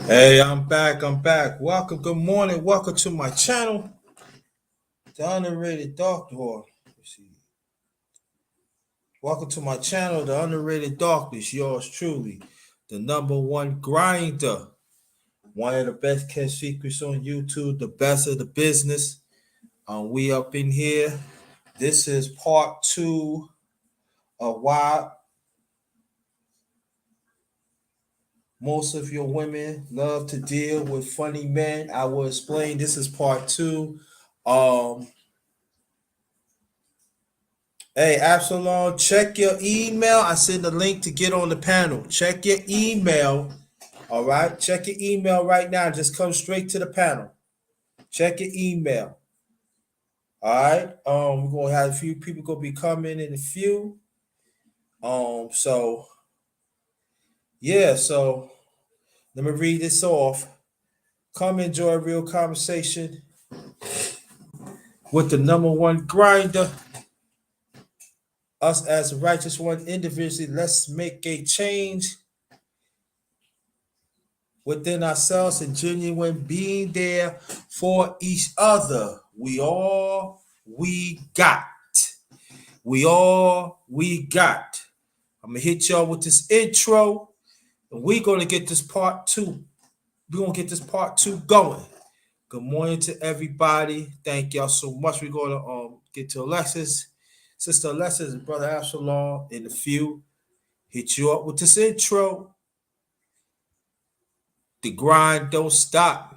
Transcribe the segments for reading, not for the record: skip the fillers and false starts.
Hey, I'm back. I'm back. Welcome. Good morning. Welcome to my channel, The Underrated Doctor. Let's see. Welcome to my channel, The Underrated Darkness. Yours truly, the number one grinder, one of the best kept secrets on YouTube, the best of the business. We up in here. This is part two of why most of your women love to deal with funny men. I will explain. This is part two. Hey, Absalom, check your email. I send the link to get on the panel. Check your email. All right. Check your email right now. Just come straight to the panel. Check your email. All right. We're gonna have a few people gonna be coming in a few. So yeah, so let me read this off. Come enjoy a real conversation with the number one grinder. Us as a righteous one individually, let's make a change within ourselves and genuine being there for each other. We got. We got. I'm gonna hit y'all with this intro, and we're gonna get this part two. We're gonna get this part two going. Good morning to everybody. Thank y'all so much. We're gonna get to Alexis, Sister Alexis, and Brother Absalom in a few. Hit you up with this intro. The grind don't stop.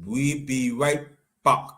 We be right back.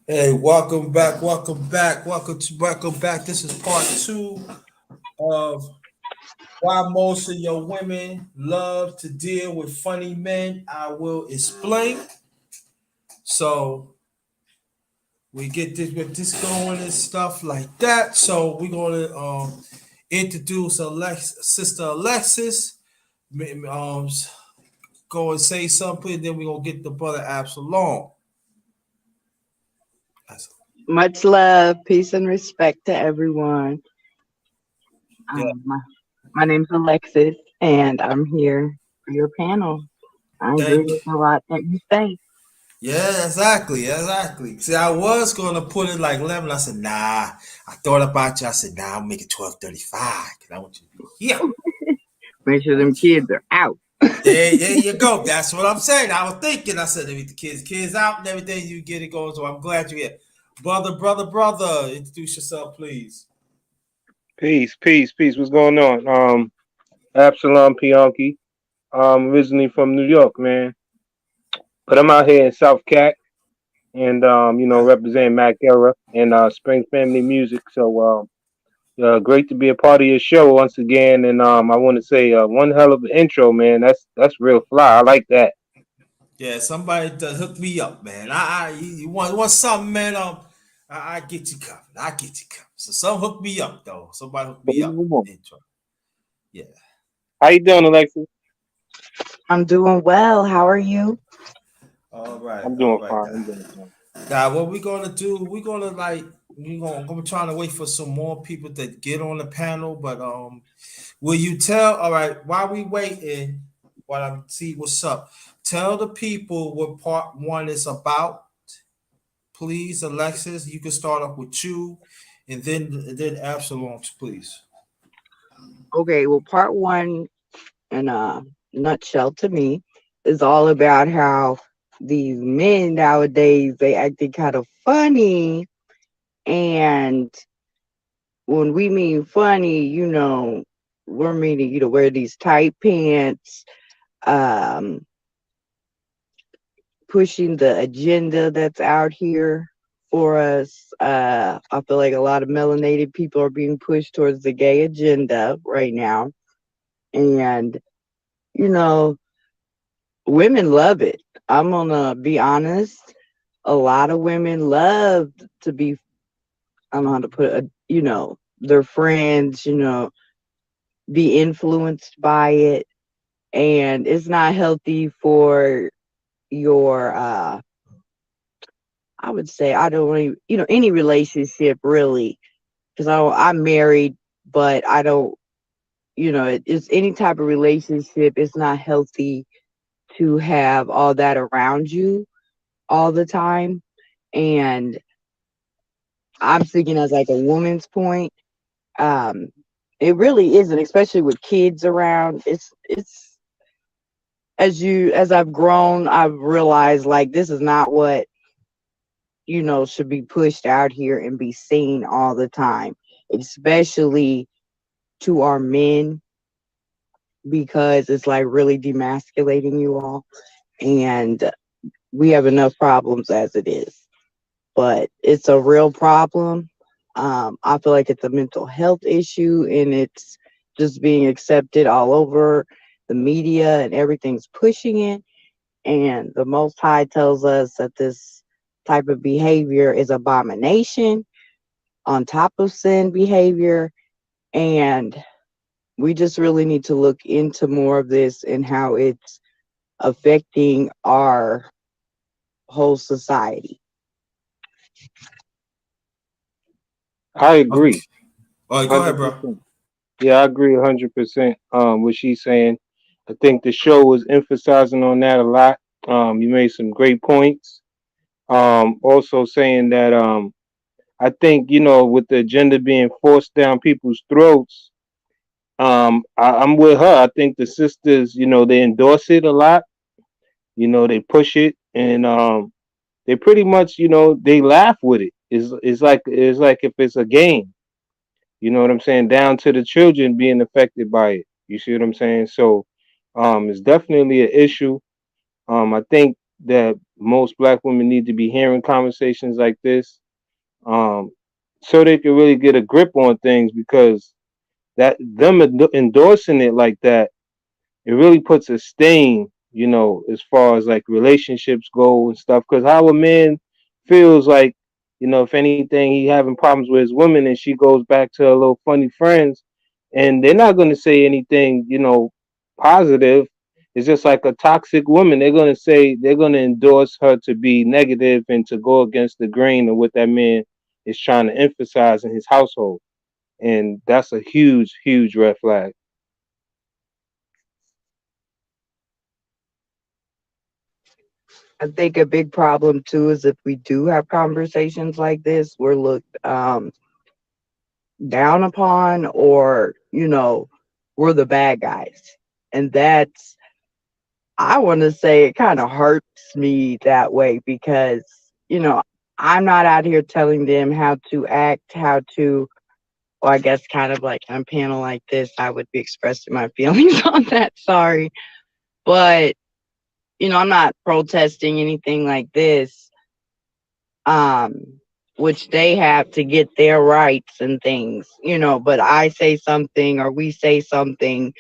Hey, welcome back, welcome back, welcome back. This is part two of why most of your women love to deal with funny men. I will explain. So we get this with this going and stuff like that. So we're gonna introduce Sister Alexis. Um, go and say something, then we're gonna get the brother Absalom. Much love, peace, and respect to everyone. Yeah, My name's Alexis, and I'm here for your panel. I agree thank. with a lot that you say. Yeah, exactly. See, I was gonna put it like 11. I said, nah. I thought about you. I said, nah, I'll make it 12:35 because I want you to be here. Make sure them kids are out. There you go. That's what I'm saying. I was thinking. I said, let me the kids out and everything. You get it going. So I'm glad you're here, brother. Introduce yourself, please. Peace, peace, peace. What's going on? Absalom Pianki. Originally from New York, man. But I'm out here in South Cat and Uh, representing Mac Era and Spring Family Music. So great to be a part of your show once again. And I want to say one hell of an intro, man. That's real fly. I like that. yeah, somebody to hook me up, man. You want something, man? I get you covered. I get you covered. So some hook me up though. Somebody hook me up. Intro. Yeah. How you doing, Alexis? I'm doing well. How are you? All right, I'm all doing right. fine. I'm doing fine. Now, what we're gonna do? We're gonna we're trying to wait for some more people to get on the panel. But will you tell? All right, while we waiting, while I see what's up, tell the people what part one is about, please, Alexis. You can start off with you, and then Absalom, please. Okay, well, part one, in a nutshell to me, is all about how these men nowadays, they acting kind of funny. And when we mean funny, we're meaning you to wear these tight pants, um, pushing the agenda that's out here for us. I feel like a lot of melanated people are being pushed towards the gay agenda right now. And, you know, women love it. I'm going to be honest. A lot of women love to be, I don't know how to put it, their friends, be influenced by it. And it's not healthy for your I would say I don't really, any relationship really, because I'm married, but I don't, it's any type of relationship. It's not healthy to have all that around you all the time. And I'm thinking as like a woman's point, um, it really isn't, especially with kids around. It's as I've grown, I've realized like this is not what should be pushed out here and be seen all the time, especially to our men, because it's like really demasculating you all. And we have enough problems as it is. But it's a real problem. I feel like it's a mental health issue and it's just being accepted all over the media and everything's pushing it. And the Most High tells us that this type of behavior is abomination on top of sin behavior. And we just really need to look into more of this and how it's affecting our whole society. I Okay. agree, All right, go ahead, hundred bro. percent. Yeah, I agree 100%. What she's saying. I think the show was emphasizing on that a lot. You made some great points. Also saying that I think with the agenda being forced down people's throats, I'm with her. I think the sisters, they endorse it a lot. They push it, and they pretty much, they laugh with it. It's like if it's a game. You know what I'm saying? Down to the children being affected by it. You see what I'm saying? So, it's definitely an issue. I think that most black women need to be hearing conversations like this, um, so they can really get a grip on things, because that them endorsing it like that, it really puts a stain, as far as like relationships go and stuff. Because how a man feels like, if anything, he having problems with his woman and she goes back to her little funny friends, and they're not going to say anything, positive. It's just like a toxic woman. They're going to endorse her to be negative and to go against the grain of what that man is trying to emphasize in his household. And that's a huge, huge red flag. I think a big problem too is if we do have conversations like this, we're looked down upon, or we're the bad guys. And that's, I want to say, it kind of hurts me that way, because you know I'm not out here telling them how to act, how to, well, I guess kind of like on a panel like this I would be expressing my feelings on that, sorry. But I'm not protesting anything like this, um which they have to get their rights and things, but I say something or we say something,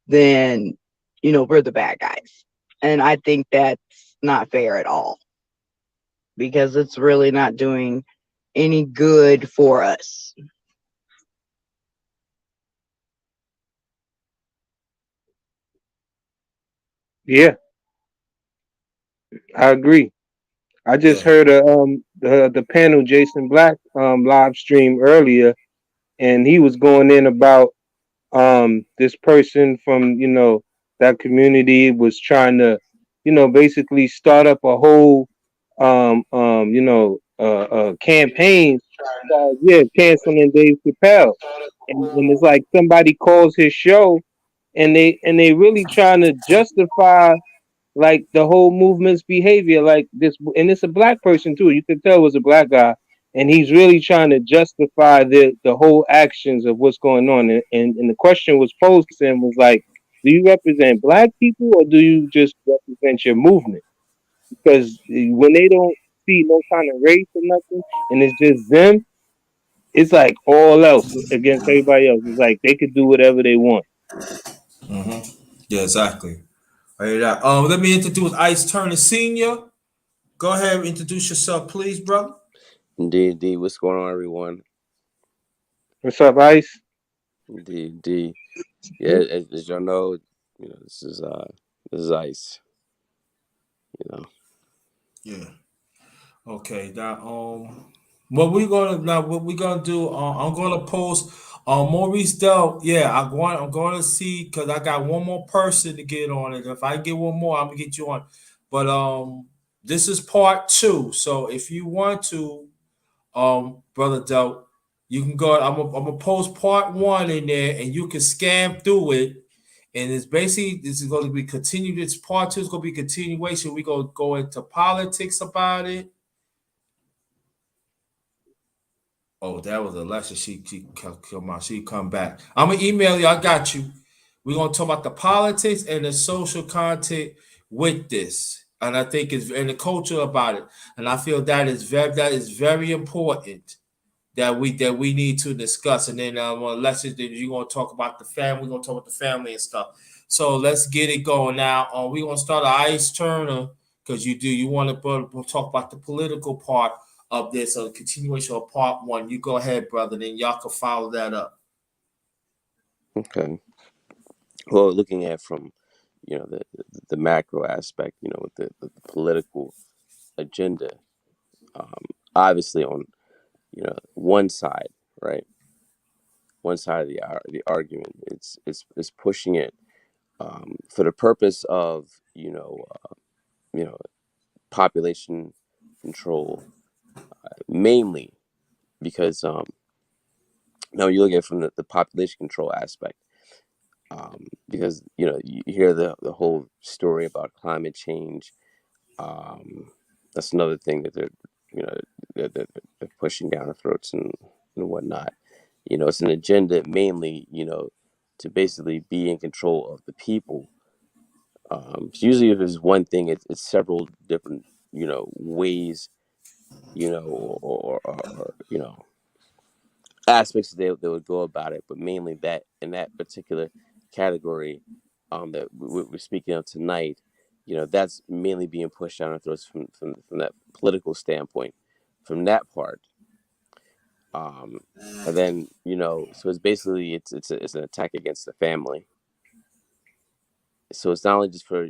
then we're the bad guys. And I think that's not fair at all, because it's really not doing any good for us. Yeah, I agree. I just Yeah. heard the panel Jason Black live stream earlier, and he was going in about this person from that community was trying to basically start up a whole campaign, yeah, canceling Dave Chappelle. And it's like somebody calls his show, and they really trying to justify like the whole movement's behavior, like this. And it's a black person too, you can tell it was a black guy, and he's really trying to justify the whole actions of what's going on. And the question was posed to him was like, do you represent black people or do you just represent your movement? Because when they don't see no kind of race or nothing, and it's just them, it's like all else against everybody else. It's like they could do whatever they want. Hmm. Yeah, exactly. I hear that. Let me introduce Ice Turner Senior. Go ahead and introduce yourself, please, brother. Indeed, indeed. What's going on, everyone? What's up, Ice? Indeed, indeed. Yeah, as y'all know, this is ice. You know, Yeah. Okay. What we gonna do? I'm gonna post. Maurice Dell. Yeah, I'm going to see, because I got one more person to get on it. If I get one more, I'm gonna get you on. But this is part two. So if you want to, brother Dope, you can go. I'm gonna post part one in there, and you can scan through it. And it's basically, this is going to be continued. This part two is going to be continuation. We gonna go into politics about it. Oh, that was Alexa. She come on. She come back. I'm gonna email you. I got you. We're gonna talk about the politics and the social content with this, and I think it's, and the culture about it. And I feel that is very important that we need to discuss. And then Alexis, then you're gonna talk about the family. We're gonna talk about the family and stuff. So let's get it going now. We're gonna start Ice Turner, because you want to talk about the political part of this, a continuation of part one. You go ahead, brother. Then y'all can follow that up. okay. Well, looking at from the macro aspect, with the political agenda, um, obviously on one side, right? One side of the argument, it's pushing it for the purpose of you know population control, mainly because now you look at it from the population control aspect, because you hear the whole story about climate change. Um, that's another thing that you know they're pushing down our throats and whatnot. It's an agenda mainly, to basically be in control of the people. Usually, if there's one thing, it's several different ways, or aspects that they would go about it, but mainly that in that particular category that we're speaking of tonight, that's mainly being pushed down our throats from that political standpoint, from that part. Um, and then so it's basically it's an attack against the family. So it's not only just for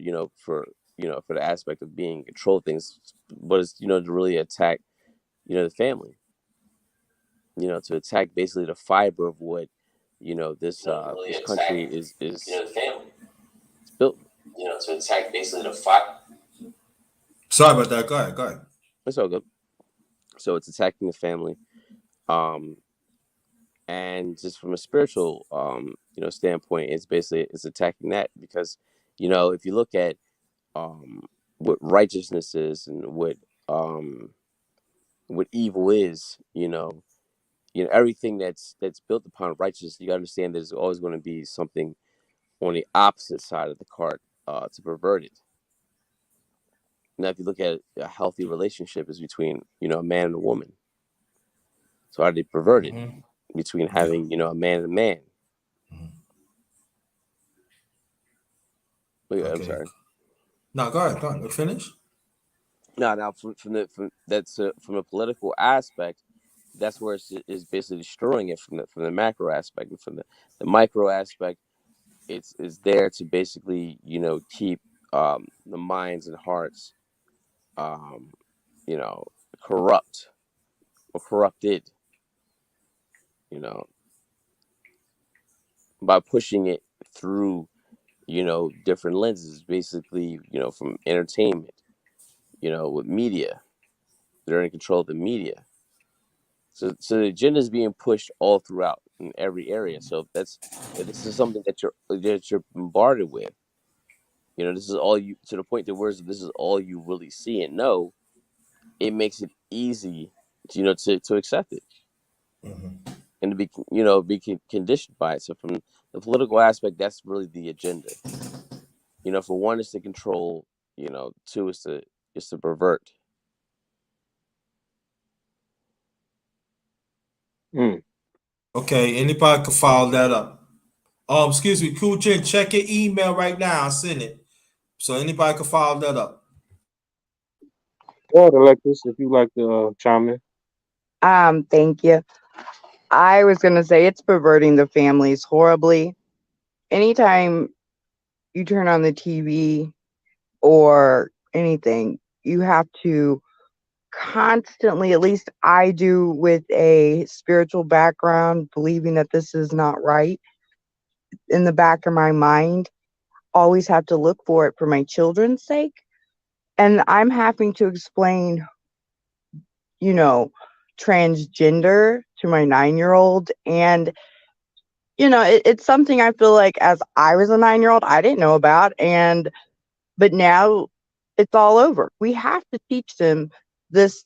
for the aspect of being control things, but it's to really attack the family. To attack basically the fiber of what this country is built. To attack basically the fiber. Sorry about that. Go ahead. Go ahead. It's all good. So it's attacking the family, um, and just from a spiritual standpoint, it's attacking that because if you look at what righteousness is and what evil is, everything that's built upon righteousness, you understand there's always going to be something on the opposite side of the cart to pervert it. Now, if you look at a healthy relationship is between a man and a woman. So are they perverted Mm-hmm. between Yeah. having a man and a man? Mm-hmm. I'm Okay. sorry. Now go ahead. Go ahead. Finish. No, now from a political aspect, that's where it's basically destroying it from the macro aspect, and from the micro aspect, it's there to basically keep the minds and hearts um, you know corrupt or corrupted, you know by pushing it through different lenses, basically from entertainment, with media. They're in control of the media. So the agenda is being pushed all throughout in every area. So if this is something that you're bombarded with, this is all you, to the point that where this is all you really see and know. It makes it easy, to accept it Mm-hmm. and to be conditioned by it. So from the political aspect, that's really the agenda. For one is to control. Two is to pervert. Mm. Okay. Anybody can follow that up. Excuse me, Cool Jen, check your email right now. I sent it. So anybody can follow that up. Go ahead, Alexis, if you like to chime in. Thank you. I was gonna say it's perverting the families horribly. Anytime you turn on the TV or anything, you have to constantly, at least I do with a spiritual background, believing that this is not right, in the back of my mind, always have to look for it for my children's sake. And I'm having to explain, you know, transgender to my 9-year old. And, it's something I feel like as I was a 9-year old, I didn't know about. But now it's all over. We have to teach them this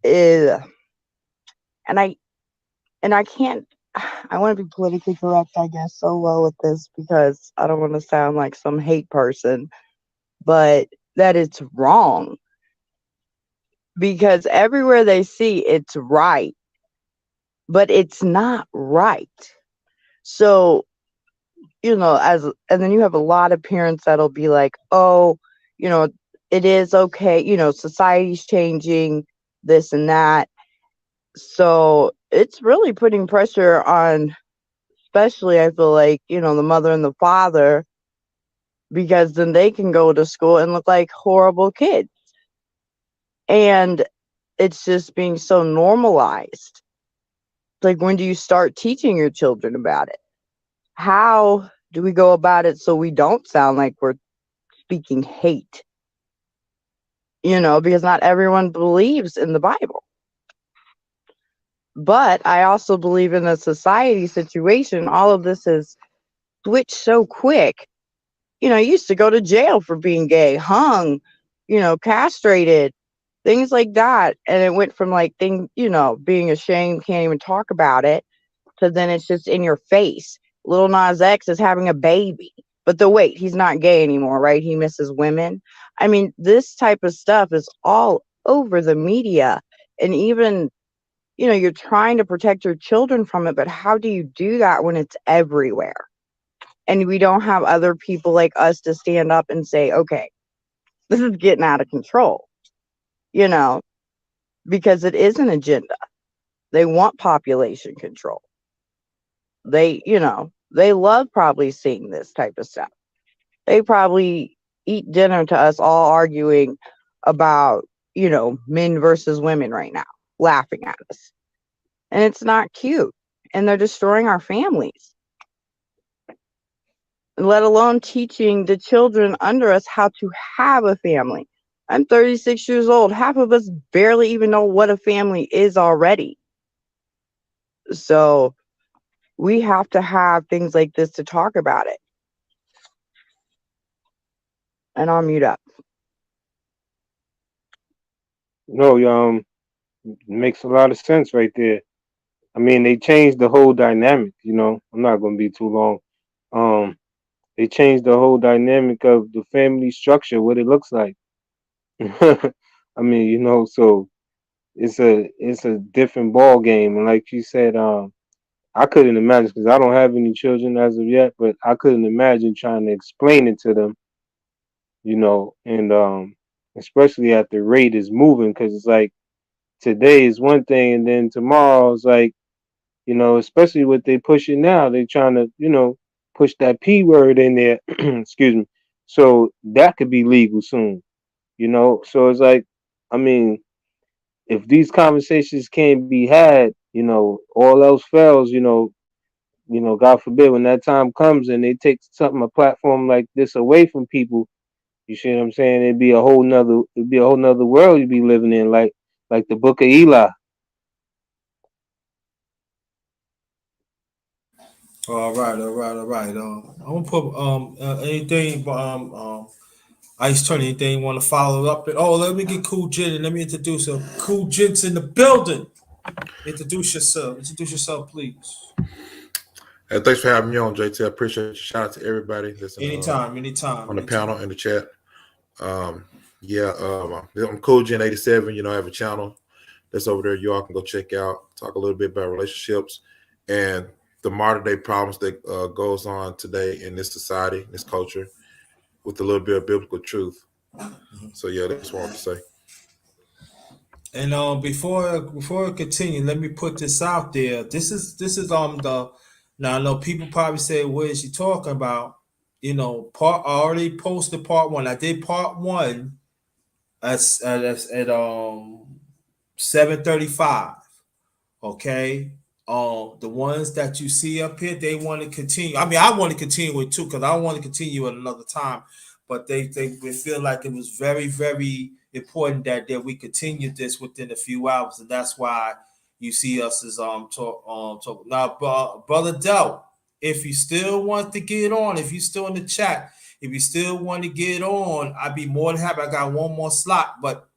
is, and I can't, I want to be politically correct, I guess, so well with this because I don't want to sound like some hate person, but that it's wrong because everywhere they see it's right, but it's not right. So, and then you have a lot of parents that'll be like, oh, you know, it is okay, society's changing, this and that. So it's really putting pressure on, especially I feel like, the mother and the father, because then they can go to school and look like horrible kids. And it's just being so normalized. Like, when do you start teaching your children about it? How do we go about it so we don't sound like we're speaking hate? Because not everyone believes in the Bible. But I also believe in a society situation, all of this has switched so quick. You used to go to jail for being gay, hung, castrated, things like that. And it went from like being ashamed, can't even talk about it, to then it's just in your face. Lil Nas X is having a baby. But wait, he's not gay anymore, right? He misses women. I mean, this type of stuff is all over the media. And even, you're trying to protect your children from it, but how do you do that when it's everywhere? And we don't have other people like us to stand up and say, okay, this is getting out of control, you know, because it is an agenda. They want population control. They love probably seeing this type of stuff. They probably eat dinner to us all arguing about, men versus women right now, laughing at us. And it's not cute. And they're destroying our families, let alone teaching the children under us how to have a family. I'm 36 years old. Half of us barely even know what a family is already. So we have to have things like this to talk about it. And I'll mute up. No, makes a lot of sense right there. I mean, they changed the whole dynamic. I'm not going to be too long. Um, they changed the whole dynamic of the family structure, what it looks like. I mean, so it's a different ball game, and like you said, I couldn't imagine because I don't have any children as of yet, but I couldn't imagine trying to explain it to them, and especially at the rate is moving because it's like today is one thing, and then tomorrow is like, especially what they pushing now, they trying to, push that P word in there, excuse me, so that could be legal soon, so it's like, I mean, if these conversations can't be had, all else fails, God forbid when that time comes and they take something, a platform like this away from people, you see what I'm saying? It'd be a whole nother world you'd be living in, like the book of Eli. All right, all right, all right. I'm gonna put anything Ice Turn, anything you want to follow up? Oh, let me get Cool Jen and let me introduce her. Cool Jen's in the building. Introduce yourself. Introduce yourself, please. Hey, thanks for having me on, JT. I appreciate you. Shout out to everybody that's Anytime, anytime, on the anytime. panel in the chat. Yeah, I'm Cool Gen 87. I have a channel that's over there. You all can go check out. Talk a little bit about relationships and the modern day problems that goes on today in this society, this culture, with a little bit of biblical truth. So yeah, that's what I want to say. And before I continue, let me put this out there. This is the now I know people probably say, what is she talking about? Part I already posted part one. I did part one at 7:35. Okay. The ones that you see up here, they want to continue. I mean, I want to continue it too, because I want to continue at another time. But they feel like it was very, very important that we continued this within a few hours. And that's why you see us as talk now, brother Del, if you still want to get on, if you still in the chat, if you still want to get on, I'd be more than happy. I got one more slot, but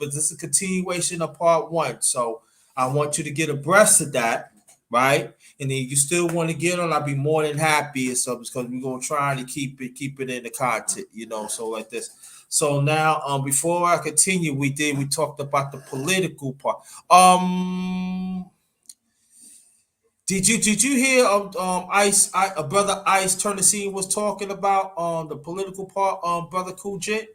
this is a continuation of part one. So I want you to get abreast of that, right? And then you still want to get on, I'll be more than happy and stuff because we're gonna try to keep it in the content, so like this. So now, before I continue, we talked about the political part. Did you hear brother Ice Turnacine was talking about the political part, brother Cool J?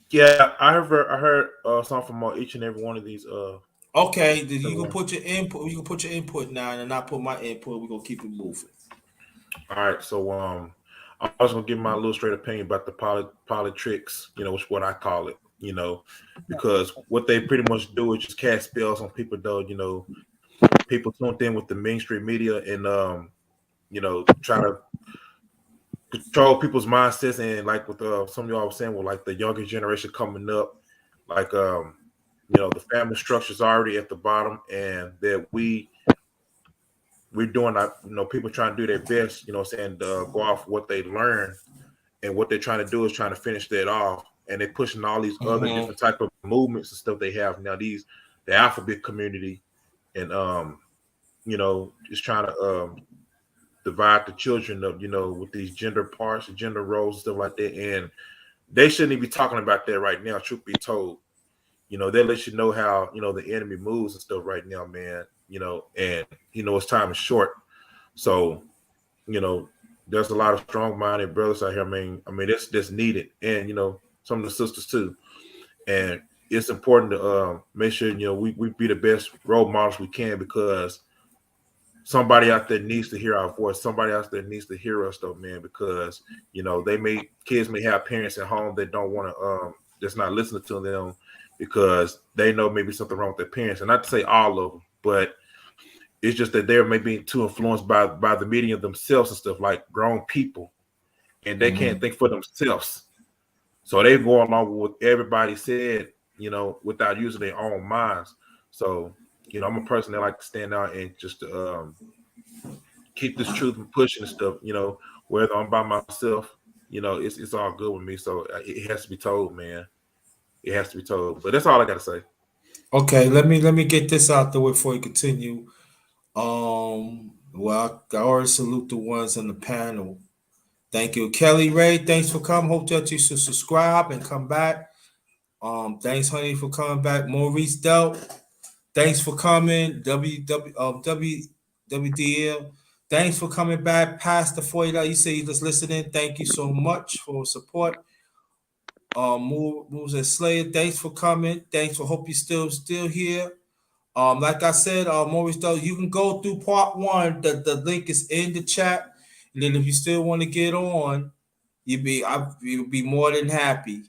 Yeah, I heard something from each and every one of these. Okay, then you can Everyone. put your input. You can put your input now, and I put my input. We're gonna keep it moving. All right, so I was gonna give my little straight opinion about the politics, which is what I call it, because what they pretty much do is just cast spells on people, though, people tuned in with the mainstream media and try to control people's mindsets and like with some of y'all was saying with like the younger generation coming up, like the family structure is already at the bottom, and that we're doing people trying to do their best, saying go off what they learn, and what they're trying to do is trying to finish that off, and they're pushing all these other Mm-hmm. different type of movements and stuff they have now. The alphabet community, and just trying to divide the children up, with these gender parts and gender roles and stuff like that. And they shouldn't even be talking about that right now. Truth be told, they let you know how the enemy moves and stuff right now, man. And its time is short, so you know there's a lot of strong-minded brothers out here. I mean that's needed, and some of the sisters too. And it's important to make sure we be the best role models we can, because somebody out there needs to hear our voice. Somebody out there needs to hear us, though, man, because kids may have parents at home that don't want to just not listening to them because they know maybe something wrong with their parents. And not to say all of them, but it's just that they're maybe too influenced by the media themselves and stuff, like grown people, and they can't think for themselves. So they go along with what everybody said, without using their own minds. So, I'm a person that like to stand out and just keep this truth and pushing and stuff. Whether I'm by myself, it's all good with me. So it has to be told, man. It has to be told. But that's all I got to say. Okay, let me get this out the way before we continue. Well, I already salute the ones on the panel. Thank you, Kelly Ray. Thanks for coming. Hope that you should subscribe and come back. Thanks, honey, for coming back. Maurice Delt, thanks for coming. WDL, thanks for coming back. Pastor Foyda, you say you're just listening. Thank you so much for support. Moves and Slayer, thanks for coming. Thanks for hope you're still here. Like I said, Maurice, though, you can go through part one. The link is in the chat. And then if you still want to get on, you'll be more than happy.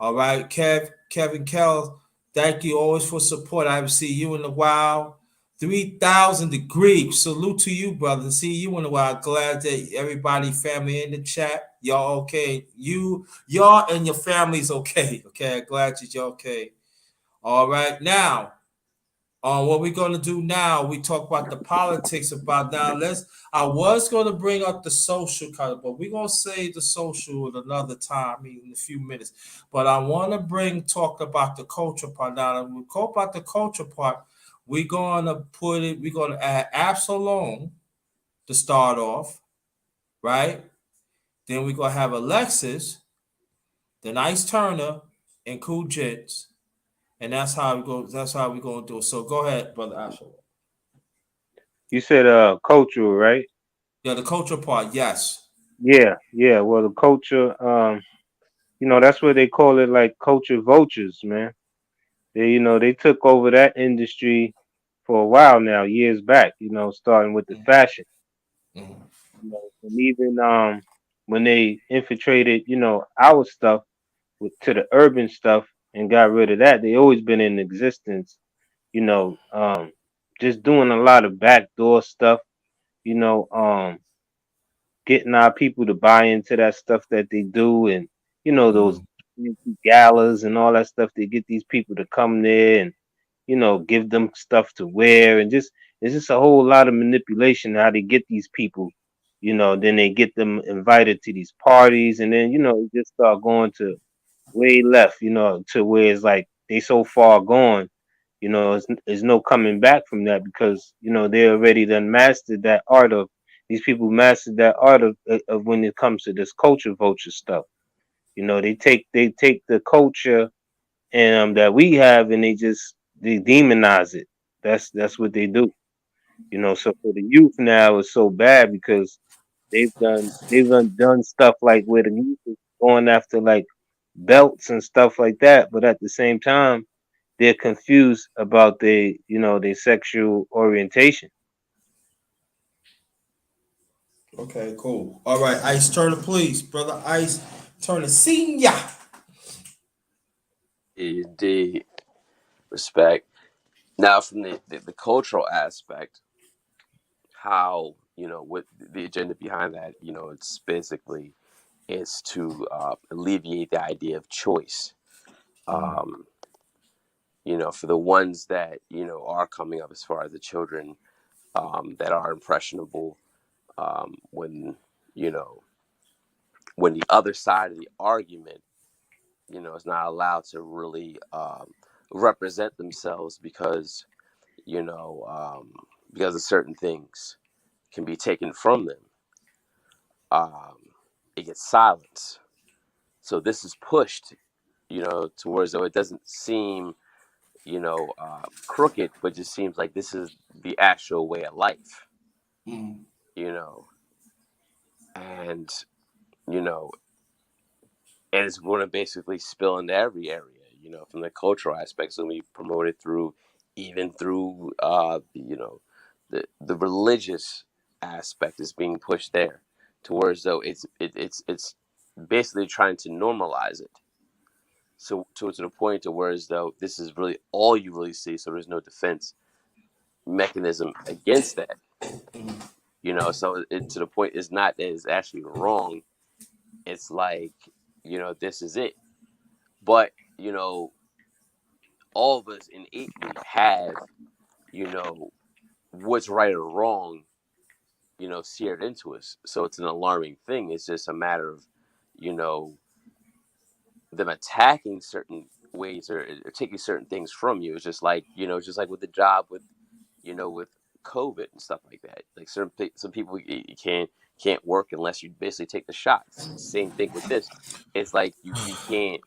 All right, Kevin Kell, thank you always for support. I haven't seen you in a while. 3,000 degrees. Salute to you, brother. See you in a while. Glad that everybody, family in the chat. Y'all okay. Y'all and your family's okay. Okay. Glad that you're okay. All right. Now, what we're gonna do now, we talk about the politics about now. I was gonna bring up the social kind, but we're gonna save the social at another time, in a few minutes. But I want to talk about the culture part now. And we talk about the culture part. We're gonna add Absalom to start off, right? Then we're gonna have Alexis, then Ice Turner, and Cool Jets. And that's how we go. That's how we're gonna do it. So go ahead, brother Absalom. You said cultural, right? Yeah, the culture part, yes. Yeah, yeah. Well, the culture, that's what they call it, like culture vultures, man. They took over that industry for a while now, years back. Starting with the fashion. Mhm. And even when they infiltrated, our stuff to the urban stuff and got rid of that, they always been in existence. You know, um, just doing a lot of backdoor stuff. You know, um, getting our people to buy into that stuff that they do, and those Mhm. galas and all that stuff. They get these people to come there and give them stuff to wear, and just it's just a whole lot of manipulation how they get these people. Then they get them invited to these parties, and then it just start going to way left, to where it's like they so far gone. There's no coming back from that, because they already done mastered that art of these people mastered that art of when it comes to this culture vulture stuff. They take the culture that we have, and they demonize it. That's what they do. So for the youth now, it's so bad because they've done stuff like where the youth is going after like belts and stuff like that, but at the same time they're confused about their sexual orientation. Okay, cool. All right, Ice Turner, please. Brother Ice Turner Senior. Indeed. Respect. Now, from the cultural aspect, how, what the agenda behind that, it's basically is to alleviate the idea of choice. Um, for the ones that, are coming up as far as the children that are impressionable, when, you know, when the other side of the argument, is not allowed to really represent themselves you know, um, because of certain things can be taken from them, um, it gets silenced. So this is pushed, towards, though it doesn't seem, crooked, but just seems like this is the actual way of life, Mm-hmm. you know, and, you know, and it's going to basically spill into every area, from the cultural aspects, and we promote it through, even through, the religious aspect is being pushed there, towards, though it's basically trying to normalize it. So to the point to where, as though this is really all you really see, so there's no defense mechanism against that. So to the point, is not that it's actually wrong. It's like, this is it. But, all of us innately have, what's right or wrong, seared into us. So it's an alarming thing. It's just a matter of, you know, them attacking certain ways, or taking certain things from you. It's just like, just like with the job, with COVID and stuff like that. Like some people, you can't work unless you basically take the shots. Same thing with this. It's like you can't,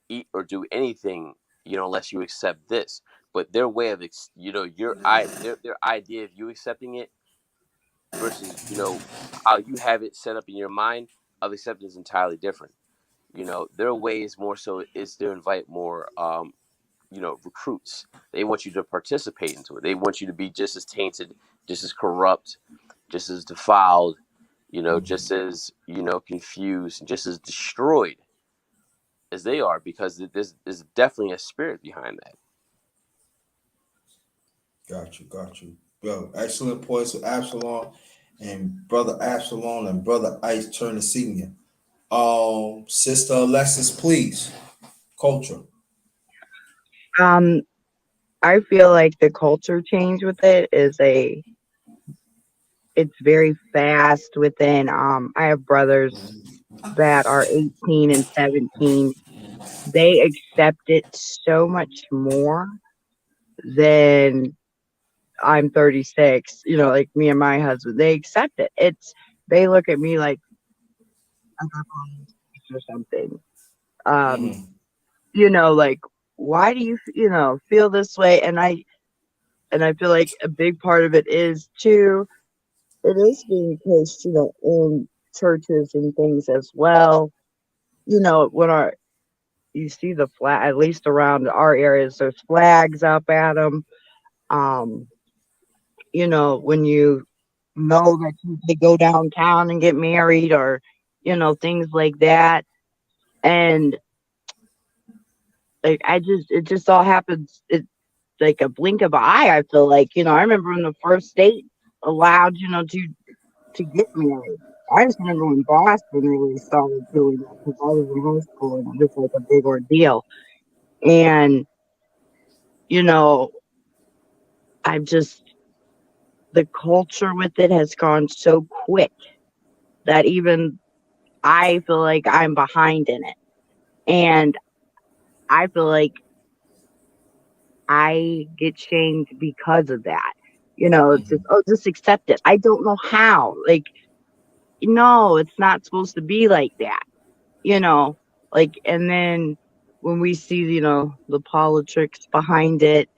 eat or do anything, unless you accept this. But their way of, their idea of you accepting it versus, how you have it set up in your mind of acceptance is entirely different. Their way is more so is to invite more, recruits. They want you to participate into it. They want you to be just as tainted, just as corrupt, just as defiled, just as, confused, and just as destroyed as they are, because there's definitely a spirit behind that. Got you. Bro, excellent points with Absalom and brother Absalom and brother Ice Turner Senior. Sister Alexis, please. Culture. Um, I feel like the culture change with it it's very fast within. I have brothers that are 18 and 17. They accept it so much more than I'm 36. Like me and my husband, they accept it. They look at me like I'm or something. Um, Mm-hmm. like, why do you feel this way? And I feel like a big part of it is too. It is being pushed, in churches and things as well. When you see the flag, at least around our areas, there's flags up at them. Um, when you know that they go downtown and get married, or things like that. And like, it just all happens. It's like a blink of an eye. I feel like, I remember when the first state allowed, to get married. I just remember when Boston really started doing that, because I was in high school and it was like a big ordeal. And, you know, I just, the culture with it has gone so quick that even I feel like I'm behind in it. And I feel like I get shamed because of that. It's just, oh, just accept it. I don't know how. Like, no, it's not supposed to be like that. you know, and then when we see, the politics behind it,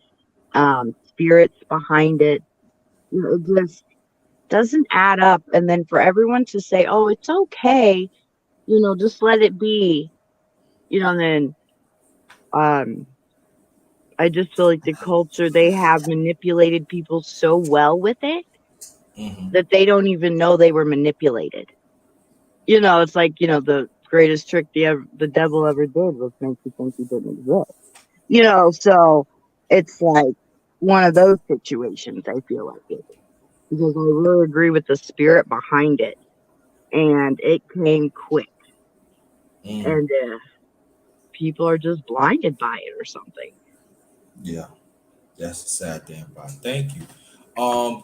spirits behind it, it just doesn't add up. And then for everyone to say, oh, it's okay, just let it be, and then, um, I just feel like the culture, they have manipulated people so well with it Mm-hmm. that they don't even know they were manipulated. It's like, the greatest trick the devil ever did was make you think you didn't exist. So it's like one of those situations, I feel like it, because I really agree with the spirit behind it, and it came quick, Mm. and people are just blinded by it or something. Yeah, that's a sad thing about it. Thank you.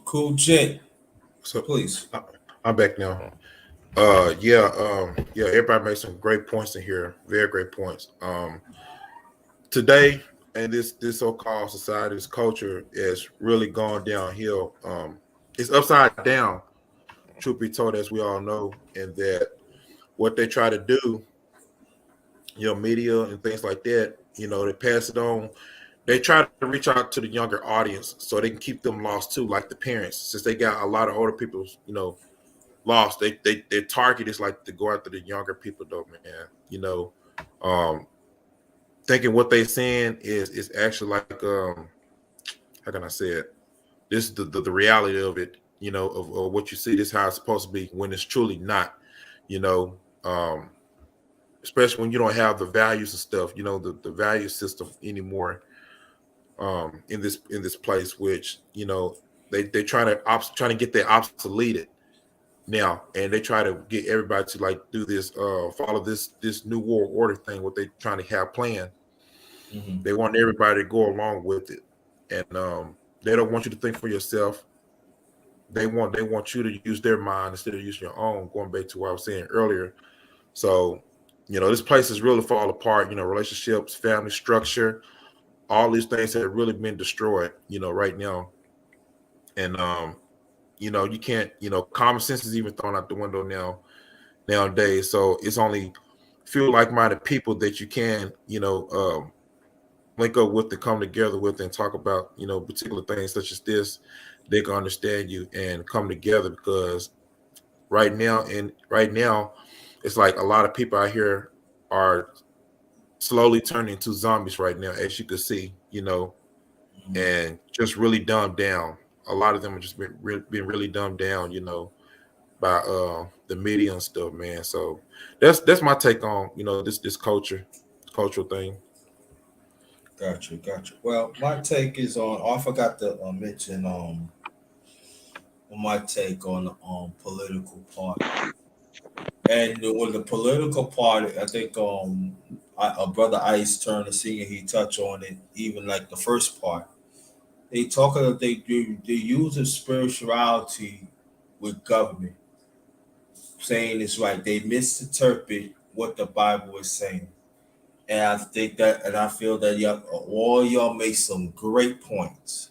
Cool J, So please. I'm back now. Yeah, everybody made some great points in here. Very great points. Today, and this so-called society, this culture is really gone downhill. It's upside down, truth be told, as we all know, and that what they try to do media and things like that. They pass it on. They try to reach out to the younger audience so they can keep them lost too, like the parents, since they got a lot of older people, lost. Their target is like to go after the younger people though, man. Um, thinking what they saying is actually like how can I say it? This is the reality of it, of what you see. This is how it's supposed to be when it's truly not, you know. Um, especially when you don't have the values and stuff, the value system anymore in this place, which they trying to get that obsoleted now, and they try to get everybody to like do this follow this new world order thing, what they trying to have planned. Mm-hmm. They want everybody to go along with it, and they don't want you to think for yourself. They want you to use their mind instead of using your own, going back to what I was saying earlier. So this place is really fall apart, relationships, family structure, all these things have really been destroyed, right now. And you can't, common sense is even thrown out the window nowadays. So it's only few like-minded people that you can, link up with, to come together with, and talk about, particular things such as this. They can understand you and come together, because right now, it's like a lot of people out here are slowly turning into zombies right now, as you can see, and just really dumbed down. A lot of them have just been really dumbed down, by the media and stuff, man. So that's my take on this cultural thing. Gotcha. Well, my take is on. Oh, I forgot to mention my take on the political part. And with the political part, I think a brother Ice Turner Senior, he touched on it. Even like the first part, they talk of they use of spirituality with government, saying it's right. They misinterpret what the Bible is saying. And I think that, and I feel that y'all, all y'all make some great points.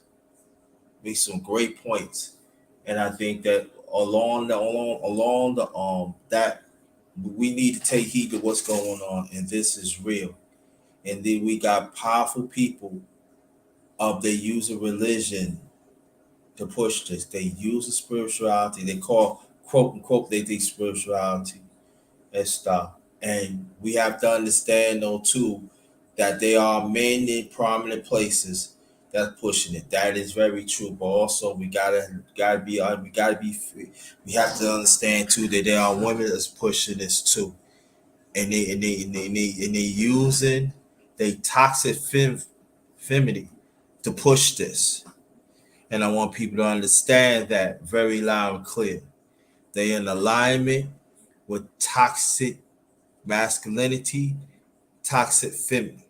Make some great points, and I think that along the that we need to take heed to what's going on, and this is real. And then we got powerful people they use a religion to push this. They use a spirituality. They call quote unquote they think spirituality and stuff. And we have to understand though too that there are many prominent places that's pushing it. That is very true. But also we gotta be free. We have to understand too that there are women that's pushing this too. And they using they toxic femininity to push this. And I want people to understand that very loud and clear. They in alignment with toxic masculinity, toxic feminine,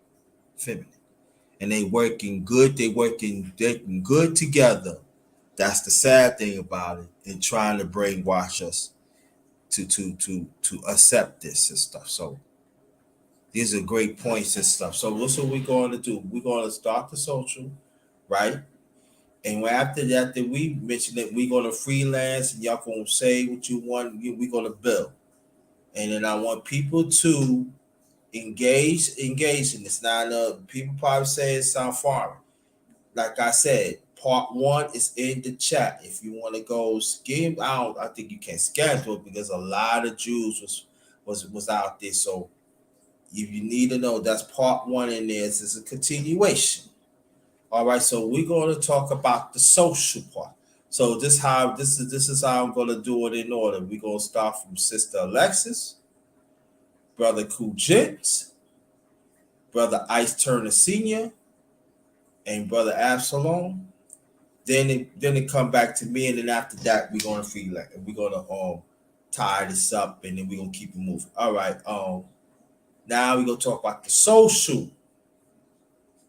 and they working good together. That's the sad thing about it, and trying to brainwash us to accept this and stuff. So these are great points and stuff. So what's what we're going to do? We're going to start the social, right? And after that, then we mentioned that we're going to freelance, and y'all going to say what you want. We're going to build, and then I want people to engage in this. Now, people probably say it sound foreign. Like I said, part one is in the chat. If you want to go skim out, I think you can schedule it because a lot of Jews was out there. So if you need to know, that's part one in there. This is a continuation. All right, so we're going to talk about the social part. So this is how I'm going to do it in order. We're going to start from Sister Alexis, Brother Kujit, Brother Ice Turner Sr., and Brother Absalom. Then it come back to me, and then after that we're gonna feel like we're gonna tie this up, and then we're gonna keep it moving. All right. Now we're gonna talk about the social.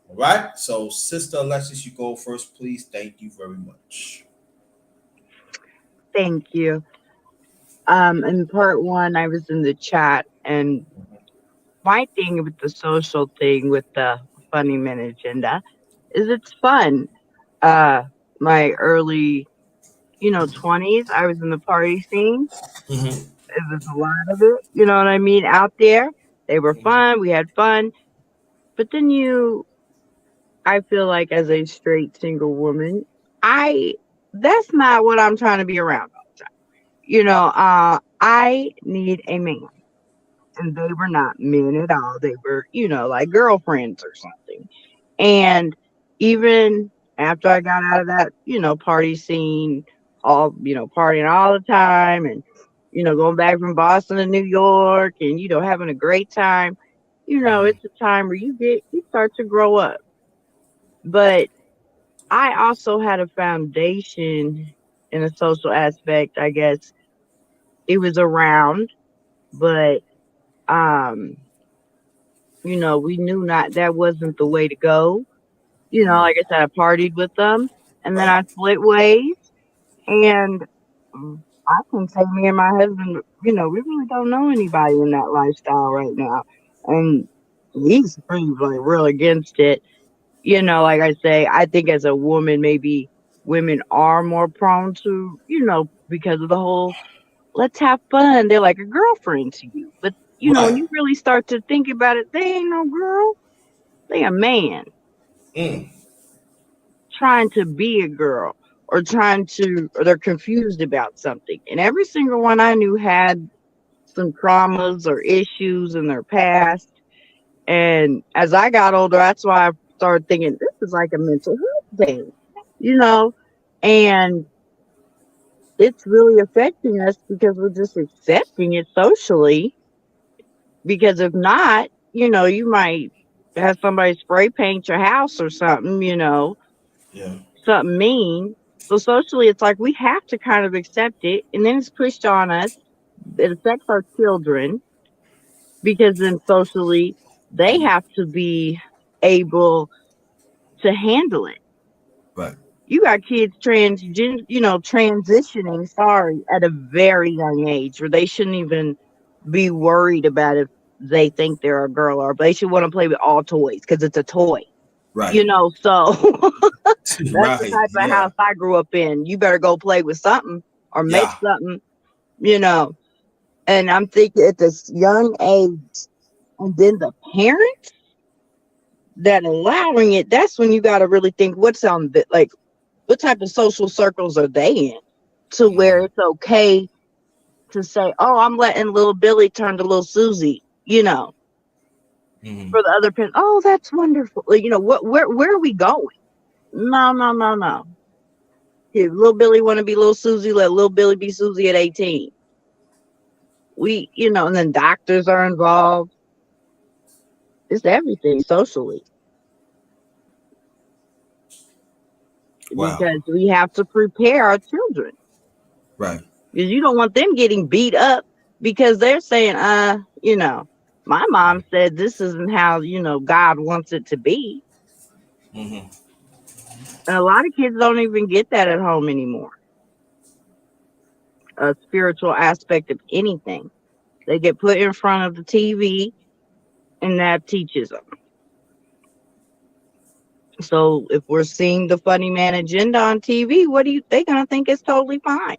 All right. So Sister Alexis, you go first, please. Thank you very much. Thank you. In part one, I was in the chat, and my thing with the social thing with the funny men agenda is it's fun. Uh, my early, 20s, I was in the party scene. Mm-hmm. There's a lot of it, you know what I mean, out there. They were fun. We had fun. But then I feel like as a straight single woman, I that's not what I'm trying to be around. I need a man. And they were not men at all. They were, like girlfriends or something. And even after I got out of that, party scene, all, partying all the time and, going back from Boston to New York and, having a great time, it's a time where you start to grow up. But I also had a foundation in a social aspect, I guess. It was around, but um, we knew not that wasn't the way to go. Like I said, I partied with them and then I split ways and I can say me and my husband, we really don't know anybody in that lifestyle right now. And he's pretty like real against it. Like I say, I think as a woman, maybe women are more prone to, because of the whole let's have fun. They're like a girlfriend to you. But, when Right. you really start to think about it, they ain't no girl. They a man Mm. trying to be a girl or they're confused about something. And every single one I knew had some traumas or issues in their past. And as I got older, that's why I started thinking this is like a mental health thing, you know, and it's really affecting us because we're just accepting it socially. Because if not, you might have somebody spray paint your house or something, Yeah. something mean. So socially, it's like we have to kind of accept it, and then it's pushed on us. It affects our children because then socially they have to be able to handle it. Right. You got kids transitioning, sorry, at a very young age where they shouldn't even be worried about if they think they're a girl or they should want to play with all toys because it's a toy. Right. So that's the Right. type of Yeah. house I grew up in. You better go play with something or make Yeah. something, you know. And I'm thinking at this young age, and then the parents that allowing it, that's when you got to really think what's on the, like, what type of social circles are they in to where it's okay to say, oh, I'm letting little Billy turn to little Susie, Mm-hmm. for the other parents. Oh, that's wonderful. Like, where are we going? No, no, no, no. If little Billy want to be little Susie, let little Billy be Susie at 18. And then doctors are involved. It's everything socially Wow. because we have to prepare our children Right. because you don't want them getting beat up because they're saying, my mom said this isn't how, God wants it to be. Mm-hmm. And a lot of kids don't even get that at home anymore. A spiritual aspect of anything. They get put in front of the TV and that teaches them. So if we're seeing the funny man agenda on TV, they gonna think it's totally fine.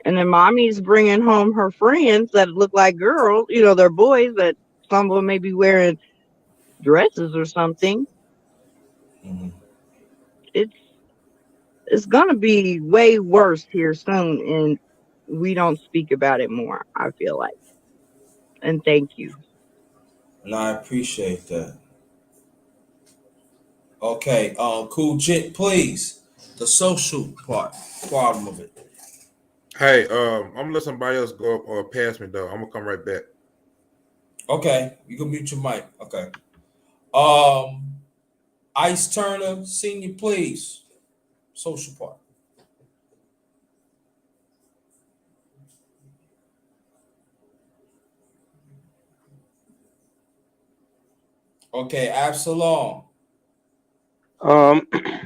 And then mommy's bringing home her friends that look like girls, they're boys, but some of them may be wearing dresses or something. Mm-hmm. It's it's gonna be way worse here soon, and we don't speak about it more. I feel like, and thank you. And I appreciate that. Okay. Cool Jit, please. The social problem of it. Hey, I'm gonna let somebody else go up or pass me though. I'm gonna come right back. Okay. You can mute your mic. Okay. Um, Ice Turner, senior, please. Social part. Okay, Absalom.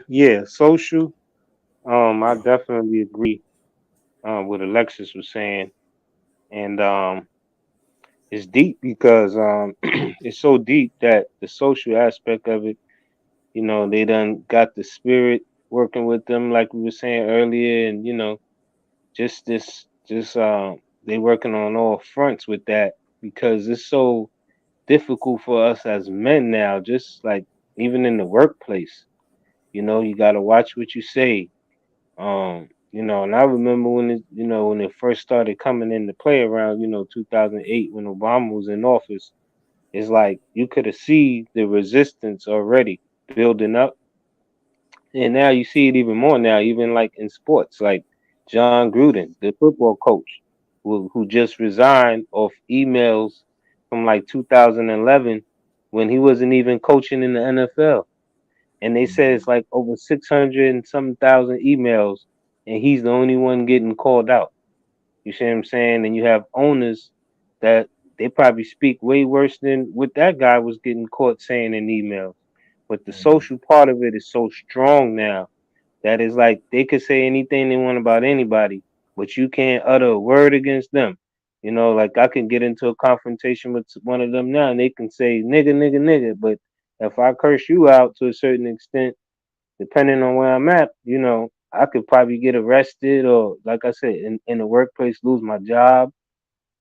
Yeah, social. I Yeah. definitely agree with Alexis was saying, and it's deep because it's so deep that the social aspect of it, they done got the spirit working with them, like we were saying earlier, and just they working on all fronts with that. because it's so difficult for us as men now, just like even in the workplace. You got to watch what you say. And I remember when when it first started coming into play around 2008 when Obama was in office. It's like you could have seen the resistance already building up, and now you see it even more now, even like in sports, like John Gruden, the football coach, who just resigned off emails from like 2011 when he wasn't even coaching in the NFL. And they said it's like over 600 and some thousand emails, and he's the only one getting called out. You see what I'm saying? And you have owners that they probably speak way worse than what that guy was getting caught saying in emails. But the Mhm. social part of it is so strong now that is like they could say anything they want about anybody, but you can't utter a word against them. Like I can get into a confrontation with one of them now and they can say nigga, nigga, nigga. But if I curse you out to a certain extent, depending on where I'm at, I could probably get arrested or, like I said, in the workplace, lose my job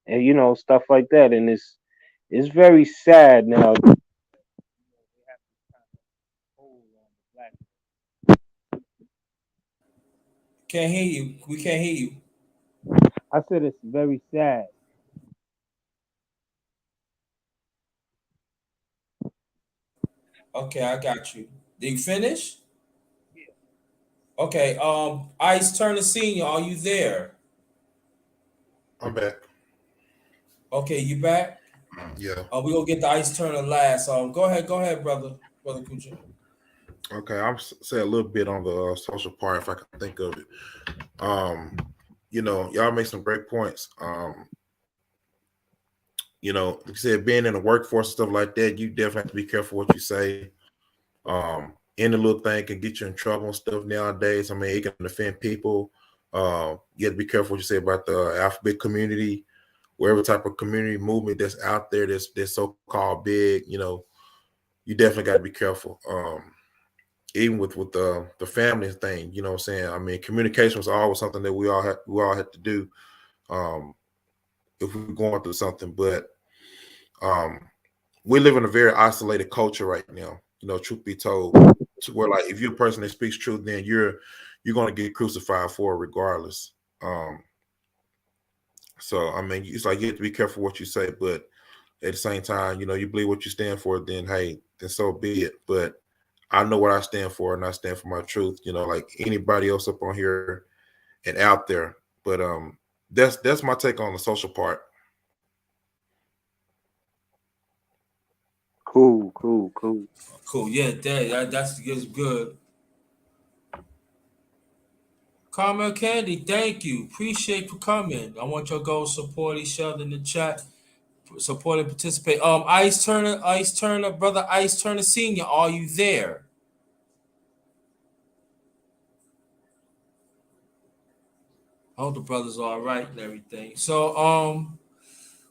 and stuff like that. And it's very sad now. Can't hear you. We can't hear you. I said it's very sad. Okay, I got you. Did you finish? Okay. Ice Turner Senior, are you there? I'm back. Okay, you back? Yeah. We gonna get the Ice Turner last. Go ahead, brother Kucha. Okay. I'm say a little bit on the social part if I can think of it. Um, y'all make some great points. Like you said, being in the workforce and stuff like that, you definitely have to be careful what you say. Any little thing can get you in trouble and stuff nowadays. I mean, it can offend people. You have to be careful what you say about the alphabet community, whatever type of community movement that's out there that's so called big. You definitely got to be careful. Even with the family thing, you know what I'm saying. I mean, communication was always something that we all had to do um, if we're going through something. But um, we live in a very isolated culture right now. Truth be told, to where like if you're a person that speaks truth, then you're going to get crucified for it regardless. Um, so I mean, it's like you have to be careful what you say, but at the same time, you believe what you stand for, then hey, then so be it. But I know what I stand for, and I stand for my truth. Like anybody else up on here and out there. But that's my take on the social part. Cool, cool, cool. Cool. Yeah, that's good. Carmel Candy, thank you. Appreciate for coming. I want your to go support each other in the chat. Support and participate. Ice Turner, brother Ice Turner Senior, are you there? I hope the brothers are all right and everything. So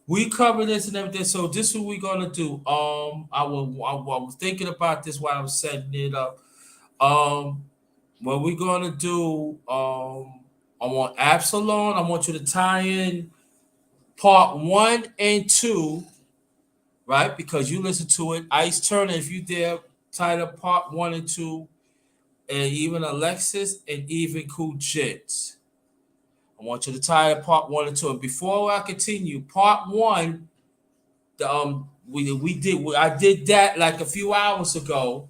we covered this and everything. So this is what we're gonna do. I was thinking about this while I was setting it up. Um what we're gonna do, I want Absalom. I want you to tie in part one and two, right? Because you listen to it. Ice Turner, if you dare, tie up part one and two, and even Alexis and even Cool Jits. I want you to tie up part one and two. And before I continue, part one, I did that like a few hours ago,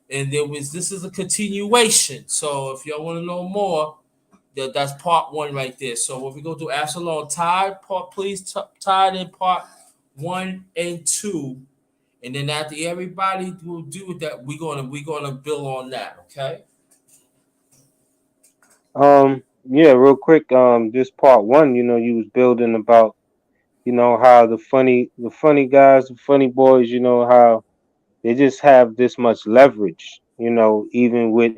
and this is a continuation. So if y'all want to know more, that's part one right there. So what we go to Absalom, please tie it in part one and two, and then after everybody will do that, we're gonna build on that. Okay. Yeah, real quick. This part one, you was building about, how the funny guys, the funny boys, how they just have this much leverage, even with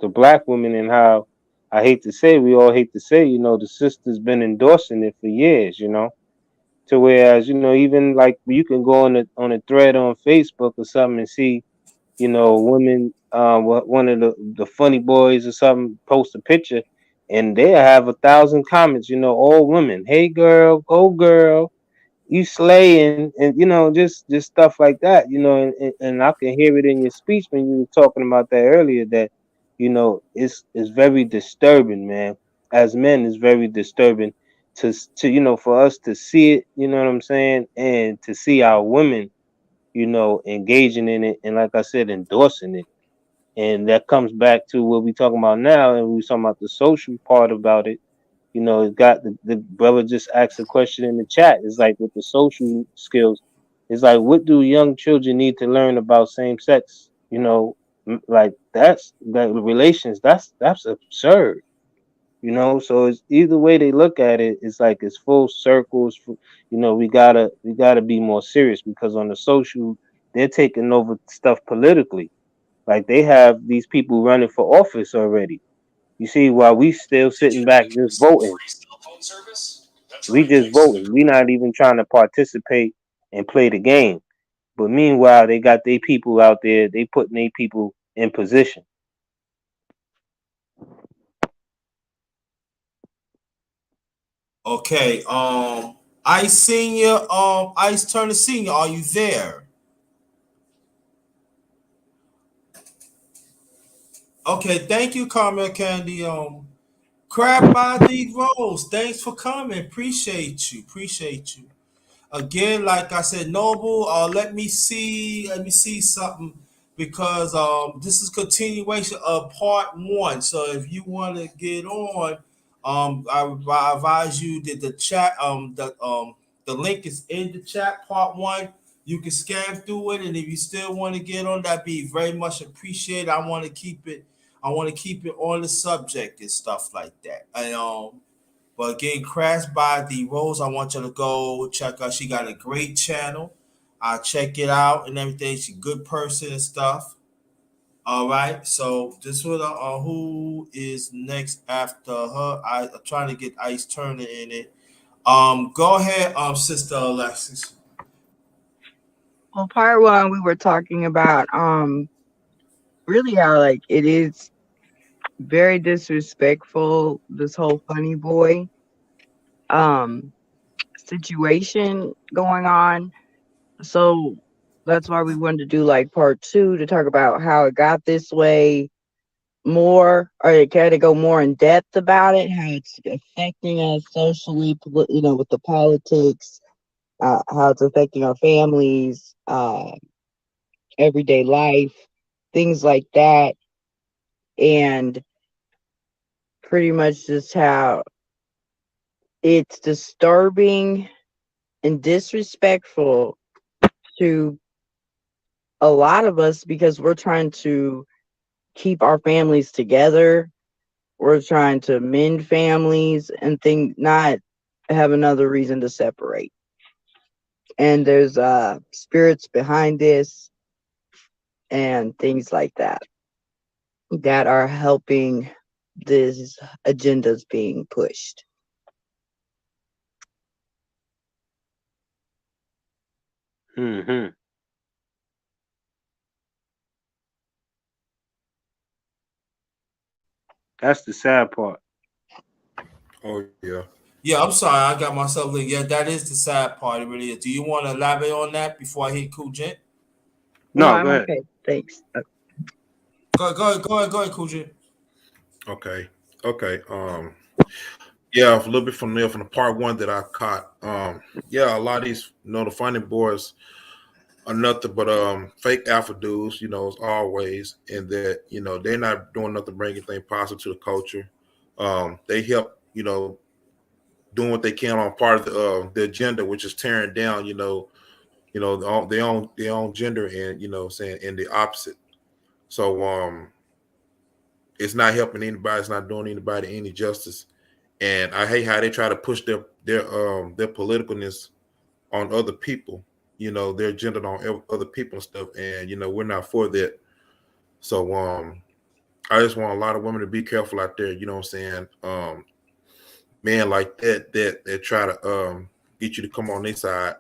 the black women and how we all hate to say, the sister's been endorsing it for years, to whereas, even like you can go on a thread on Facebook or something and see, women, one of the funny boys or something post a picture, and they have 1,000 comments. All women. Hey girl, go girl. you slay and you know just stuff like that, you know, and I can hear it in your speech when you were talking about that earlier, that you know it's very disturbing, man. As men, it's very disturbing to you know, for us to see it, you know what I'm saying, and to see our women, you know, engaging in it, and like I said, endorsing it. And that comes back to what we talking about now, and we was talking about the social part about it. You know, it got the brother just asked a question in the chat. It's like with the social skills, it's like what do young children need to learn about same sex? You know, like that's that relations. That's absurd. You know, so it's either way they look at it. It's like it's full circles. You know, we gotta be more serious because on the social, they're taking over stuff politically. Like they have these people running for office already. You see, while we still sitting back just voting, we just voting. We not even trying to participate and play the game. But meanwhile, they got their people out there. They putting their people in position. Okay. Ice Senior, Ice Turner Senior, are you there? Okay, thank you, Carmel Candy. Crab by the Rose. Thanks for coming. Appreciate you. Appreciate you. Again, like I said, Noble, let me see something because this is continuation of part one. So if you want to get on, I advise you that the link is in the chat, part one. You can scan through it, and if you still want to get on, that'd be very much appreciated. I want to keep it on the subject and stuff like that. And but getting crashed by the Rose, I want you to go check out. She got a great channel. I'll check it out and everything. She's a good person and stuff. All right. So this was who is next after her. I'm trying to get Ice Turner in it. Go ahead, Sister Alexis. Well, part one, we were talking about really how like it is very disrespectful, this whole funny boy um situation going on. So that's why we wanted to do like part two to talk about how it got this way more, or it kind of go more in depth about it, how it's affecting us socially, with the politics, how it's affecting our families, everyday life, things like that, and pretty much just how it's disturbing and disrespectful to a lot of us because we're trying to keep our families together. We're trying to mend families and not have another reason to separate. And there's spirits behind this and things like that that are helping these agendas being pushed. Hmm. That's the sad part. Oh yeah. Yeah, I'm sorry. I got myself linked. Yeah, that is the sad part. It really is. Do you want to elaborate on that before I hit Cool Gent? No, No, I'm go ahead. okay. Thanks. Go ahead, Cool Gent. Okay. Okay. Yeah, a little bit from there from the part one that I caught. Yeah, a lot of these, the funny boys are nothing but fake alpha dudes, as always, and that they're not doing nothing to bring anything positive to the culture. They help, doing what they can on part of the agenda, which is tearing down, their own gender, and saying in the opposite. So it's not helping anybody. It's not doing anybody any justice. And I hate how they try to push their politicalness on other people. Their agenda on other people and stuff. And we're not for that. So I just want a lot of women to be careful out there. You know what I'm saying? Men like that try to get you to come on their side,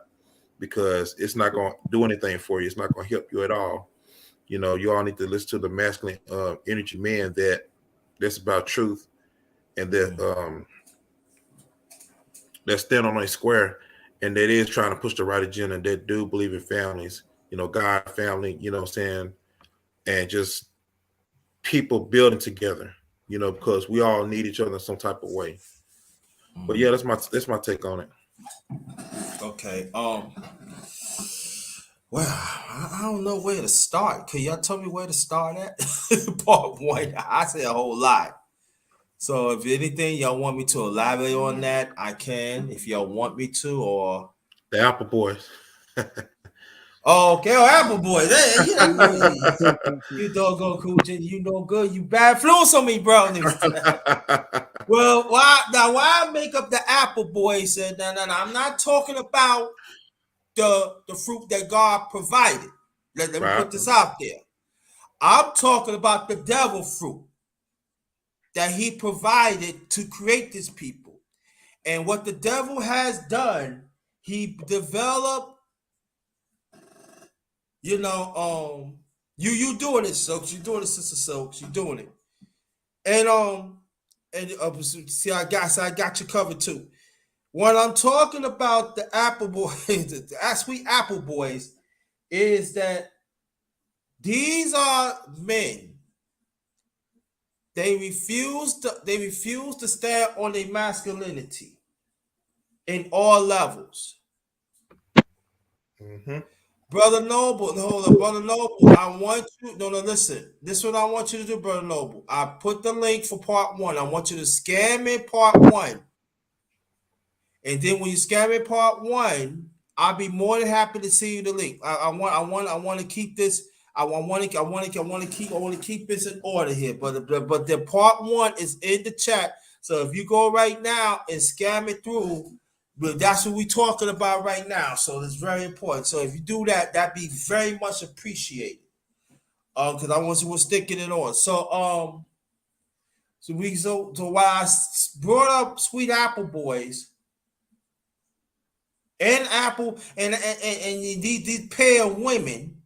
because it's not going to do anything for you. It's not going to help you at all. You all need to listen to the masculine energy man that's about truth, and that stand on a square, and that is trying to push the right agenda. That do believe in families, God, family, what I'm saying, and just people building together, because we all need each other in some type of way. But yeah, that's my take on it. Okay. Well, I don't know where to start. Can y'all tell me where to start at? Part one. I say a whole lot. So if anything y'all want me to elaborate on that, I can. If y'all want me to, or The Apple Boys. okay, Apple Boys. Hey, you doggone cool, you know good. You bad influence on me, bro. Well, why I make up the Apple Boys? Said no. I'm not talking about the fruit that God provided. Let me put this out there. I'm talking about the devil fruit that he provided to create this people. And what the devil has done, he developed, you doing it, Soaks. You doing it, Sister Soaks. You doing it. And see, I got you covered too. When I'm talking about the Apple Boys, the sweet Apple Boys, is that these are men. They refuse to stand on their masculinity in all levels. Mm-hmm. Brother Noble, hold on, Brother Noble. I want you. No, listen. This is what I want you to do, Brother Noble. I put the link for part one. I want you to scan in part one. And then when you scan in part one, I'll be more than happy to see you the link. I want to keep this. I want to keep this in order here. But the part one is in the chat. So if you go right now and scan it through, but that's what we're talking about right now. So it's very important. So if you do that, that'd be very much appreciated. Because I want you to sticking it on. So while I brought up Sweet Apple Boys. And Apple and these pair of women,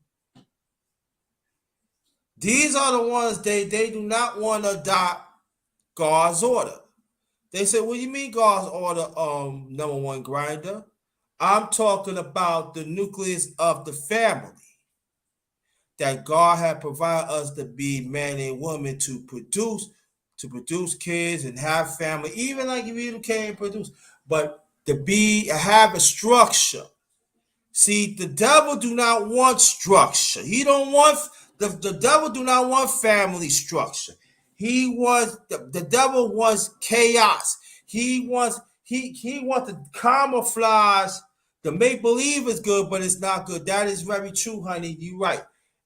these are the ones they do not want to adopt God's order. They say, "What do you mean God's order?" Number one, Grinder. I'm talking about the nucleus of the family that God had provided us to be man and woman to produce kids and have family. Even like if you can't produce, but to have a structure. See, the devil do not want structure. He don't want the devil do not want family structure. He wants the devil wants chaos. He wants to camouflage. The make believe is good, but it's not good. That is very true, honey. You're right.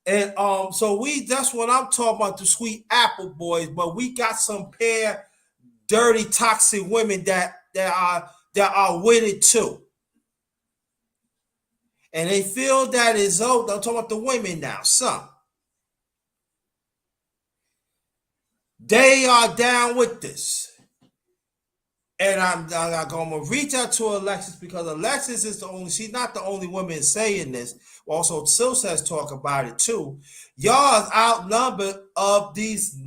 And so that's what I'm talking about, the Sweet Apple Boys. But we got some pair dirty, toxic women that are with it too. And they feel that is I'm talking about the women now. Some. They are down with this. And I'm going to reach out to Alexis because Alexis is she's not the only woman saying this. Also, Sil says talk about it too. Y'all is outnumbered of these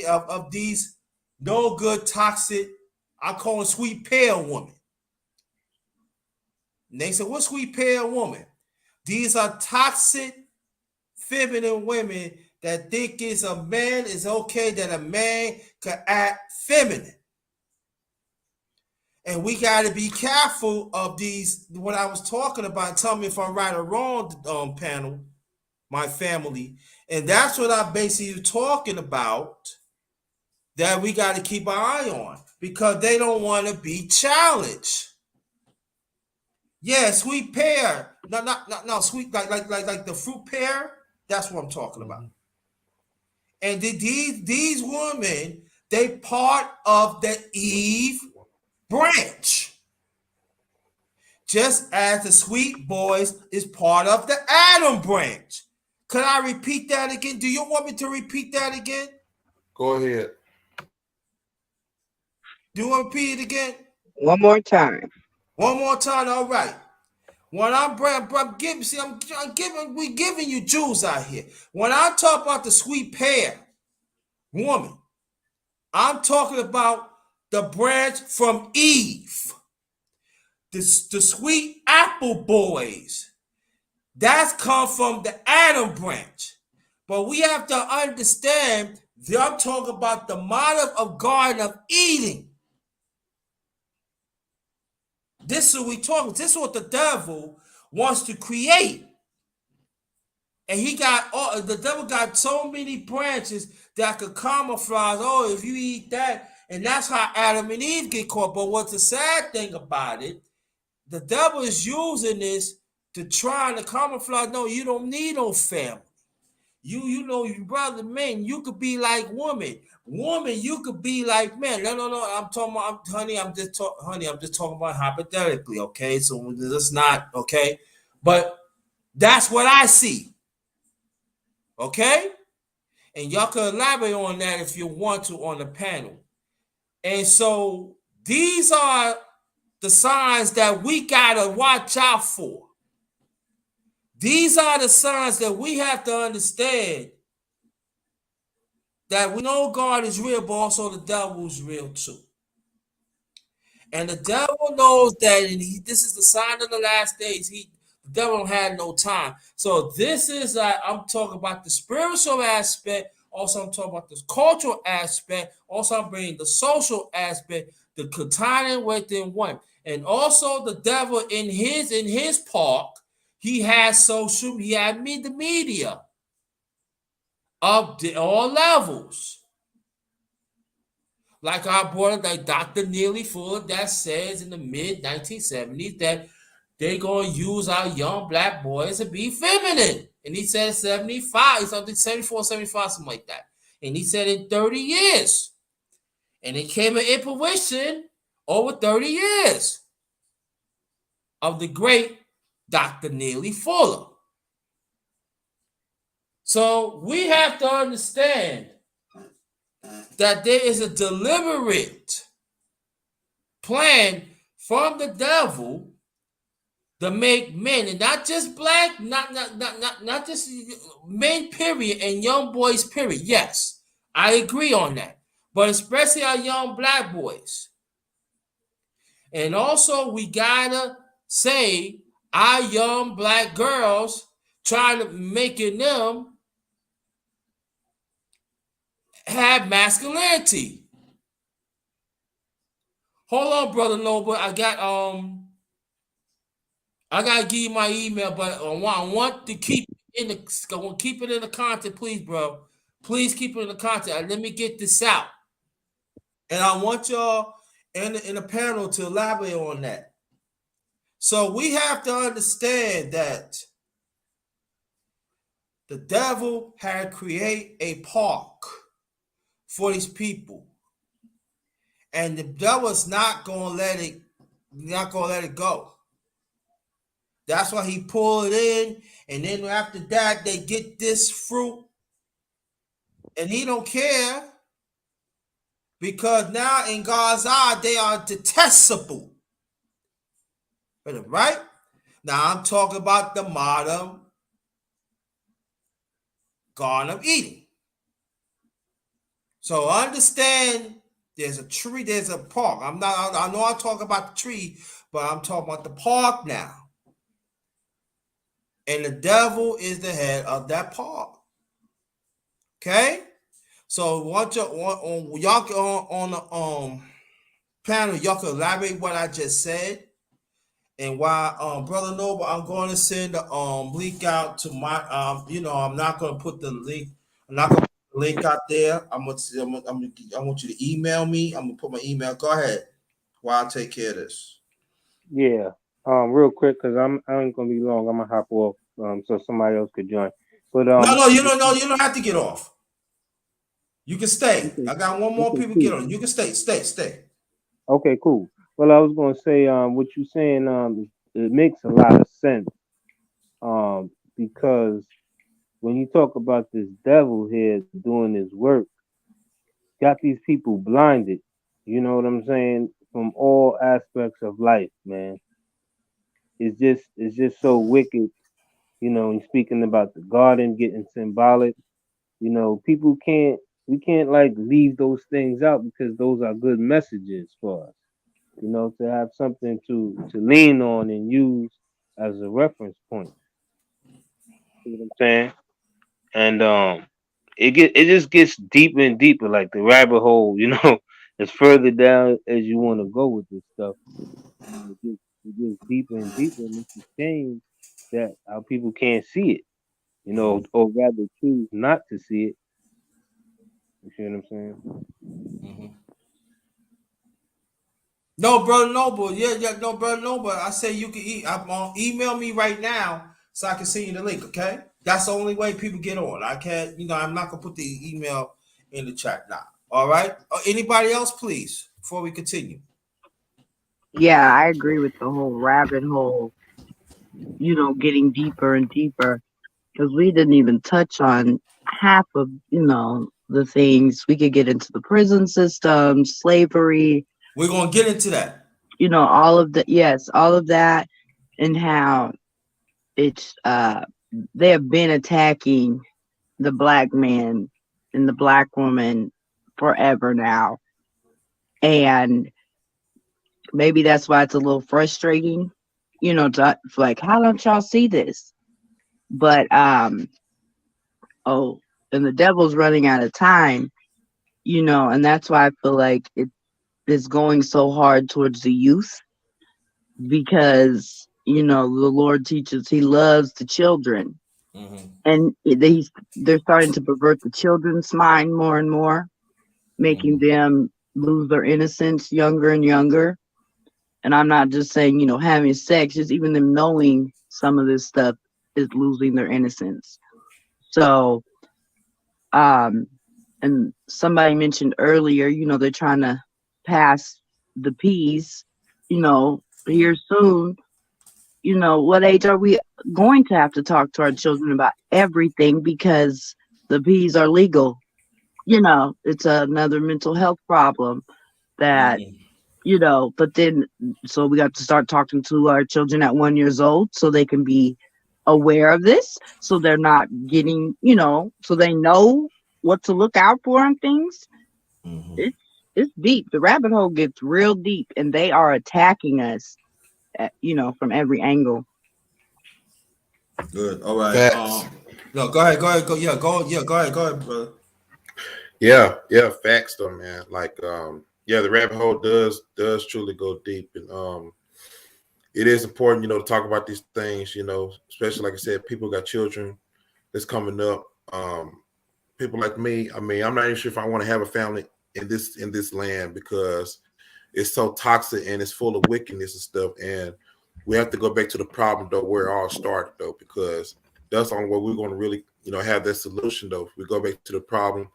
of these no good, toxic, I call them sweet pale women. And they say, what sweet pale woman? These are toxic, feminine women that think it's okay that a man could act feminine. And we got to be careful of these, what I was talking about. Tell me if I'm right or wrong, panel, my family. And that's what I'm basically talking about, that we got to keep an eye on because they don't want to be challenged. Yeah, sweet pear. No, sweet, like the fruit pear. That's what I'm talking about. And these women, they part of the Eve branch. Just as the sweet boys is part of the Adam branch. Could I repeat that again? Do you want me to repeat that again? Go ahead. Do you want to repeat it again? One more time. One more time, all right. When I'm giving you Jews out here. When I talk about the sweet pear woman, I'm talking about the branch from Eve. the sweet apple boys. That's come from the Adam branch. But we have to understand that I'm talking about the model of Garden of Eden. This is what we talking. This is what the devil wants to create. And the devil got so many branches that could camouflage. Oh, if you eat that, and that's how Adam and Eve get caught. But what's the sad thing about it? The devil is using this to try to camouflage. No, you don't need no family. You know, you brother, man, you could be like woman. Woman, you could be like man. No. I'm talking about, honey. I'm just talking about hypothetically, okay? So it's not okay, but that's what I see, okay? And y'all can elaborate on that if you want to on the panel. And so these are the signs that we gotta watch out for. These are the signs that we have to understand that we know God is real, but also the devil is real too. And the devil knows that, and this is the sign of the last days. The devil don't have no time. So this is I'm talking about the spiritual aspect. Also, I'm talking about the cultural aspect. Also, I'm bringing the social aspect, the container within one, and also the devil in his park. He has social. He had the media of all levels. Like our brother, like Dr. Neely Fuller, that says in the mid 1970s that they're going to use our young black boys to be feminine. And he said 75, something 74, 75, something like that. And he said in 30 years. And it came in fruition over 30 years of the great Dr. Neely Fuller. So we have to understand that there is a deliberate plan from the devil to make men, and not just black, not just men, period, and young boys, period. Yes, I agree on that. But especially our young black boys. And also we gotta say our young black girls trying to making them have masculinity. Hold on, brother Noble. I gotta give you my email, but I want to keep keep it in the content, please, bro. Please keep it in the content. Let me get this out, and I want y'all in the panel to elaborate on that. So we have to understand that the devil had created a park for these people, and the devil is not gonna let it go. That's why he pulled it in, and then after that, they get this fruit, and he don't care because now in God's eye, they are detestable. Right? Now I'm talking about the modern Garden of Eden. So understand there's a tree, there's a park. I know I talk about the tree, but I'm talking about the park now. And the devil is the head of that park. Okay? So y'all on the panel, y'all can elaborate what I just said. And why Brother Noble, I'm going to send the link out to my I'm not going to put the link, I'm not going to put the link out there. I want you to email me. I'm gonna put my email. Go ahead while I take care of this. Yeah. Real quick, because I ain't gonna be long. I'm gonna hop off. So somebody else could join. But No, you don't have to get off. You can stay. okay, I got one more people cool. get on. You can stay. Okay, cool. Well, I was gonna say, what you saying, it makes a lot of sense. Because when you talk about this devil here doing his work, got these people blinded. You know what I'm saying? From all aspects of life, man. It's just so wicked. You know, and speaking about the garden getting symbolic, people we can't like leave those things out because those are good messages for us. to have something to lean on and use as a reference point. You know what I'm saying? And it just gets deeper and deeper, like the rabbit hole. As further down as you want to go with this stuff, it gets deeper and deeper, and it's a shame that our people can't see it. Or rather choose not to see it. You see what I'm saying? Mhm. No, brother Noble. Yeah, yeah, no, brother Noble. I say you can email me right now so I can send you the link. Okay, that's the only way people get on. I can't, I'm not gonna put the email in the chat now. All right. Anybody else, please, before we continue. Yeah, I agree with the whole rabbit hole, getting deeper and deeper because we didn't even touch on half of, the things. We could get into the prison system, slavery, We're gonna get into that. all of the, yes, all of that, and how it's, they have been attacking the black man and the black woman forever now. And maybe that's why it's a little frustrating, like, how don't y'all see this? But oh, and the devil's running out of time, and that's why I feel like it is going so hard towards the youth because the Lord teaches He loves the children, Mm-hmm. and they're starting to pervert the children's mind more and more, making Mm-hmm. them lose their innocence younger and younger. And I'm not just saying, having sex, just even them knowing some of this stuff is losing their innocence. So, um, and somebody mentioned earlier, they're trying to pass the P's, here soon. What age are we going to have to talk to our children about everything because the P's are legal? It's another mental health problem that Mm-hmm. but then so we got to start talking to our children at 1 years old so they can be aware of this, so they're not getting, so they know what to look out for and things. Mm-hmm. It's deep. The rabbit hole gets real deep, and they are attacking us from every angle. Good. All right. Facts. No, go ahead. Go ahead. Go. Yeah. Go. Yeah. Go ahead. Go ahead, brother. Yeah, facts though, man. Like, yeah, the rabbit hole does truly go deep, and it is important, to talk about these things, especially like I said, people got children that's coming up. People like me, I mean, I'm not even sure if I want to have a family in this land because it's so toxic and it's full of wickedness and stuff. And we have to go back to the problem though, where it all started though, because that's the only way we're going to really, have that solution though. We go back to the problem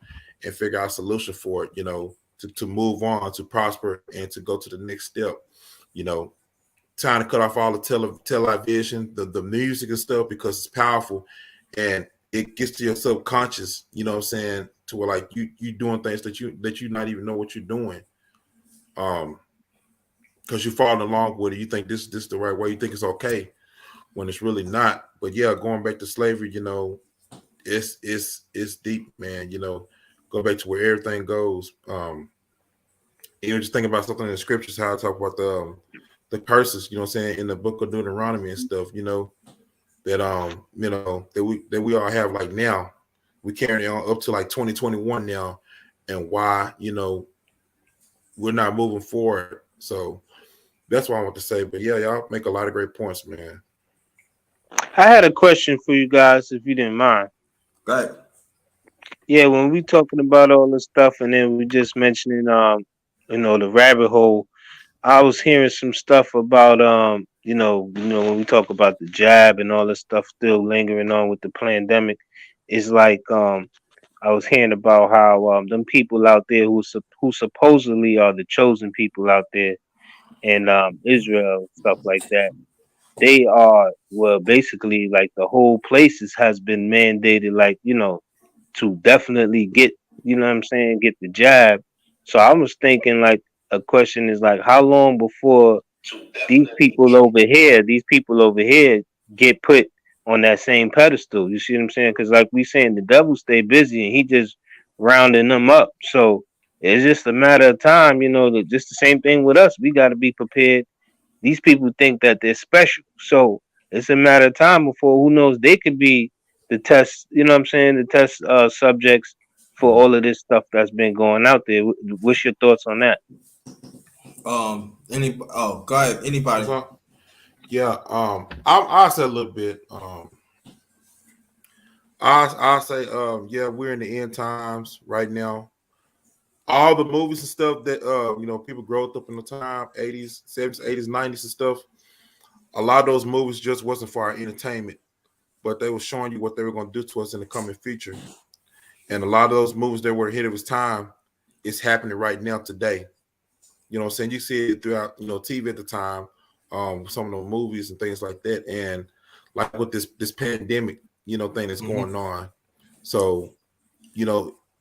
and figure out a solution for it, to move on, to prosper, and to go to the next step. You know, Trying to cut off all the television, the music and stuff because it's powerful and it gets to your subconscious, you know what I'm saying, to where like you doing things that you not even know what you're doing. Because you're following along with it. You think this is the right way, you think it's okay when it's really not. But yeah, going back to slavery, it's deep, man. Go back to where everything goes. Just think about something in the scriptures, how I talk about the curses, you know what I'm saying, in the book of Deuteronomy and stuff, that we all have like now. We carry on up to like 2021 now, and why, we're not moving forward. So that's what I want to say. But yeah, y'all make a lot of great points, man. I had a question for you guys, if you didn't mind. Go ahead. Yeah, when we talking about all this stuff, and then we just mentioning, the rabbit hole. I was hearing some stuff about, when we talk about the jab and all this stuff still lingering on with the pandemic. It's like, I was hearing about how them people out there who supposedly are the chosen people out there in Israel, stuff like that. They are, well, basically, like, the whole places has been mandated, like, to definitely get, what I'm saying, get the jab. So I was thinking, like, a question is like, how long before these people over here get put on that same pedestal? You see what I'm saying? Because like we saying, the devil stay busy and he just rounding them up. So It's just a matter of time, just the same thing with us. We got to be prepared. These people think that they're special. So it's a matter of time before, who knows, they could be the test, you know what I'm saying, the test subjects for all of this stuff that's been going out there. What's your thoughts on that? Go ahead. Anybody? So, yeah, I'll say a little bit. I'll say, yeah, we're in the end times right now. All the movies and stuff that people grew up in the time, 80s, 70s, 80s, 90s and stuff. A lot of those movies just wasn't for our entertainment, but they were showing you what they were going to do to us in the coming future. And a lot of those movies that were ahead of its time is happening right now today. You know what I'm saying? You see it throughout, TV at the time, some of the movies and things like that. And like with this pandemic, thing that's going on. So,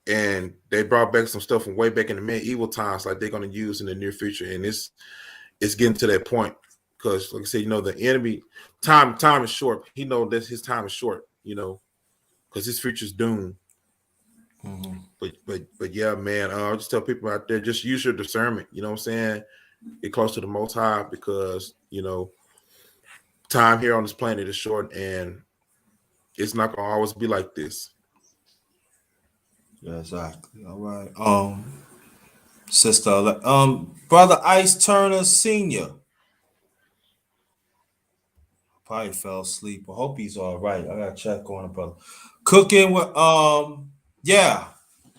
and they brought back some stuff from way back in the medieval times, like they're going to use in the near future. And it's getting to that point because, like I said, the enemy time is short. He knows that his time is short, because his future's doomed. Mm-hmm. But yeah, man, I just tell people out there, just use your discernment. You know what I'm saying? Get close to the Most High because time here on this planet is short, and it's not gonna always be like this. Yeah, exactly. All right. Sister, brother Ice Turner Senior probably fell asleep. I hope he's all right. I gotta check on him, brother. Cooking with yeah.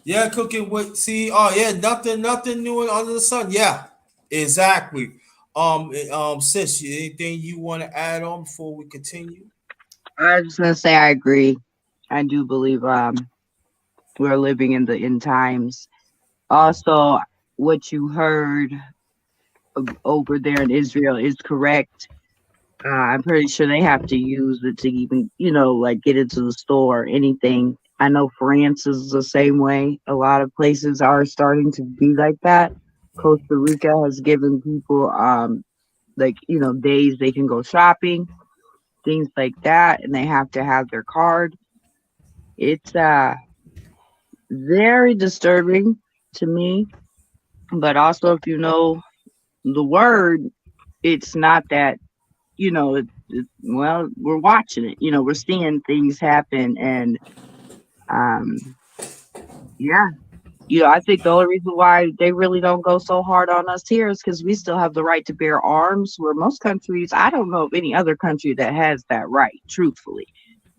Yeah, cooking with nothing new under the sun. Yeah, exactly. Sis, anything you want to add on before we continue? I was just gonna say I agree. I do believe we're living in the end times. Also, what you heard over there in Israel is correct. I'm pretty sure they have to use it to even, like get into the store or anything. I know France is the same way. A lot of places are starting to be like that. Costa Rica has given people like, days they can go shopping, things like that, and they have to have their card. It's very disturbing to me, but also if you know the word, it's not that, well, we're watching it, we're seeing things happen, and um yeah, I think the only reason why they really don't go so hard on us here is because we still have the right to bear arms, where most countries, I don't know of any other country that has that right, truthfully,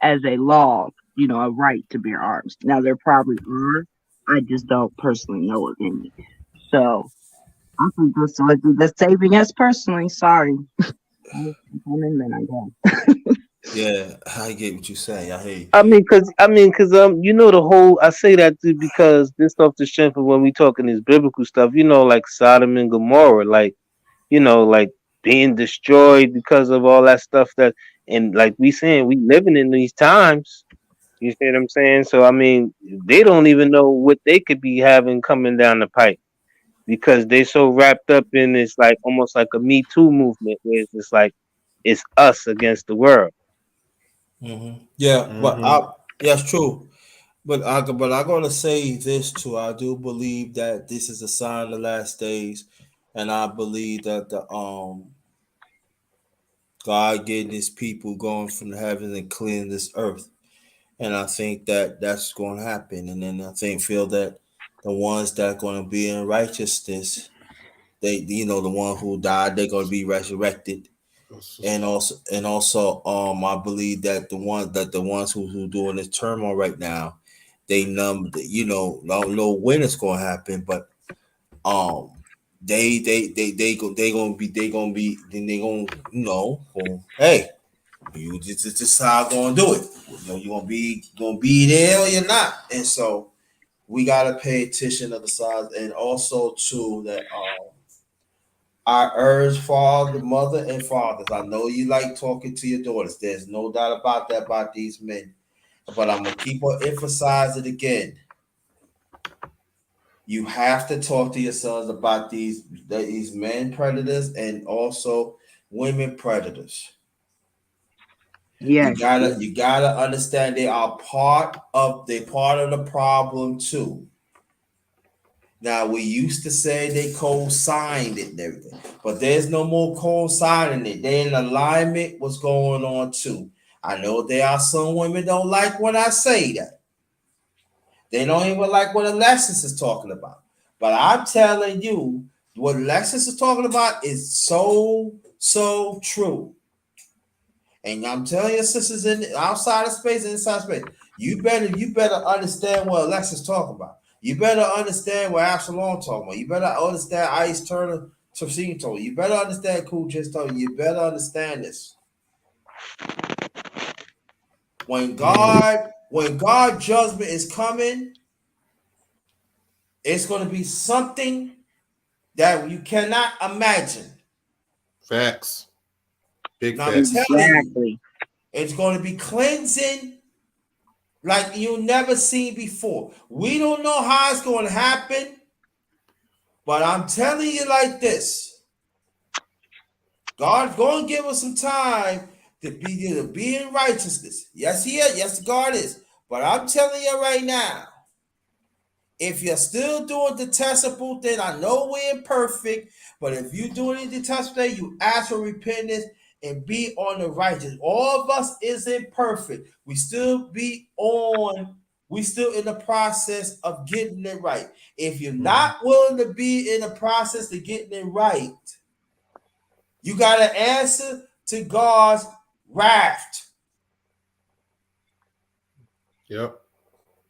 as a law, a right to bear arms. Now there probably are, I just don't personally know of any. So I think that's saving us personally. Sorry. I'm in there, I guess. Yeah, I get what you say. I hear you. The whole, I say that too because this stuff the strength of when we talking this biblical stuff, like Sodom and Gomorrah, like being destroyed because of all that stuff and like we saying, we living in these times. You see what I'm saying? So they don't even know what they could be having coming down the pipe because they so wrapped up in this, like almost like a Me Too movement, where it's just like it's us against the world. Yeah, but Mm-hmm. it's true. But I'm gonna say this too. I do believe that this is a sign of the last days, and I believe that the God getting His people going from the heavens and cleaning this earth, and I think that that's going to happen. And then I feel that the ones that are going to be in righteousness, the one who died, they're going to be resurrected. And also, I believe that the ones who doing this turmoil right now, they don't know when it's going to happen, but um, they gonna be then they gonna well, hey, you this is how I'm gonna do it. You gonna be there or you're not, and so we gotta pay attention to the signs, and also too that I urge father, mother, and fathers. I know you like talking to your daughters. There's no doubt about that about these men. But I'm gonna keep on emphasize it again. You have to talk to your sons about these men predators and also women predators. You Yes, gotta yes. you gotta understand they're part of the problem too. Now we used to say they co-signed it and everything, but there's no more co-signing it. They in alignment. What's going on too? I know there are some women don't like when I say that. They don't even like what Alexis is talking about. But I'm telling you, what Alexis is talking about is so true. And I'm telling your sisters in outside of space and inside space, you better understand what Alexis talking about. You better understand what Absalom talking about. You better understand Ice Turner Tafsir told you. You better understand Cool just told you. You better understand this. When God judgment is coming, it's going to be something that you cannot imagine. Facts. Big And I'm facts. telling you, Exactly. it's going to be cleansing like you never seen before. We don't know how it's going to happen, but I'm telling you like this: God's going to give us some time to be in righteousness. Yes, He is. Yes, God is. But I'm telling you right now, if you're still doing detestable thing, I know we're imperfect, but if you're doing any detestable thing, you ask for repentance and be on the righteous. All of us isn't perfect. We still in the process of getting it right. If you're not willing to be in the process of getting it right, you got to answer to God's wrath. Yep.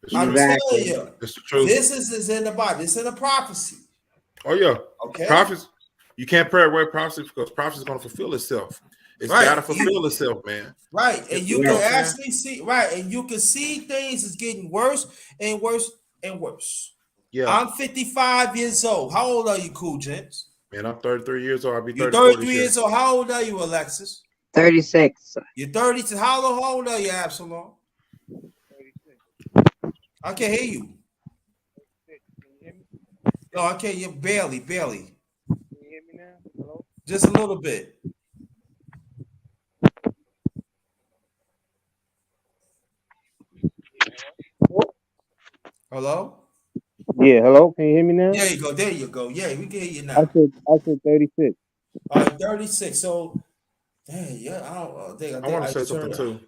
It's I'm true. telling Exactly. you, It's the truth. this is in the Bible. This is in a prophecy. Oh yeah. Okay. Prophets. You can't pray away prophecy because prophecy is going to fulfill itself. It's Right. got to fulfill itself, man. Right, and you You know can what I'm saying? actually see and you can see things is getting worse and worse and worse. Yeah. I'm 55 years old. How old are you, Cool James? Man, I'm 33 years old. I'll be You're 34 this 33 year. years old. How old are you, Alexis? 36. You're 30. How old are you, Absalom? I can't hear you. No, I can't. You barely. Can you hear me now? Hello? Just a little bit. Hello? Yeah, hello. Can you hear me now? There you go. There you go. Yeah, we can hear you now. I said 36. All right, 36. So, dang, yeah, I want to say something too.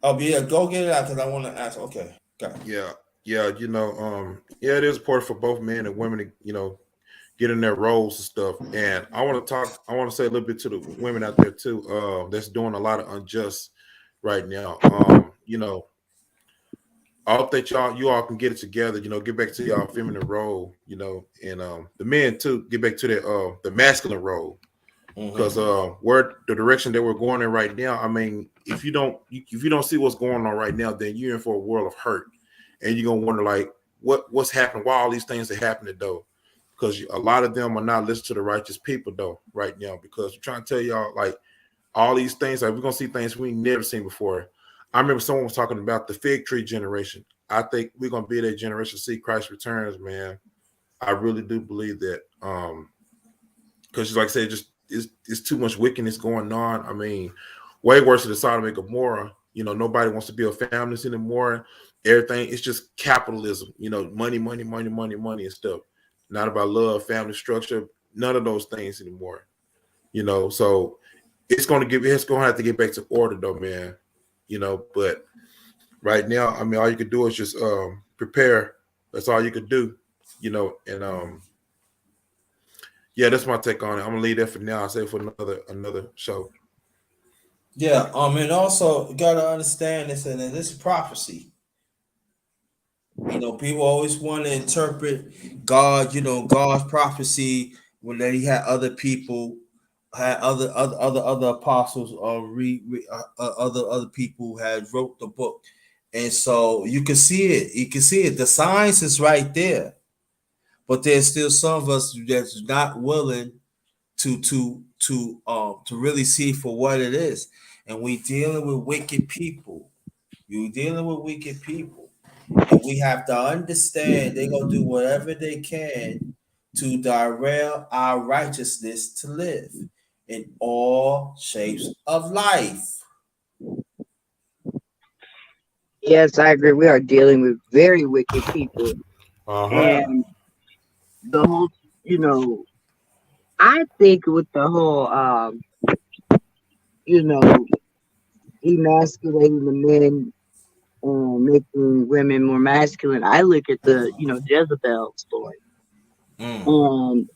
Oh, yeah, go get it out because I want to ask. Okay, got it. Yeah. Yeah. Yeah, it is important for both men and women to, get in their roles and stuff. And I want to say a little bit to the women out there too, that's doing a lot of unjust right now. I hope that you all can get it together, get back to y'all feminine role, and the men too, get back to the masculine role. Because where the direction that we're going in right now, I mean, if you don't see what's going on right now, then you're in for a world of hurt, and you're gonna wonder like what's happening, why all these things are happening though, because a lot of them are not listening to the righteous people though right now. Because I'm trying to tell y'all like all these things, like we're gonna see things we never seen before. I remember someone was talking about the fig tree generation. I think we're gonna be that generation to see Christ returns, man. I really do believe that. Because like I said, just it's too much wickedness going on. I mean, way worse than the Sodom and Gomorrah. Nobody wants to build families anymore. Everything, it's just capitalism. Money, money, money, money, money and stuff. Not about love, family structure, none of those things anymore. So it's going to have to get back to order though, man. But right now, I mean, all you could do is just prepare. That's all you could do. And yeah, that's my take on it. I'm gonna leave that for now. I'll say for another show. Yeah, and also you gotta understand this, and this is prophecy. People always want to interpret God, God's prophecy when he had other people, had other apostles, or other people had wrote the book, and so you can see it. You can see it. The science is right there, but there's still some of us that's not willing to really see for what it is. And we dealing with wicked people. You're dealing with wicked people. And we have to understand they're gonna do whatever they can to derail our righteousness to live in all shapes of life. Yes, I agree. We are dealing with very wicked people. Uh-huh. And the whole, I think with the whole, you know, emasculating the men and making women more masculine, I look at the, Jezebel story, Mm. and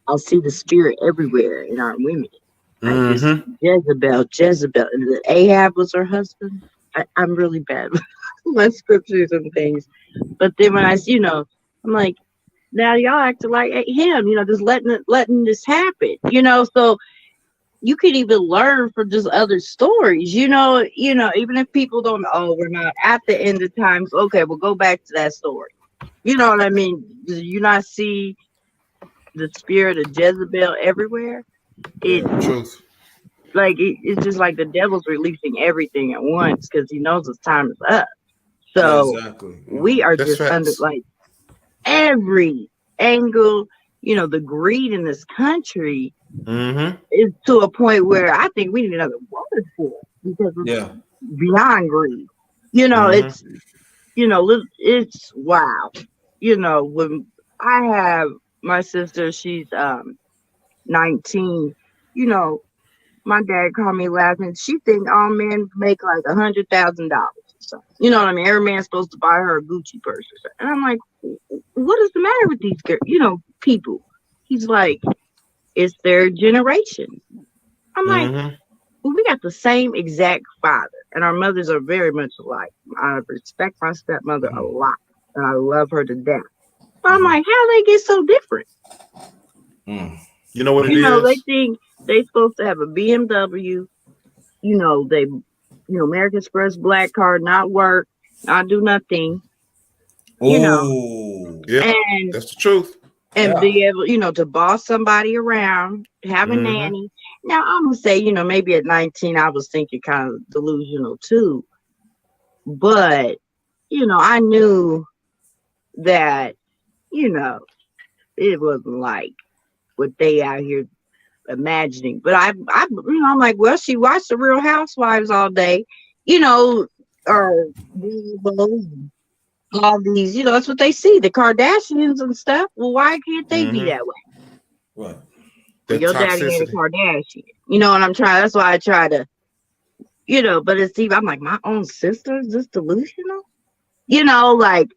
I'll see the spirit everywhere in our women. I just Mm-hmm. Jezebel, and the Ahab was her husband. I'm really bad with my scriptures and things, but then when I'm like, now y'all acting like him, just letting this happen, So you could even learn from just other stories, even if people don't. Oh, we're not at the end of times. Okay, we'll go back to that story. You know what I mean? Do you not see the spirit of Jezebel everywhere? It Yeah. Truth. it's just like the devil's releasing everything at once because he knows his time is up. Yeah. So Exactly. we are That's just under facts. like every angle. The greed in this country Mm-hmm. is to a point where I think we need another word for it because Yeah. it's beyond greed. Mm-hmm. It's wow. When I have my sister, she's 19. You know, my dad called me laughing. She think all men make like $100,000 or something. You know what I mean? Every man's supposed to buy her a Gucci purse or something. And I'm like, what is the matter with these girls? People. He's like, it's their generation. I'm like, Mm-hmm. well, we got the same exact father, and our mothers are very much alike. I respect my stepmother a Mm-hmm. lot, and I love her to death. But I'm Mm-hmm. like, how they get so different? Mm. You know what it They is? think they supposed to have a BMW. They, American Express black card, not work, not do nothing. You know, Oh. Yeah, and that's the truth. Yeah. be able, to boss somebody around, have a Mm-hmm. nanny. Now I'm gonna say, maybe at 19 I was thinking kind of delusional too, but I knew that, you know, it wasn't like what they out here imagining. But I'm like, well, she watched the Real Housewives all day, or all these, that's what they see, the Kardashians and stuff. Well, why can't they be Mm-hmm. that way? Right. Well, That your daddy ain't a toxicity. Kardashian. You know what I'm trying? That's why I try to, but it's even, I'm like, my own sister is this delusional? Like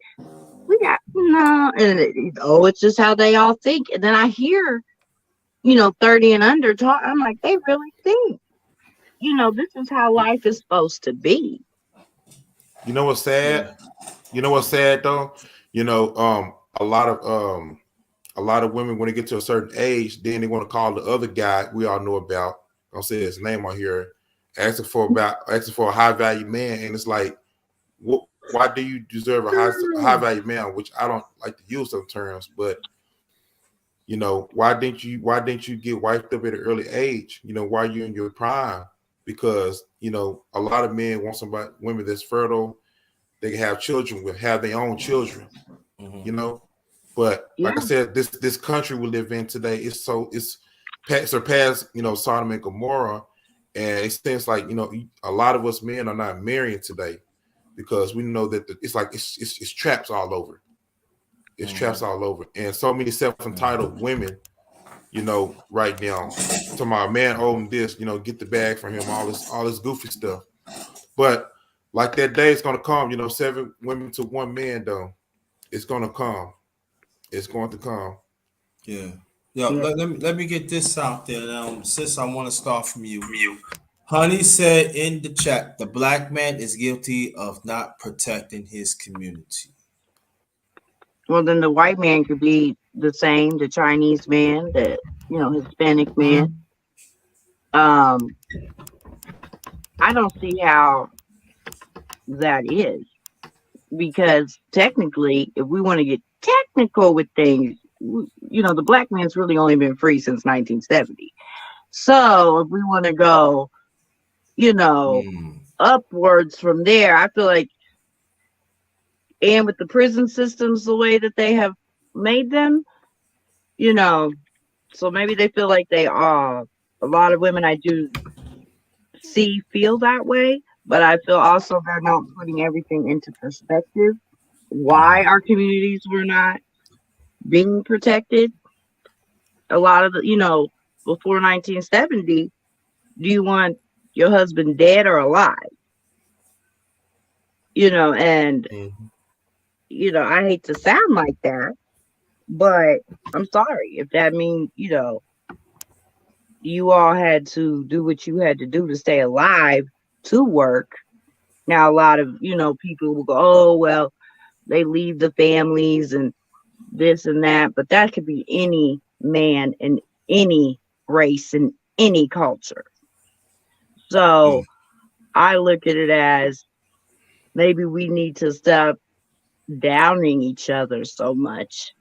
we got no, and it's just how they all think. And then I hear, 30 and under talk. I'm like, they really think, this is how life is supposed to be. You know what's sad? Yeah. You know what's sad though? You know, a lot of women when they get to a certain age, then they want to call the other guy we all know about. I'll say his name on here, asking for a high value man, and it's like, what? Why do you deserve a high value man? Which I don't like to use those terms, but why didn't you get wiped up at an early age? While you're in your prime, because a lot of men want women that's fertile, they can have children with, have their own children. Mm-hmm. you know. But Yeah, like I said, this country we live in today it's surpassed Sodom and Gomorrah, and it seems like a lot of us men are not marrying today because we know that it's like it's traps all over. It's traps all over, and so many self-entitled women, right now. To my man owing this, get the bag from him, all this goofy stuff. But like that day is gonna come, 7 women to 1 man though. It's gonna come. It's going to come. Yeah. Yeah. yeah. Let me get this out there. Sis, I want to start from you. Honey said in the chat, the black man is guilty of not protecting his community. Well, then the white man could be the same, the Chinese man, the, Hispanic man. Um, I don't see how that is because technically, if we want to get technical with things, the black man's really only been free since 1970. So if we want to go, you know, Mm. upwards from there, I feel like, and with the prison systems the way that they have made them, so maybe they feel like they are. A lot of women I do feel that way, but I feel also they're not putting everything into perspective. Why our communities were not being protected. A lot of the, before 1970, do you want your husband dead or alive? And Mhm. I hate to sound like that, but I'm sorry if that means, you all had to do what you had to do to stay alive to work. Now, a lot of, people will go, oh, well, they leave the families and this and that, but that could be any man in any race in any culture. So I look at it as maybe we need to stop downing each other so much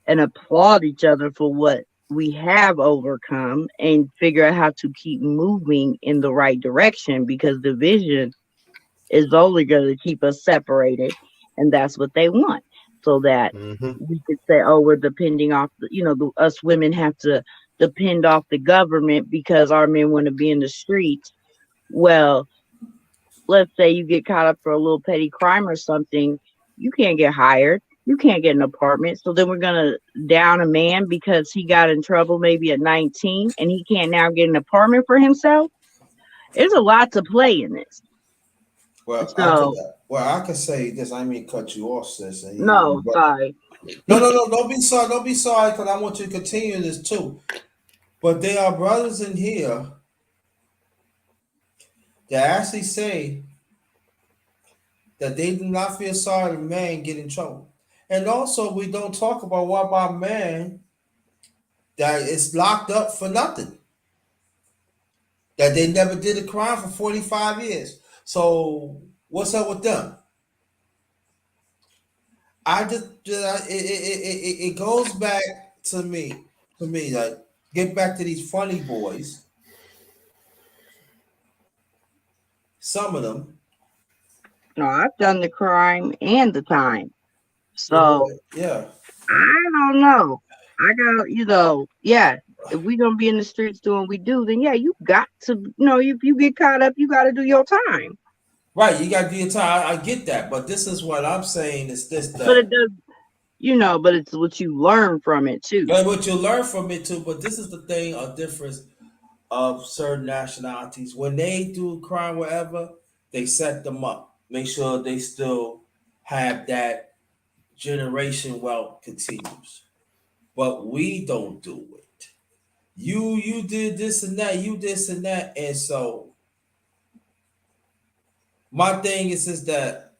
and applaud each other for what we have overcome and figure out how to keep moving in the right direction, because division is only going to keep us separated, and that's what they want. So that Mhm. we could say, oh, we're depending off us women have to depend off the government because our men want to be in the streets. Well, let's say you get caught up for a little petty crime or something, you can't get hired. You can't get an apartment. So then we're gonna down a man because he got in trouble maybe at 19 and he can't now get an apartment for himself. There's a lot to play in this. So I could say this. I mean, cut you off, sis. And no, sorry. no. Don't be sorry. Don't be sorry, because I want you to continue this too. But there are brothers in here that actually say that they do not feel sorry when man get in trouble. And also, we don't talk about what about man that is locked up for nothing, that they never did a crime for 45 years. So what's up with them? I just it goes back to me like, get back to these funny boys. Some of them, No, I've done the crime and the time. So yeah. I don't know. I got, yeah. If we gonna be in the streets doing what we do, then yeah, you got to, if you get caught up, you got to do your time. Right, you got to do your time. I get that, but this is what I'm saying is this, But it that does, but it's what you learn from it too. what you learn from it too. But this is the thing, a difference of certain nationalities. When they do crime, wherever, they set them up, make sure they still have that generation wealth continues. But we don't do it. You did this and that, you this and that, and so my thing is that,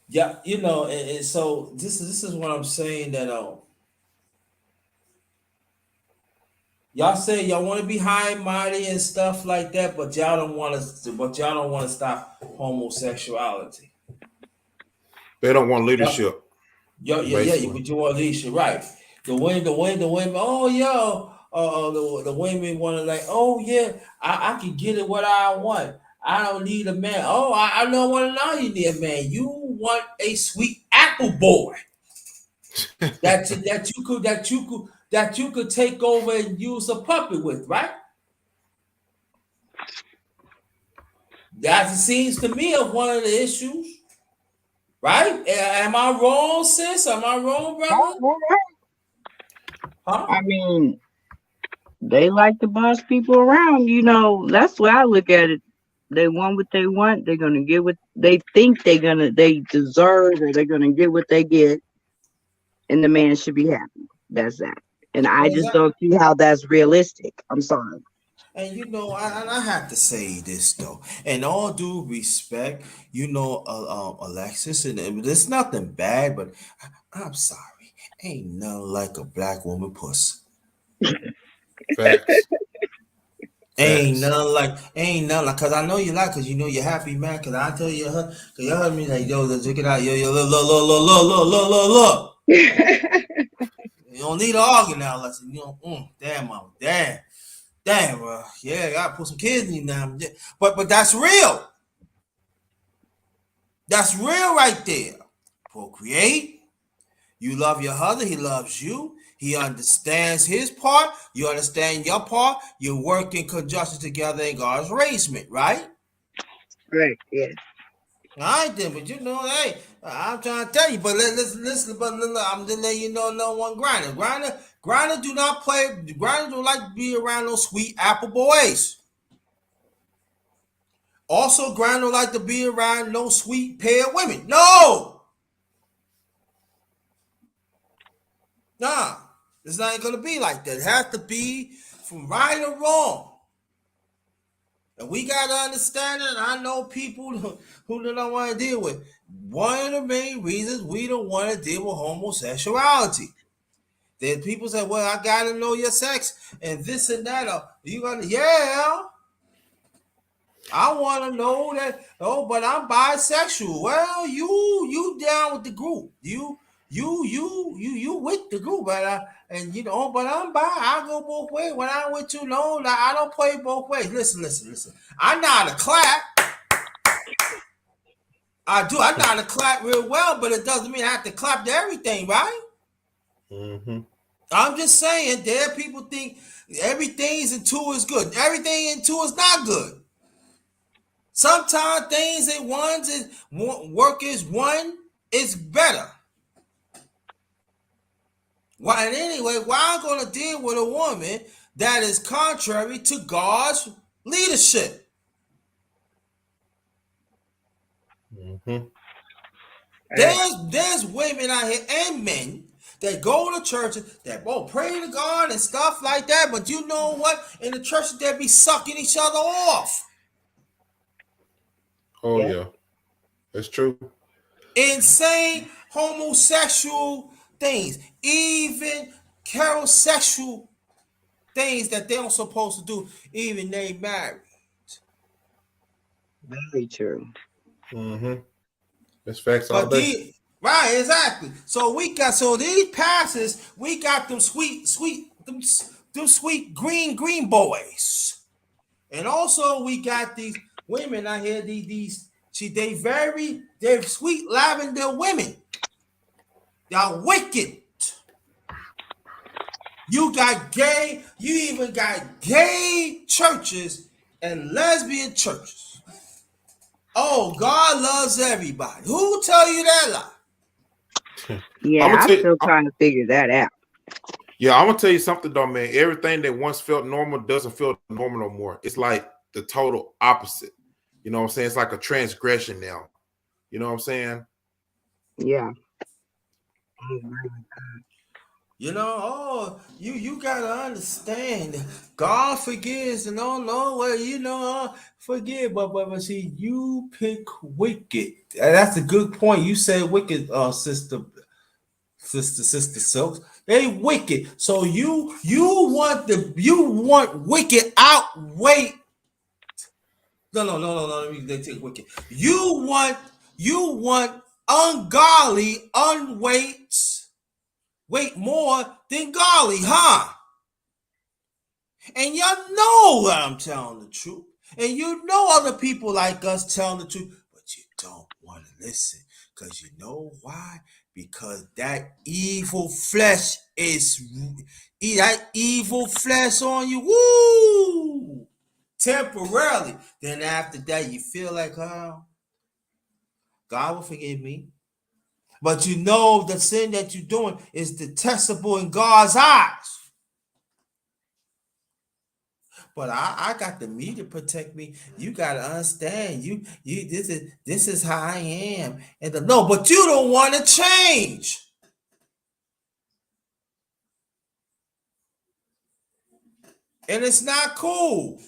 yeah, and so this is what I'm saying, that y'all say y'all want to be high and mighty and stuff like that, but y'all don't want to stop homosexuality. They don't want Y'all, leadership, yeah, basically. but you want leadership, right? The women. Oh, yo, the women want to, like, oh yeah, I can get it what I want. I don't need a man. Oh, I don't want to know you need a man. You want a sweet apple boy that you could take over and use a puppet with, right? That seems to me of one of the issues, right? Am I wrong, sis? Am I wrong, brother? Huh? I mean, they like to boss people around, that's the way I look at it. They want what they want, they're gonna get what they think they deserve, or they're gonna get what they get, and the man should be happy. That's that. And I just Exactly. don't see how that's realistic. I'm sorry. And I have to say this though, in all due respect, Alexis, and there's nothing bad, but I'm sorry, ain't nothing like a black woman puss. Facts. Facts. Ain't nothing like, cause I know you like, cause you're happy, man. Cause I tell you, cause you heard me like, yo, let's check it out, yo, look. You don't need to argue now, lesson. Damn, mama, damn, bro. Yeah, I gotta put some kids in you now. Yeah. But that's real. That's real right there. Procreate. You love your husband. He loves you. He understands his part. You understand your part. You work in conjunction together in God's raisement, right? Right. Yeah. I did, but hey, I'm trying to tell you. But listen. But I'm just letting you know, no one grinder do not play. Grinder don't like to be around those sweet apple boys. Also, grinder don't like to be around no sweet pear women. No, nah, it's not gonna be like that. It has to be from right or wrong. And we gotta understand it. I know people who don't want to deal with. One of the main reasons we don't want to deal with homosexuality. Then people say, "Well, I gotta know your sex and this and that." You gonna, yeah? I want to know that. Oh, but I'm bisexual. Well, you down with the group. You with the group, but and but I'm bi. I go both ways. When I'm with you, no, I don't play both ways. Listen. I know how to clap. I do. I know how to clap real well, but it doesn't mean I have to clap to everything, right? Mm-hmm. I'm just saying, there people think everything's in two is good. Everything in two is not good. Sometimes things in ones is work is one is better. Why? And anyway, why I'm going to deal with a woman that is contrary to God's leadership? Mm-hmm. There's women out here and men that go to churches that both pray to God and stuff like that, but you know what? In the churches they be sucking each other off. Oh yeah, that's true. Insane homosexual things, even heterosexual things that they don't supposed to do, even they married. Very true. Mm-hmm. That's facts all But day. right, exactly. So these pastors, we got them them sweet green boys, and also we got these women out here. They're sweet lavender women. Y'all wicked. You even got gay churches and lesbian churches. Oh, God loves everybody. Who tell you that lie? Yeah, I'm gonna I'm tell you, still trying to figure that out. yeah, I'm gonna tell you something though, man. Everything that once felt normal doesn't feel normal no more. It's like the total opposite. You know what I'm saying? It's like a transgression now. You know what I'm saying? Yeah. You gotta understand. God forgives, and forgive, but see, you pick wicked. And that's a good point. You said wicked, sister Silks. They wicked. So you want wicked outweigh. No. Let me they take wicked. You want ungodly wait more than golly, huh? And y'all know that I'm telling the truth. And you know other people like us telling the truth, but you don't want to listen. Because you know why? Because that evil flesh on you. Woo! Temporarily. Then after that, you feel like, oh, God will forgive me. But you know the sin that you're doing is detestable in God's eyes. But I got the me to protect me. You gotta understand. You this is how I am. And no, but you don't want to change. And it's not cool.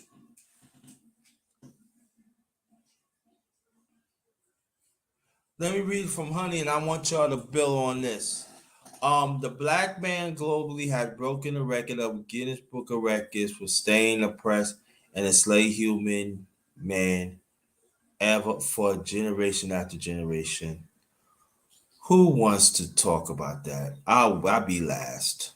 Let me read from Honey, and I want y'all to build on this. The black man globally had broken the record of Guinness Book of Records for staying oppressed and enslaved human man ever for generation after generation. Who wants to talk about that? I'll be last.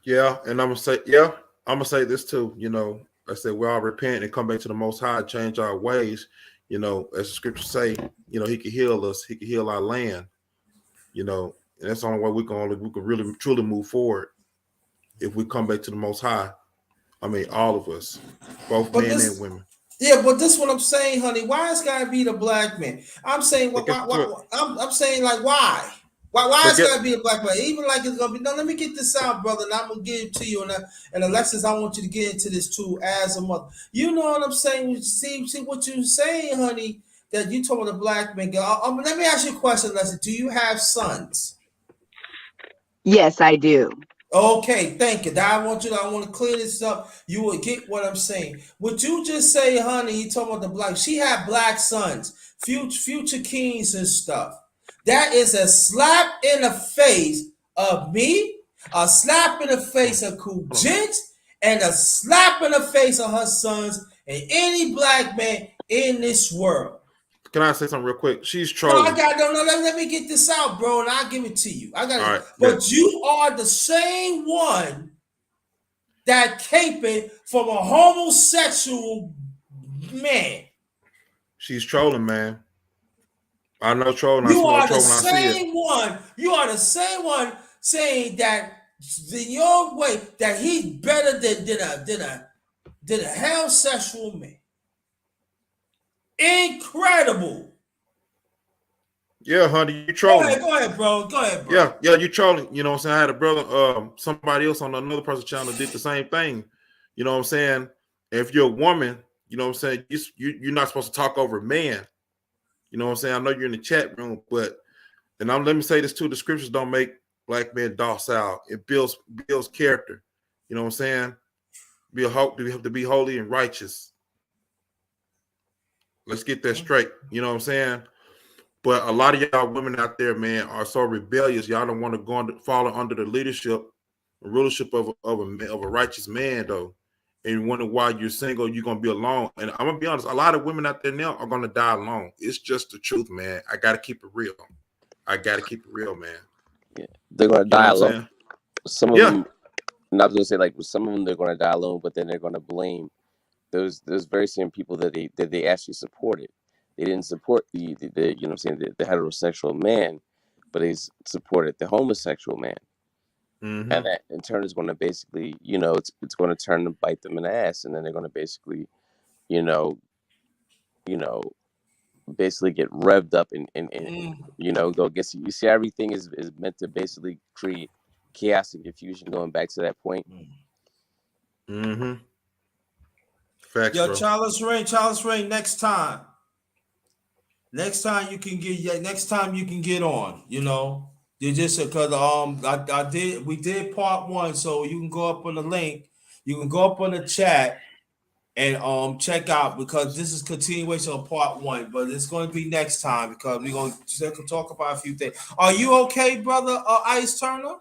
Yeah, and I'm gonna say this too. I said we all repent and come back to the Most High, change our ways. As the scriptures say, He can heal us, He can heal our land. And that's the only way we can really truly move forward if we come back to the Most High. I mean, all of us, both But men and this, women. yeah, but this what I'm saying, honey. Why it's gotta be the black man? I'm saying But guess what? I'm saying like why? Why But it's get gotta be a black man? Even like it's gonna be no, let me get this out, brother, and I'm gonna give it to you. And Alexis, I want you to get into this too as a mother. You know what I'm saying? See what you're saying, honey, that you told the black man. Let me ask you a question, Alexis. Do you have sons? Yes, I do. Okay, thank you. Now I want to clear this up. You will get what I'm saying. What you just say, honey, you talking about the black. She had black sons, future kings and stuff. That is a slap in the face of me, a slap in the face of Cool Hold on. Gent, and a slap in the face of her sons and any black man in this world. Can I say something real quick? She's No, I trolling. got no. Let me get this out, bro, and I'll give it to you. I got All it. right, But you are the same one that caping from a homosexual man. she's trolling, man. I know trolling. I You smell are the troll when I see it. same one. You are the same one saying that in your way that he's better than a heterosexual man. Incredible. Yeah, honey, you Go trolling. ahead, bro. Go ahead, bro. Yeah, you trolling. You know what I'm saying? I had a brother, somebody else on another person's channel did the same thing. You know what I'm saying? If you're a woman, you know what I'm saying, you're not supposed to talk over a man. You know what I'm saying? I know you're in the chat room, but let me say this too: the scriptures don't make black men docile. It builds character. You know what I'm saying? We have to be holy and righteous. Let's get that straight. You know what I'm saying? But a lot of y'all women out there, man, are so rebellious. Y'all don't want to follow under the leadership, rulership of a righteous man, though. And you wonder why you're single, you're gonna be alone. And I'm gonna be honest, a lot of women out there now are gonna die alone. It's just the truth, man. I gotta keep it real. Man. Yeah, they're gonna You know die what I'm alone. saying? Some of Yeah. them, and I was gonna say like with some of them they're gonna die alone, but then they're gonna blame those very same people that they actually supported. They didn't support the you know what I'm saying the heterosexual man, but they supported the homosexual man, Mm-hmm. and that in turn is going to basically it's going to turn and bite them in the ass, and then they're going to basically you know you know basically get revved up and go get you see everything is meant to basically create chaos and confusion. Going back to that point. Mm-hmm. Facts, Yo, bro. Charles Rain, next time. Next time you can get on, you know. You just because we did part one, so you can go up on the link, you can go up on the chat and check out because this is continuation of part one, but it's going to be next time because we're going to talk about a few things. Are you okay, brother? Ice Turner?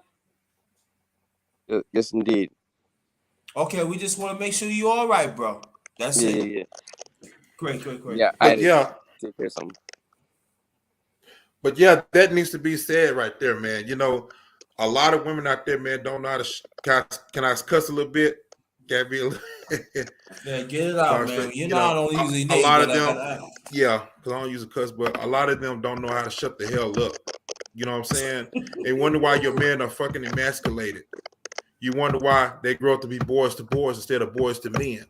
Yes, indeed. Okay, we just want to make sure you're all right, bro. That's Yeah, it. yeah, yeah. Great. Yeah, I But had to yeah, take care of something. But yeah, that needs to be said right there, man. You know, a lot of women out there, man, don't know how to. Can I cuss a little bit? Can I be a little Yeah, get it out, man. You you know I know, don't usually a name, lot but of I them, gotta. yeah, because I don't use a cuss, but a lot of them don't know how to shut the hell up. You know what I'm saying? And wonder why your men are fucking emasculated. You wonder why they grow up to be boys to boys instead of boys to men.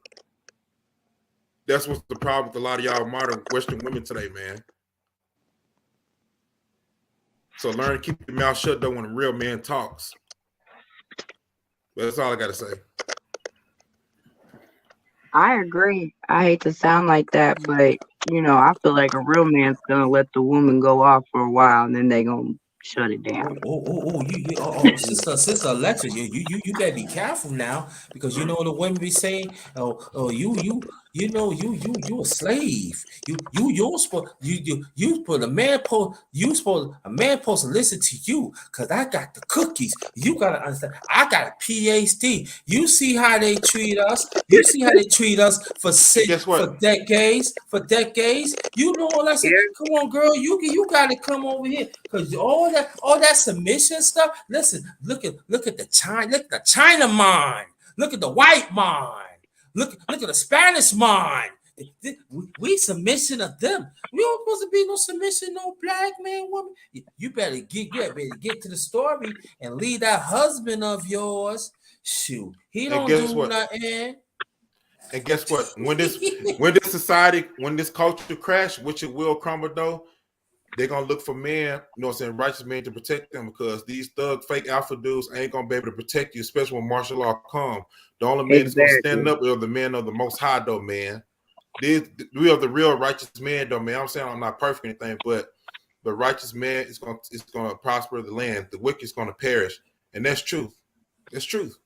That's what's the problem with a lot of y'all modern Western women today, man. So learn to keep your mouth shut though when a real man talks. But that's all I gotta say. I agree. I hate to sound like that, but I feel like a real man's gonna let the woman go off for a while and then they gonna shut it down. Sister Alexis, you better be careful now because you know the women be saying, you a slave. You're supposed you supposed a man supposed to listen to you because I got the cookies. You gotta understand. I got a PhD. You see how they treat us. You see how they treat us And guess what? for decades. You know all that. Come on, girl. You got to come over here because all that submission stuff. Listen, look at the China mind. Look at the white mind. Look at the Spanish mind. We submission of them. We don't supposed to be no submission, no black man, woman. You better get to the story and leave that husband of yours Shoot, he And don't guess do what? nothing. And guess what? When this culture crash, which it will crumble though, they're gonna look for men, you know what I'm saying, righteous men to protect them because these thug fake alpha dudes ain't gonna be able to protect you, especially when martial law come. The only man that's gonna stand Exactly. up are the men of the most high though, man. We are the real righteous man though, man. I'm saying I'm not perfect or anything, but the righteous man is gonna prosper the land. The wicked is gonna perish. And that's truth. That's truth.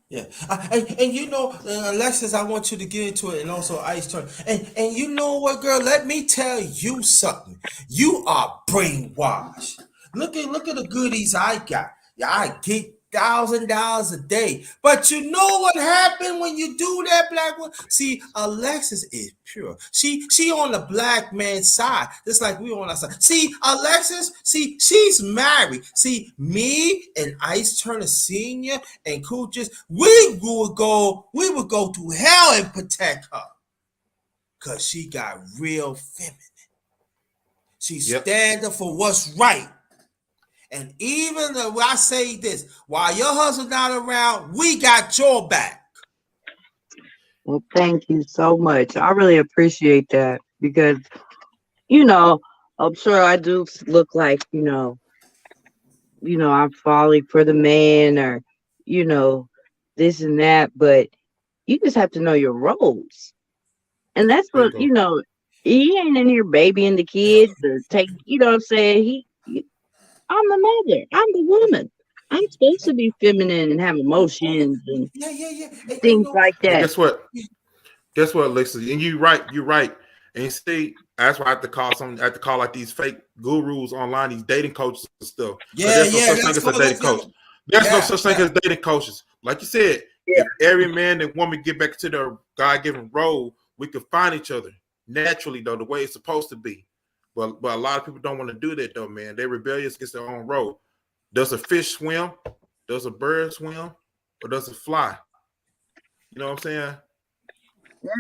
Yeah, and you know, Alexis, I want you to get into it, and also Ice Turn. And you know what, girl? Let me tell you something. You are brainwashed. Look at the goodies I got. Yeah, I get $1,000 a day. But you know what happened when you do that, black one? See, Alexis is pure. She on the black man's side, just like we on our side. See, Alexis, see, she's married. See, me and Ice Turner Senior and Coochis, we would go to hell and protect her. Cause she got real feminine. She Yep. stand up for what's right. And even though I say this, while your husband not around, we got your back. Well, thank you so much. I really appreciate that because, you know, I'm sure I do look like, I'm falling for the man or, you know, this and that, but you just have to know your roles. And that's what, Bingo. he ain't in here babying the kids to take, you know what I'm saying? I'm the mother. I'm the woman. I'm supposed to be feminine and have Oh yeah, emotions and yeah. And you things know, like And that. guess what? Guess what, Lisa? And you're right. And you see, that's why I have to call like these fake gurus online, these dating coaches and stuff. Because there's no yeah. such thing Let's as go. a dating Let's coach. go. There's no Yeah, such thing yeah. as dating coaches. Like you said, Yeah. if every man and woman get back to their God-given role, we could find each other naturally, though, the way it's supposed to be. But a lot of people don't want to do that, though, man. They're rebellious against their own role. Does a fish swim? Does a bird swim? Or does it fly? You know what I'm saying? Yeah.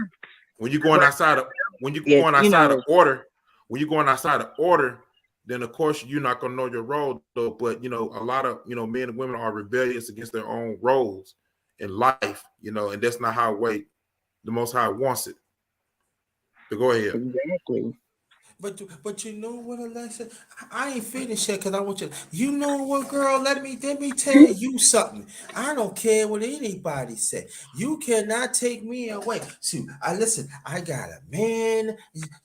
When you're That's going what, outside of when you're yeah, going outside of order, when you're going outside of order, then of course you're not gonna know your role though. But a lot of men and women are rebellious against their own roles in life, and that's not how the most high wants it. So go ahead. exactly. But you know what, Alexa? I ain't finished yet because I want you. You know what, girl? Let me tell you something. I don't care what anybody say. You cannot take me away. See, listen. I got a man.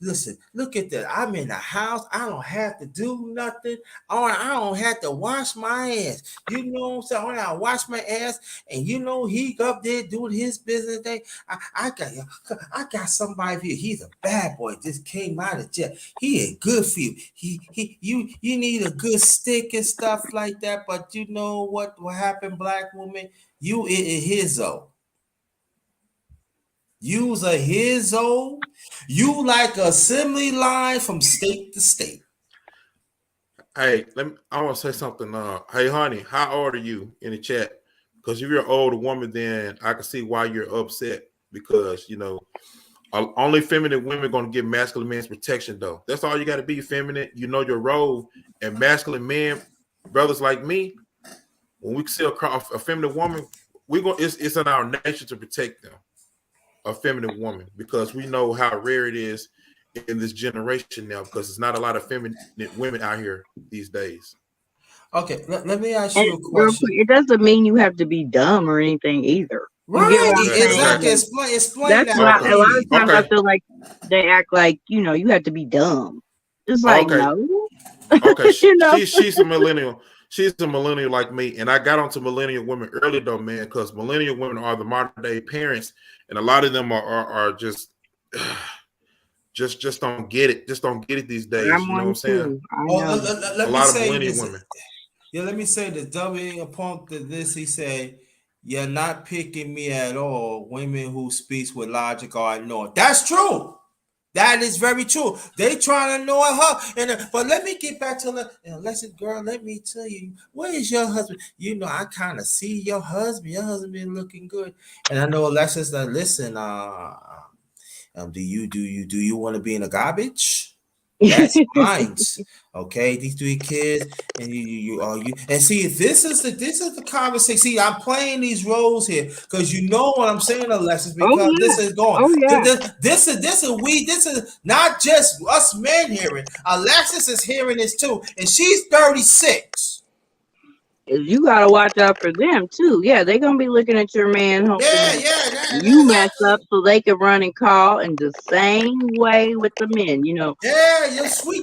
Listen, look at that. I'm in the house. I don't have to do nothing. I don't have to wash my ass. You know what I'm saying? When I wash my ass, and he up there doing his business thing. I got somebody here. He's a bad boy. Just came out of jail. He ain't good for you. You need a good stick and stuff like that. But you know what will happen, black woman? You is hizzo. You's a hizzo. You like assembly line from state to state. Hey, I want to say something. Hey, honey, how old are you in the chat? Because if you're an older woman, then I can see why you're upset. Because only feminine women going to get masculine men's protection, though. That's all you got to be feminine. You know your role. And masculine men, brothers like me, when we see a feminine woman, it's in our nature to protect them, a feminine woman, because we know how rare it is in this generation now, because there's not a lot of feminine women out here these days. Okay, let me ask And you a real question. quick, it doesn't mean you have to be dumb or anything either. You get Right, what I'm saying? exactly. Exactly. Like, Explain that's that, why a Okay. lot of please. times I Okay. feel like they act like, you have to be dumb. It's like, Okay. no, Okay. you know. She's a millennial. She's a millennial like me, and I got onto millennial women early though, man, because millennial women are the modern day parents, and a lot of them are just just don't get it. Just don't get it these days. I'm You know what I'm one saying? too. I Oh, know. A let me lot of say millennial this. women. Yeah, let me say this. W Punk did this. He said, "You're not picking me at all. Women who speaks with logic are ignored." That's true. That is very true. They trying to annoy her. But let me get back to the lesson, girl. Let me tell you, where is your husband? I kind of see your husband. Your husband been looking good. And I know Alexis that listen. Do you want to be in a garbage? That's mine's. Okay, these 3 kids, and you and see, this is the conversation. See, I'm playing these roles here because you know what I'm saying, Alexis, Oh because this yeah. is going. Oh yeah. This is not just us men hearing. Alexis is hearing this too, and she's 36. You gotta watch out for them too. Yeah, they're gonna be looking at your man, hoping Yeah, that yeah, you mess that, up so they can run and call. And the same way with the men, yeah,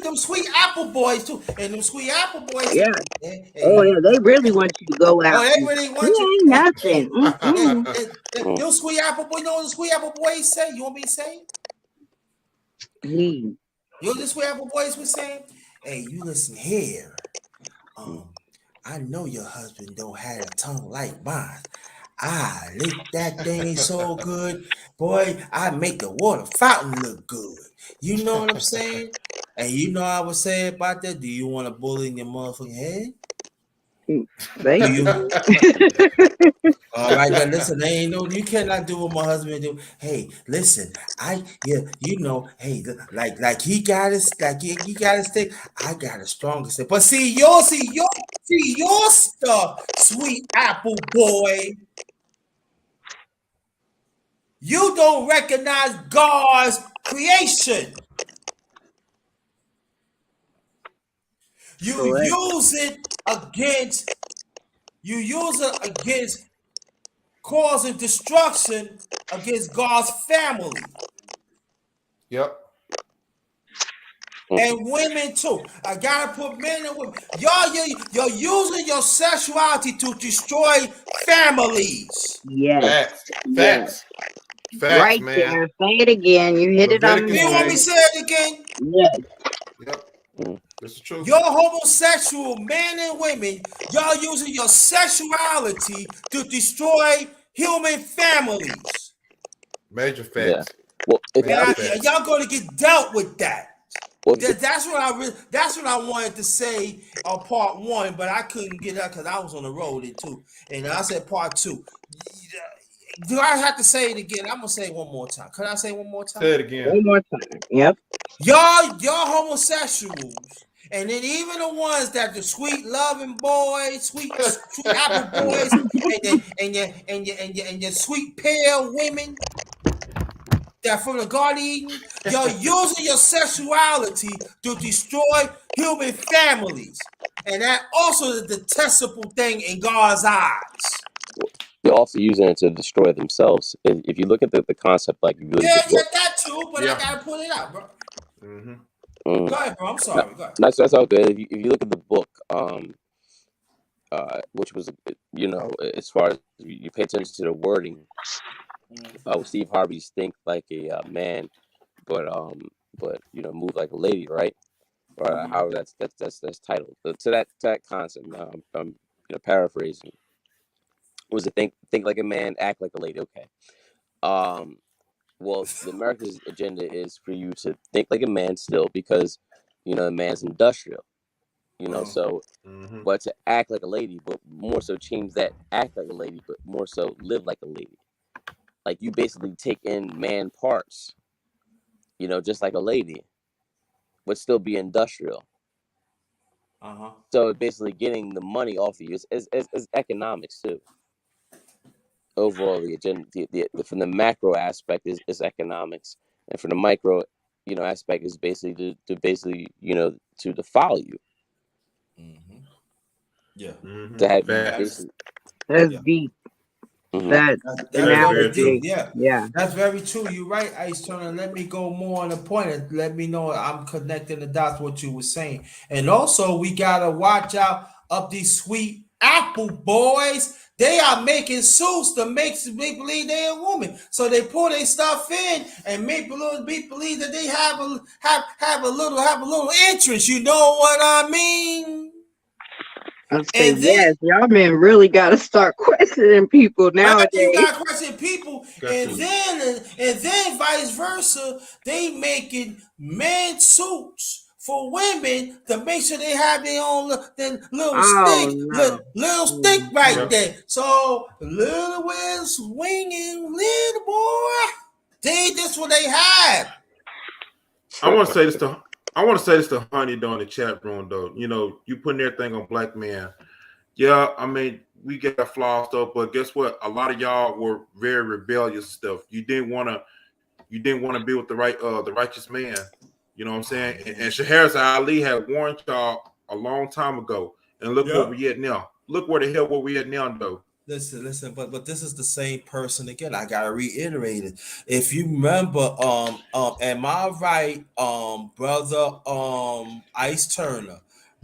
them sweet apple boys too, and them sweet apple boys Yeah. too. Oh yeah, they really want you to go Oh, out. they And, really he want you. ain't nothing. Mm-mm. Mm. Them sweet apple boy, you know what the sweet apple boys say? You want me to say it? He, You know what the sweet apple boys was saying? Hey, you listen here. I know your husband don't have a tongue like mine. I lick that thing so good, boy. I make the water fountain look good. You know what I'm saying? And you know I would say about that. Do you want a bullet in your motherfucking head? they Do you? do. All right, but listen, they ain't no. You cannot do what my husband do. Hey, listen, hey, like he got his, he got his stick. I got a stronger stick. But see your stuff, sweet apple boy. You don't recognize God's creation. You Correct. use it against. You use it against causing destruction against God's family. Yep. And women too. I gotta put men and women. You're using your sexuality to destroy families. Yes. Facts. Yes. Facts. Facts, Right man. there. Say it again. You hit it on the Leviticus You want me nose. to 6. say it again? Yes. Yep. That's the truth. You're homosexual men and women. Y'all using your sexuality to destroy human families. Major Yeah. facts. Well, if Major And facts. y'all gonna get dealt with that. well, That's what I wanted to say on part 1, but I couldn't get out because I was on the road it too. And I said part 2. Do I have to say it again? I'm gonna say it one more time. Can I say it one more time? Say it again. One more time. Yep. Y'all homosexuals, and then even the ones that the sweet loving boys, sweet apple boys, and your sweet pale women that from the Garden of Eden, you're using your sexuality to destroy human families. And that also is a detestable thing in God's eyes. they're also using it to destroy themselves. If you look at the concept, like if you look at Yeah, the book, that too, but I Yeah. gotta put it out, bro. Mm-hmm. Go ahead, bro. I'm sorry. Go ahead. that's all good. If you look at the book, which was, as far as you pay attention to the wording, Steve Harvey's think like a man, but move like a lady, right? Or however that's titled. To that concept. Now I'm paraphrasing. Was to think like a man, act like a lady. Okay. Um. Well, the America's agenda is for you to think like a man still, because a man's industrial. So, Mm-hmm. but to act like a lady, but more so change that act like a lady, but more so live like a lady. Like you basically take in man parts, just like a lady, but still be industrial. Uh-huh. So basically getting the money off of you is economics too. Overall, the agenda, from the macro aspect is economics, and from the micro, aspect is basically to basically, to defile you, Mm-hmm. Yeah. Mm-hmm. to have you Facts. basically. That's Yeah. deep. Mhm. That That's That is very very deep. true. analogy. Yeah. Yeah. That's very true. You're right, Ice Turner. Let me go more on the point and let me know I'm connecting the dots what you were saying. And also we gotta watch out of these sweet apple boys. They are making suits to make believe they're a woman. So they pour their stuff in and make believe that they have a little interest. You know what I mean? I say And then yes. Y'all men really got to start questioning people right, nowadays. you got to question people, Got and to. then vice versa. They making men suits for women to make sure they have their own little Oh stick, no. little stick right Mhm. Yep. there. So little way swinging, little boy. This what they had. I want to say this to I want to say this to Honey though in the chat room though. You putting everything on black man. Yeah, I mean we got flaws though, but guess what? A lot of y'all were very rebellious and stuff. You didn't want to be with the righteous man. You know what I'm saying? And Shahrazad Ali had warned y'all a long time ago. And look where Yep. we at now. Look where the hell where we at now though. Listen, but this is the same person again. I gotta reiterate it. If you remember, am I right, brother, Ice Turner,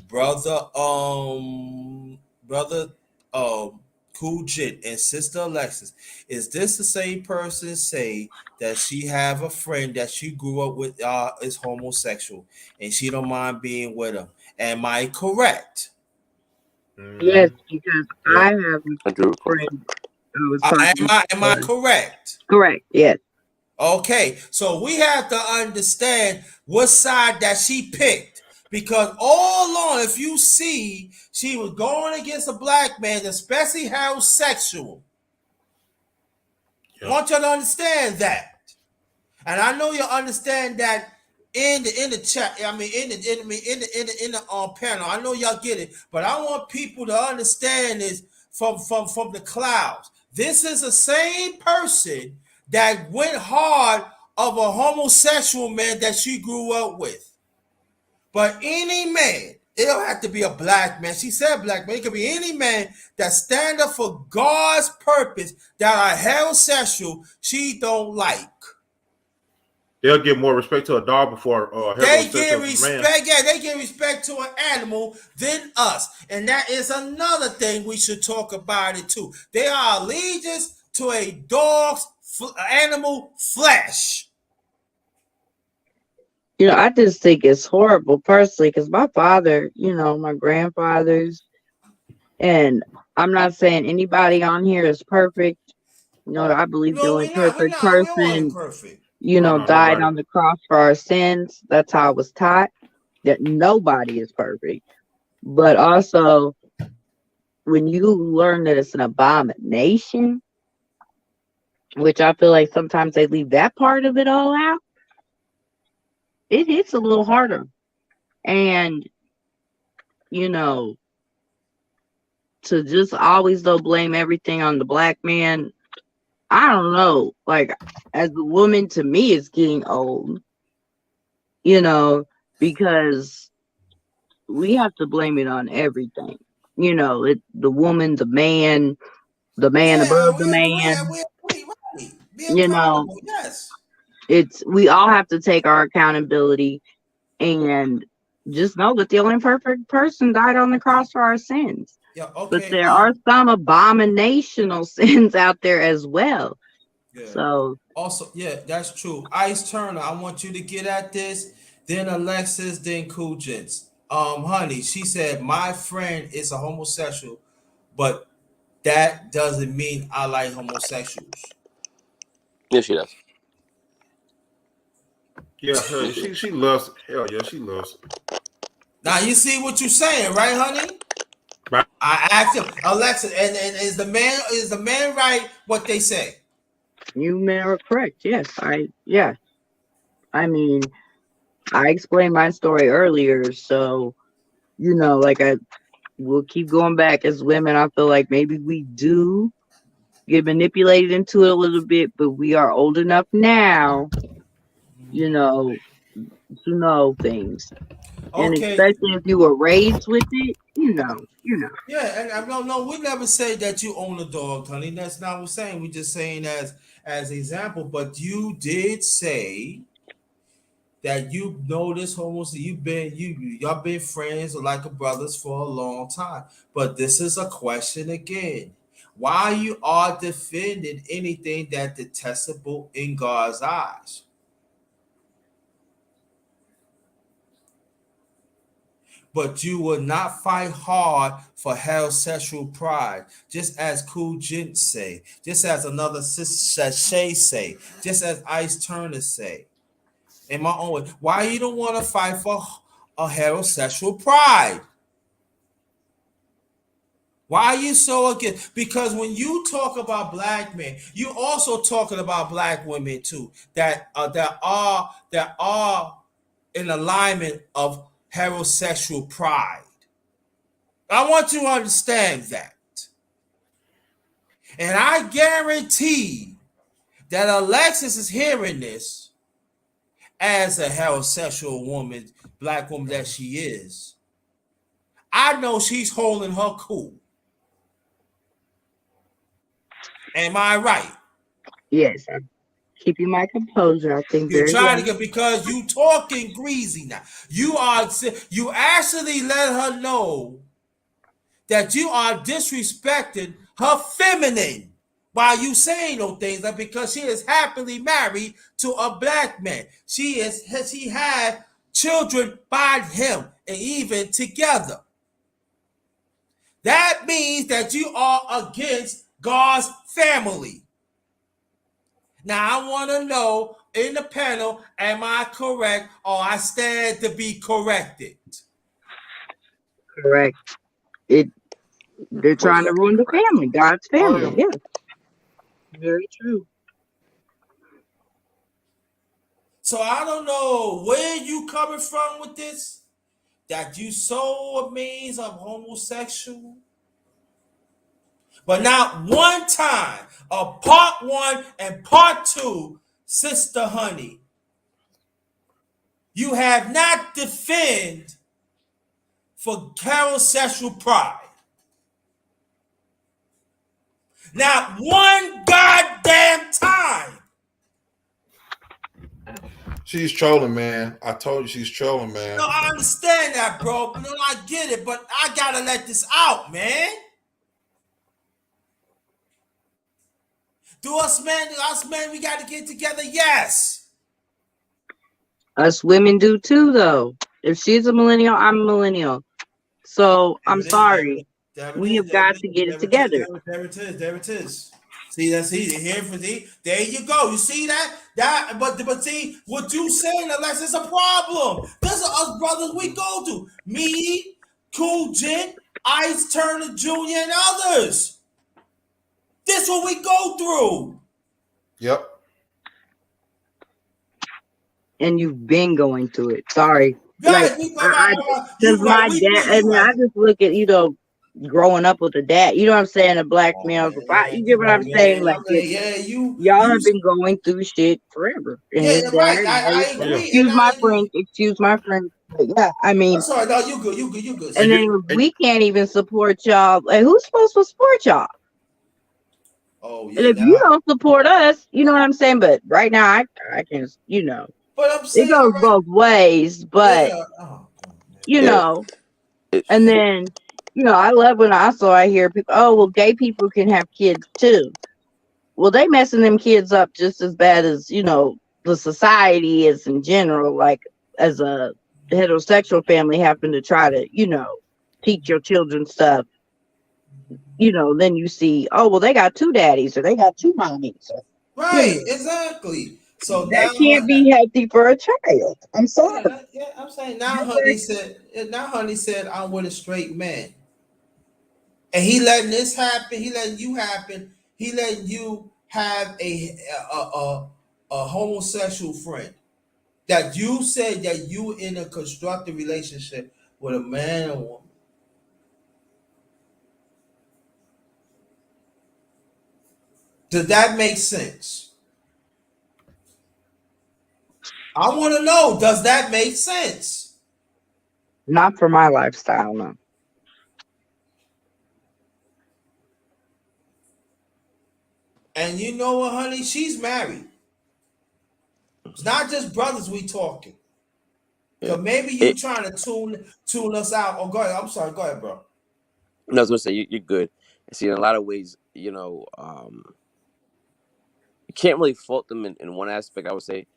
brother, brother, Cool Jit, and sister Alexis, is this the same person say that she have a friend that she grew up with is homosexual and she don't mind being with him? Am I correct? Yes, Mm-hmm. because I Yep. have I do a recall. friend who was talking Am I about. correct? Correct. Yes. Okay, so we have to understand what side that she picked because all along, if you see, she was going against a black man, especially heterosexual. I Yep. want you to understand that, and I know you understand that in the chat. I mean, in the panel. I know y'all get it, but I want people to understand this from the clouds. This is the same person that went hard of a homosexual man that she grew up with. But any man, it don't have to be a black man. She said black man. It could be any man that stand up for God's purpose that are heterosexual. She don't like. They'll give more respect to a dog before a They give heterosexual man. respect, yeah, they give respect to an animal than us. And that is another thing we should talk about it too. They are allegiance to a dog's animal flesh. I just think it's horrible personally because my father, my grandfathers, and I'm not saying anybody on here is perfect. I believe the No, only we're not. We're perfect not. We don't want it person, perfect. No, died nobody. on the cross for our sins. That's how I was taught, that nobody is perfect. But also, when you learn that it's an abomination, which I feel like sometimes they leave that part of it all out, it hits a little harder. And, you know, to just always though blame everything on the black man, I don't know. Like, as a woman, to me, it's getting old, because we have to blame it on everything. The woman, the man Yeah, above the we agree. man. We agree. Right. Be You know, accountable. Yes. we all have to take our accountability and just know that the only perfect person died on the cross for our sins. Yeah. But Okay. there are some abominational sins out there as well. Yeah. So Also, yeah, that's true. Ice Turner, I want you to get at this. Then Alexis, then Cool Jits. Honey, she said my friend is a homosexual, but that doesn't mean I like homosexuals. Yes, she does. Yeah, hell yeah. Yes, she She does. she loves hell yeah, she loves. Now you see what you're saying, right, honey? Right. I asked him, Alexa, and is the man right what they say? you men are correct. Yes, yeah. I mean, I explained my story earlier, so like I will keep going back as women. I feel like maybe we do get manipulated into it a little bit, but we are old enough now, you know, to know things. And Okay. especially if you were raised with it, Yeah, and no, we never say that you own a dog, honey. That's not what we're saying. We're just saying as example. But you did say that you know this homos. Y'all been friends or like a brothers for a long time. But this is a question again. Why you are defending anything that detestable in God's eyes? But you will not fight hard for heterosexual pride, just as Cool Gent say, just as another Shay say, just as Ice Turner say. In my own way, why you don't want to fight for a heterosexual pride? Why are you so against? Because when you talk about black men, you also talking about black women too. That are in alignment of heterosexual pride. I want you to understand that. And I guarantee that Alexis is hearing this as a heterosexual woman, black woman that she is. I know she's holding her cool. Am I right? Yes, I'm keeping my composure. I think You're very trying to well. get because you talking greasy now. You actually let her know that you are disrespecting her feminine while you saying those things like because she is happily married to a black man. She had children by him and even together. That means that you are against God's family. Now I want to know in the panel, am I correct or I stand to be corrected? Correct. It they're Most trying to definitely ruin the correct. family, God's Oh, family. yeah. Yeah, very true. So I don't know where you coming from with this. That you so amazed of homosexual, but not one time of part one and part two, Sister Honey, you have not defend for heterosexual pride. Not one goddamn time. She's trolling, man. I told you she's trolling, man. No, I understand that, bro. No, I get it, but I gotta let this out, man. Do us men, we gotta get together. Yes. Us women do too, though. If she's a millennial, I'm a millennial. So There I'm it is. sorry. There it We is. have There it got is. to get it There it is. together. There it is. There it is. See, that's easy. Here for the there you go. You see that? But see what you saying, unless it's a problem. This is us brothers we go to. Me, Cool Jet, Ice Turner Jr. and others. This what we go through. Yep. And you've been going through it. Sorry. Like, Right, we because you right. my We dad, been I you mean, right. I just look at, growing up with a dad, you know what I'm saying? A black Oh male, yeah, you you get what right. I'm saying? Yeah, Like, yeah. y'all You have been going through shit forever. And yeah, his right. dad, I Oh yeah. agree, and excuse my I French, agree. excuse my French. But yeah, I mean, I'm sorry. No, you good. You good. You good, and And sis. then you if and we can't even support y'all, like, who's supposed to support y'all? Oh And yeah, if you now. don't support us, you know what I'm saying? But right now, I can, But I'm it saying, all goes right. both ways. But, Yeah. Oh, man. you Yeah. know, It, and then, I love when I hear people, oh, well, gay people can have kids too. Well, they messing them kids up just as bad as, the society is in general, like as a heterosexual family having to try to, teach your children stuff, then you see, oh, well, they got two daddies or they got two mommies. Or, Right. Exactly. So now, that can't be healthy for a child. I'm sorry. yeah, I'm saying now, honey said. Now, honey said, I'm with a straight man, and he letting this happen. He letting you happen. He letting you have a homosexual friend that you said that you in a constructive relationship with a man and woman. Does that make sense? I want to know, does that make sense? Not for my lifestyle, no. And you know what, honey? She's married. It's not just brothers we talking. yeah. Cause maybe you It, trying to tune us out. Oh, go ahead. I'm sorry. Go ahead, bro. I was gonna say you're good. See, in a lot of ways, you can't really fault them in one aspect. I would say,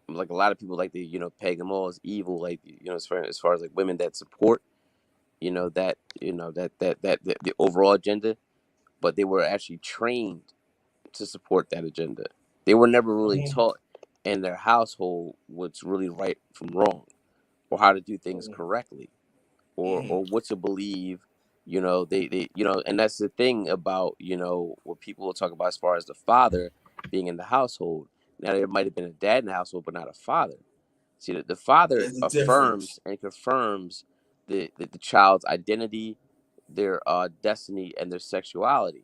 like a lot of people like to, peg them all as evil. Like, as far as like women that support, the overall agenda, but they were actually trained to support that agenda. They were never really Mm-hmm. taught in their household what's really right from wrong, or how to do things correctly, or what to believe. And that's the thing about what people will talk about as far as the father being in the household. Now there might have been a dad in the household, but not a father. See, the father There's a difference. affirms and confirms the child's identity, their destiny, and their sexuality.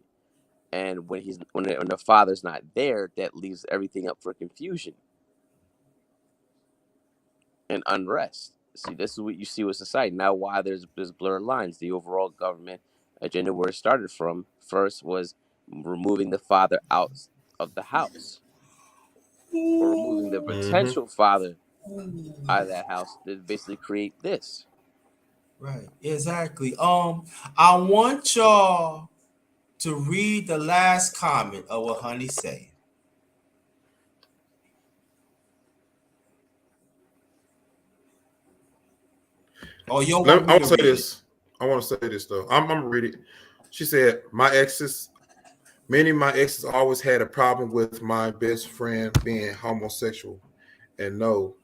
And when the father's not there, that leaves everything up for confusion and unrest. See, this is what you see with society now. Why there's blurred lines. The overall government agenda, where it started from first, was removing the father out of the house, or removing the Mm-hmm. potential father out of that house to basically create this. Right, exactly. I want y'all to read the last comment of what Honey said. Oh, you don't want I me want to to say read it? this. I want to say this though. I'm gonna read it. She said, many of my exes always had a problem with my best friend being homosexual, and no,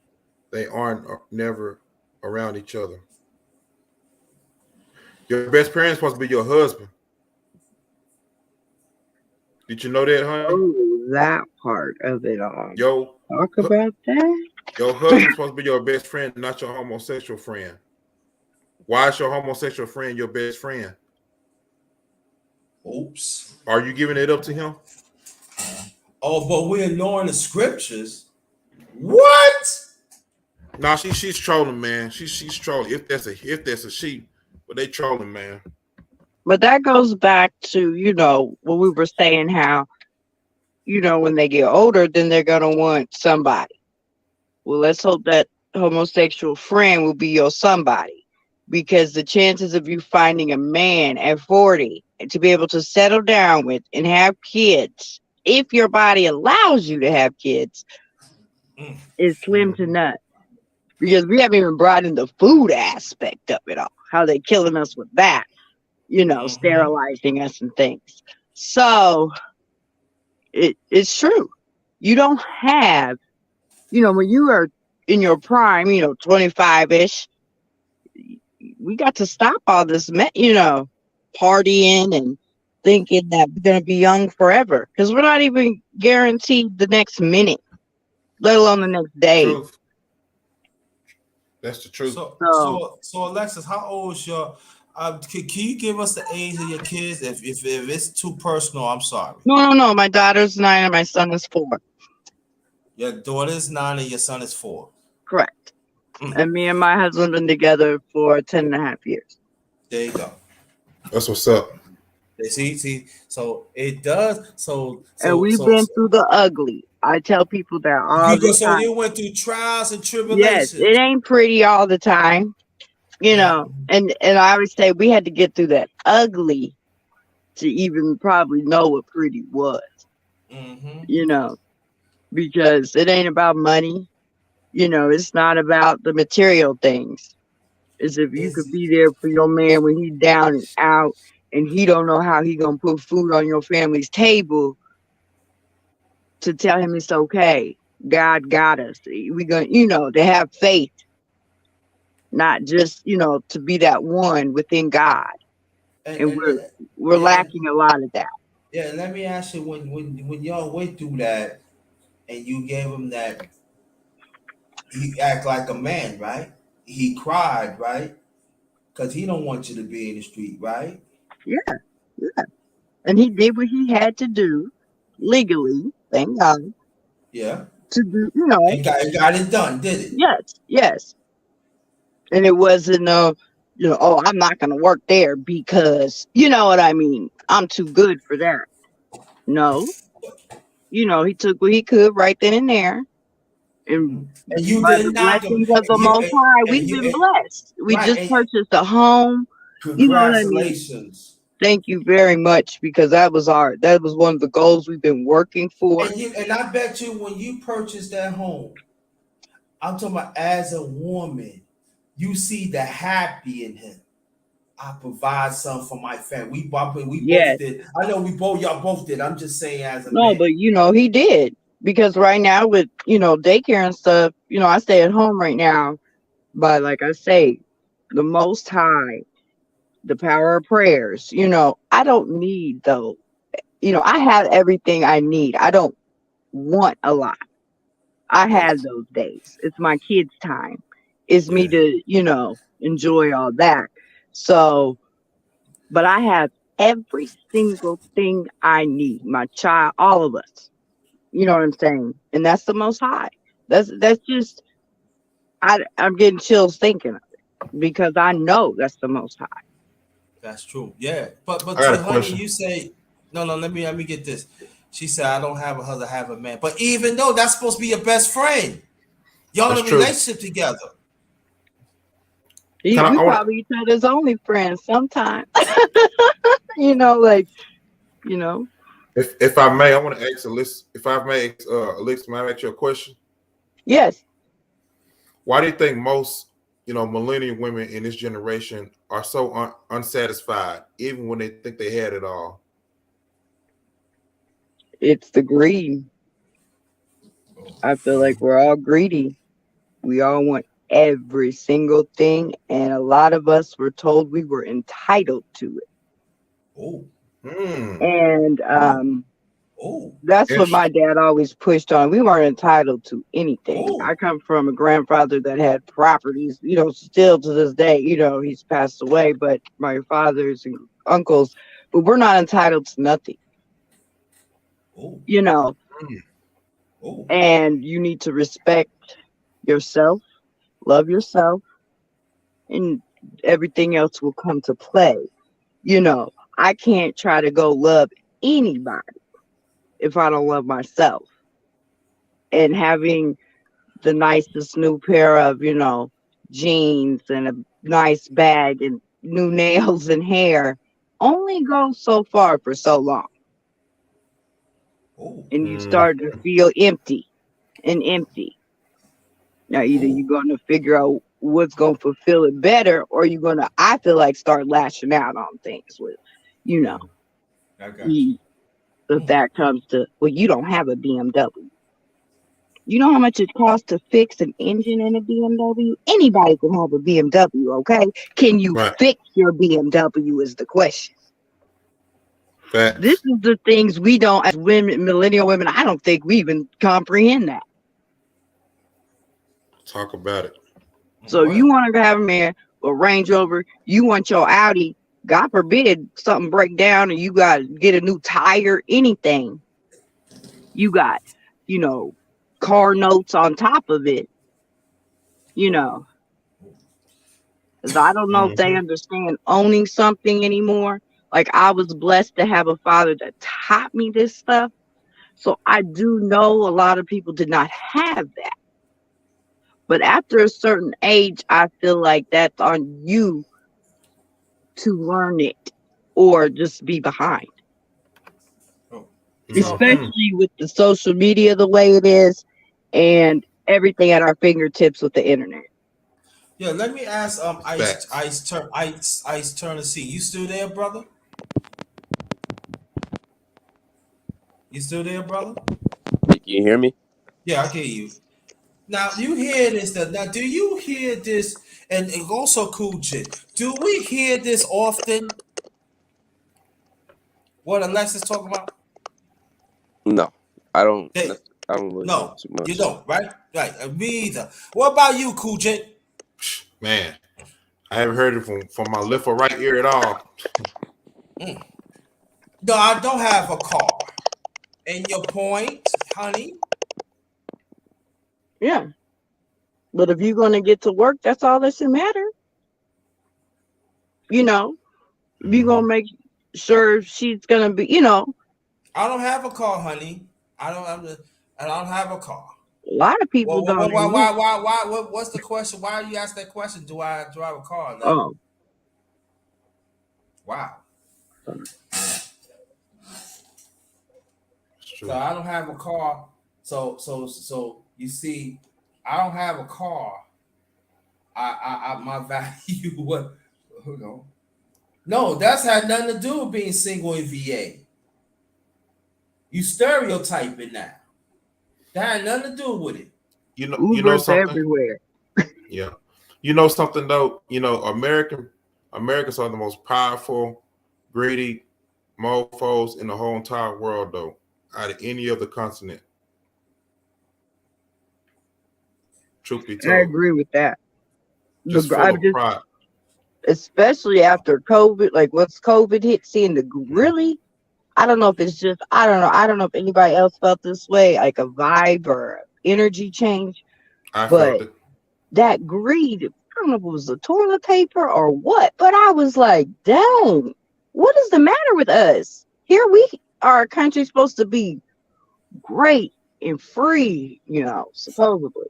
they aren't never around each other. Your best friend is supposed to be your husband. Did you know that, honey? Oh, that part of it all. Yo, Talk about that. your husband's supposed to be your best friend, not your homosexual friend. Why is your homosexual friend your best friend? Oops. Are you giving it up to him? Oh, but we're ignoring the scriptures. What? Nah, she's trolling, man. She's trolling. If that's a she, but they trolling, man. But that goes back to, when we were saying how, when they get older, then they're going to want somebody. Well, let's hope that homosexual friend will be your somebody, because the chances of you finding a man at 40 and to be able to settle down with and have kids, if your body allows you to have kids, is slim to Mm-hmm. none. Because we haven't even brought in the food aspect of it all, how they killing us with that, Mm-hmm. sterilizing us and things. So it's true. You don't have, when you are in your prime, 25-ish, we got to stop all this, partying and thinking that we're going to be young forever, because we're not even guaranteed the next minute, let alone the next day. Truth. That's the truth. So, So Alexis, how old is your? Can you give us the age of your kids? If it's too personal, I'm sorry. no. My daughter's 9 and my son is 4. Your daughter's 9 and your son is 4. Correct. Mm, And me and my husband been together for 10.5 years. there you go. That's what's up. See. So it does. And we've been through the ugly. I tell people that all the So time. you went through trials and Yes, it tribulations. ain't pretty all the time, and I always say we had to get through that ugly to even probably know what pretty was, Mm-hmm. because it ain't about money, it's not about the material things. It's if you could Is be there for your man when he's down and out and he don't know how he gonna put food on your family's table, to tell him it's okay. God got us. We gonna, to have faith, not just, to be that one within God. And we're and lacking a lot of that. yeah. Let me ask you, when y'all went through that and you gave him that, he act like a man, right? He cried, right? Because he don't want you to be in the street, right? Yeah, yeah. And he did what he had to do legally, thank God, Yeah, to do, and got it done, did it? yes. And it wasn't oh, I'm not gonna work there because you know what I mean. I'm too good for that. No, he took what he could right then and there. Mhm. And And you by the didn't knock him, blessings of the Most High, we've been blessed. We right? just And purchased a home. You know what I mean? congratulations. Thank you very much, because that was one of the goals we've been working for. And I bet you when you purchased that home, I'm talking about as a woman, you see the happy in him. I provide something for my family. We both Yes. did. I know y'all both did. I'm just saying as a No, man. but he did, because right now with daycare and stuff, I stay at home right now by, like I say, the Most High, the power of prayers. I don't need I have everything I need. I don't want a lot. I Yeah. had those days. It's my kids' time. It's me Yeah. to, enjoy all that. So, but I have every single thing I need. My child, all of us. You know what I'm saying? And that's the most high. That's just I'm getting chills thinking of it because I know that's the most high. That's true. Yeah. But I got to a honey, question. you say no, no. Let me get this. She said I don't have a husband, I have a man. But even though that's supposed to be your best friend, y'all in That's a true. relationship together. He, Can I? we I want. probably each other's only friends sometimes. Like, you know, If I may, I want to ask Alyssa. If I may, Alyssa, may I ask you a question? yes, Why do you think most, millennial women in this generation are so unsatisfied, even when they think they had it all? it's the greed. I feel like we're all greedy. We all want every single thing, and a lot of us were told we were entitled to it. Oh, Hmm. And oh, oh, that's what my Interesting. dad always pushed on. We weren't entitled to anything. oh, I come from a grandfather that had properties, still to this day, he's passed away, but my fathers and uncles, but we're not entitled to nothing, oh, you know, Hmm. oh, and you need to respect yourself, love yourself, and everything else will come to play. You know, I can't try to go love anybody if I don't love myself. And having the nicest new pair of, jeans and a nice bag and new nails and hair only goes so far for so long. oh, And you Hmm. start to feel empty and empty. Now, either oh. you're going to figure out what's going to fulfill it better, or you're going to, I feel like, start lashing out on things with, you know, Mm, I got you, you. if Mm, that comes to, well, you don't have a BMW. You know how much it costs to fix an engine in a BMW? Anybody can have a BMW, okay? Can you Right. fix your BMW is the question. This Facts. is the things we don't, as women, millennial women, I don't think we even comprehend that. Talk about it. So what? you want to have a man, a Range Rover, you want your Audi, God forbid something break down and you got to get a new tire, anything. You got, you know, car notes on top of it, you know. 'Cause I don't know if they Hmm. understand owning something anymore. Like I was blessed to have a father that taught me this stuff. So I do know a lot of people did not have that. But after a certain age, I feel like that's on you to learn it or just be behind. Oh. So, Hmm. Especially with the social media the way it is and everything at our fingertips with the internet. yeah, let me ask Facts. Ice turn to see. You still there, brother? You still there, brother? Can you hear me? Yeah, I hear you. Now you hear this. Now, do you hear this? And also, Cool J, do we hear this often? What Alexa's talking about? No, I don't. Hey, I don't really know no, too you much. don't, right? Right. Me either. What about you, Cool J? Man, I haven't heard it from my left or right ear at all. Mm. No, I don't have a car. And your point, honey? Yeah. But if you're going to get to work, that's all that should matter. You know, if you're going Hmm. to make sure she's going to be, I don't have a car, honey. I don't. I don't have a car. a lot of people Well, don't admit. what's the question? Why you ask that question? Do I drive a car? Like, Oh, wow. sorry. It's So true. I don't have a car. So you see, I don't have a car. I my value. What? Hold on. No, that's had nothing to do with being single in VA. You stereotyping now. That had nothing to do with it. You know Uber's something? everywhere. Yeah. You know something though? Americans are the most powerful, greedy mofos in the whole entire world though, out of any other continent. Truth be I told, agree with that. just full I'm of just, pride. especially after COVID, like once COVID hit, seeing the really, I don't know if it's just, I don't know if anybody else felt this way, like a vibe or energy change, I but felt it. that greed, I don't know if it was the toilet paper or what, but I was like, dang, what is the matter with us? Here we are, a country supposed to be great and free, supposedly.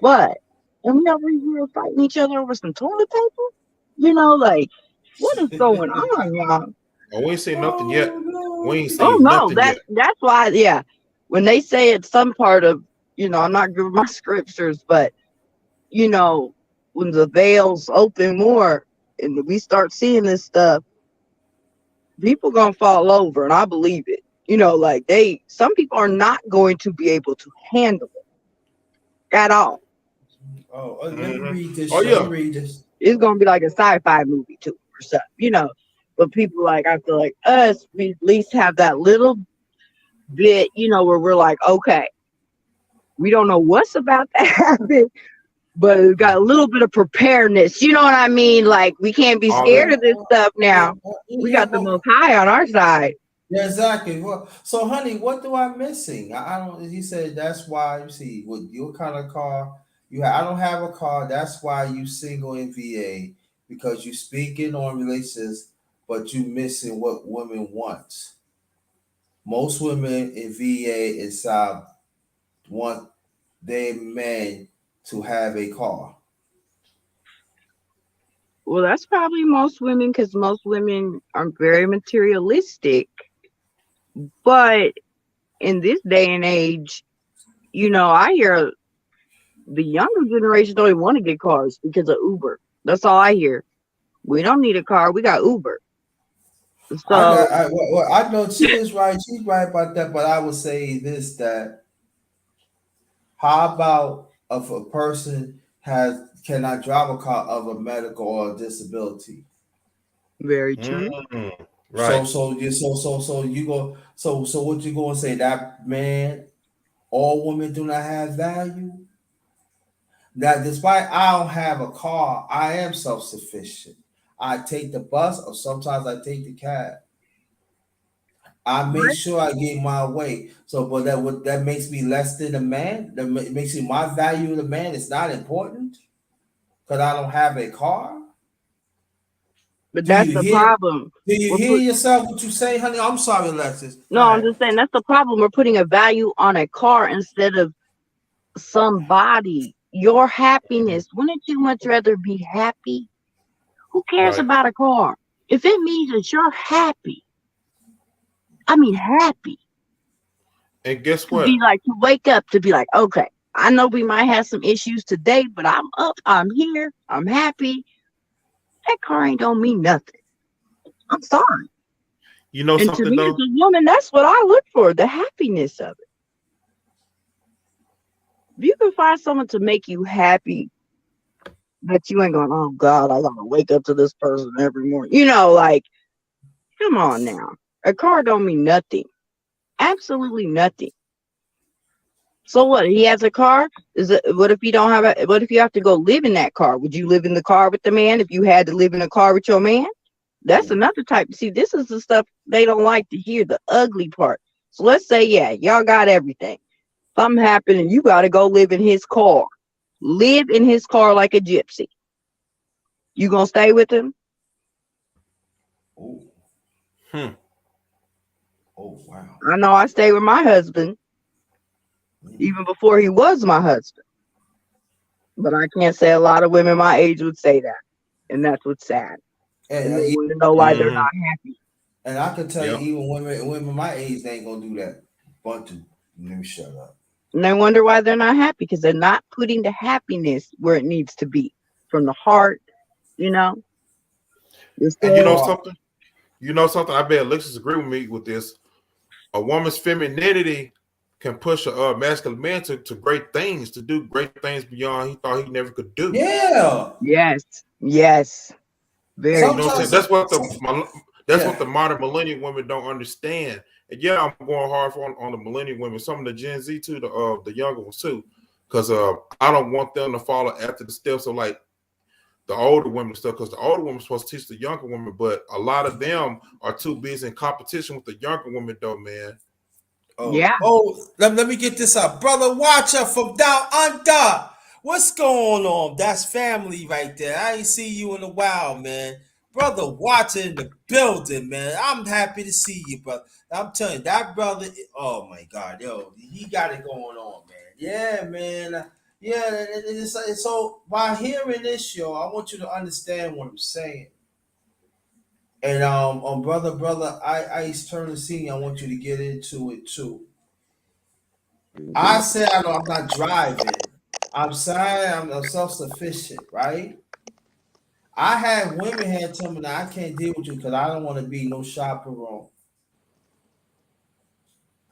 But and we over here fighting each other over some toilet paper? Like, what is going on, y'all? Oh, we ain't seen nothing yet. Oh We ain't Oh no. seen no, nothing yet. that's why, yeah. When they say it's some part of, I'm not good with my scriptures, but you know, when the veils open more and we start seeing this stuff, people gonna fall over, and I believe it. Like some people are not going to be able to handle it at all. Oh, let me Hmm. read this. Oh Let me yeah. read this. It's gonna be like a sci-fi movie too, or something. But people like, I feel like us, we at least have that little bit, where we're like, okay, we don't know what's about to happen, but we got a little bit of preparedness. You know what I mean? Like, we can't be scared Already. of this stuff now. We Yeah, got the most high on our side. yeah, exactly. Well, so honey, what do I missing? I don't. He said that's why you see what your kind of car you have. I don't have a car. That's why you single in VA because you speaking on relations, but you missing what women want. Most women in VA inside want their man to have a car. Well, that's probably most women, because most women are very materialistic. But in this day and age, I hear the younger generation don't even want to get cars because of Uber. That's all I hear. We don't need a car. We got Uber. I got. So I know she is right. She's right about that. But I would say this: that how about if a person has cannot drive a car of a medical or disability? very true. Mm, So right. so you so you go so what you gonna say that man? All women do not have value. Now, despite I don't have a car, I am self sufficient. I take the bus or sometimes I take the cab. I make Right? sure I get my way. So, but that makes me less than a man. Makes me my value of the man is not important because I don't have a car. But Do that's you the hear? problem. Do you We're hear put yourself what you say, honey? I'm sorry, Alexis. Go No, I'm ahead. just saying that's the problem. We're putting a value on a car instead of somebody. Your happiness. Wouldn't you much rather be happy? Who cares Right. about a car? If it means that you're happy, I mean happy. And guess To be what? like, to wake up, to be like, okay, I know we might have some issues today, but I'm up, I'm here, I'm happy. That car ain't gonna mean nothing. I'm sorry. You know And to something me as though? a woman, that's what I look for, the happiness of it. If you can find someone to make you happy, that you ain't going, oh God, I gotta wake up to this person every morning. Like, come on now. A car don't mean nothing. Absolutely nothing. So what? He has a car. What if you don't have a? What if you have to go live in that car? Would you live in the car with the man if you had to live in a car with your man? That's another type. See, this is the stuff they don't like to hear, the ugly part. So let's say, yeah, y'all got everything. Something happened and you got to go live in his car. Live in his car like a gypsy. You gonna stay with him? Oh, Hmm. oh wow. I know I stayed with my husband even before he was my husband. But I can't say a lot of women my age would say that. And that's what's sad. And And they want to know why they're Hmm. not happy. and I can tell you, Yep. even women my age, they ain't gonna do that. But let me shut up. And they wonder why they're not happy, because they're not putting the happiness where it needs to be from the heart, you know. The And you know soul. Well, something? You know something? I bet Alexis agree with me with this. A woman's femininity can push a masculine man to great things, to do great things beyond he thought he never could do. yeah. Yes, yes, very You know what I'm saying? true. Sometimes, That's what yeah. the modern millennial women don't understand. And yeah, I'm going hard on the millennial women, some of the Gen Z too, the younger ones too. because I don't want them to follow after the steps of like the older women stuff, because the older women are supposed to teach the younger women, but a lot of them are too busy in competition with the younger women, though, man. Yeah. Let me get this up. Brother Watcher from down under. What's going on? That's family right there. I ain't see you in a while, man. Brother Watcher in the building, man. I'm happy to see you, brother. I'm telling you, that brother, oh my God, yo, he got it going on, man. Yeah, man. Yeah, so by hearing this, yo, I want you to understand what I'm saying. And brother, Ice Turner Senior, I want you to get into it too. I said I know I'm not driving. I'm saying I'm self-sufficient, right? I had women had tell me that I can't deal with you because I don't want to be no chaperone.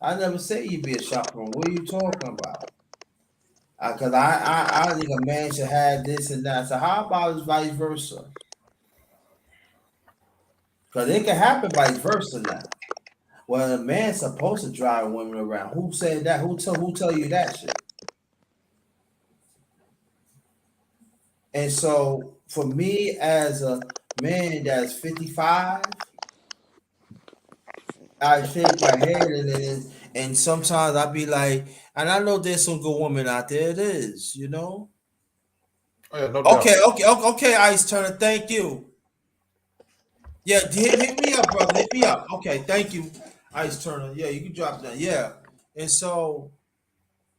I never say you be a chaperone. What are you talking about? Because I think a man should have this and that. So how about it's vice versa? Because it can happen vice versa now. Well, a man's supposed to drive women around. Who said that? Who tell you that shit? And so for me as a man that's 55, I shake my head and sometimes I be like, and I know there's some good women out there. It is, you know. Oh, yeah, no Okay, doubt. okay, Ice Turner, thank you. Yeah, hit me up, brother. Hit me up. Okay, thank you, Ice Turner. Yeah, you can drop that. Yeah, and so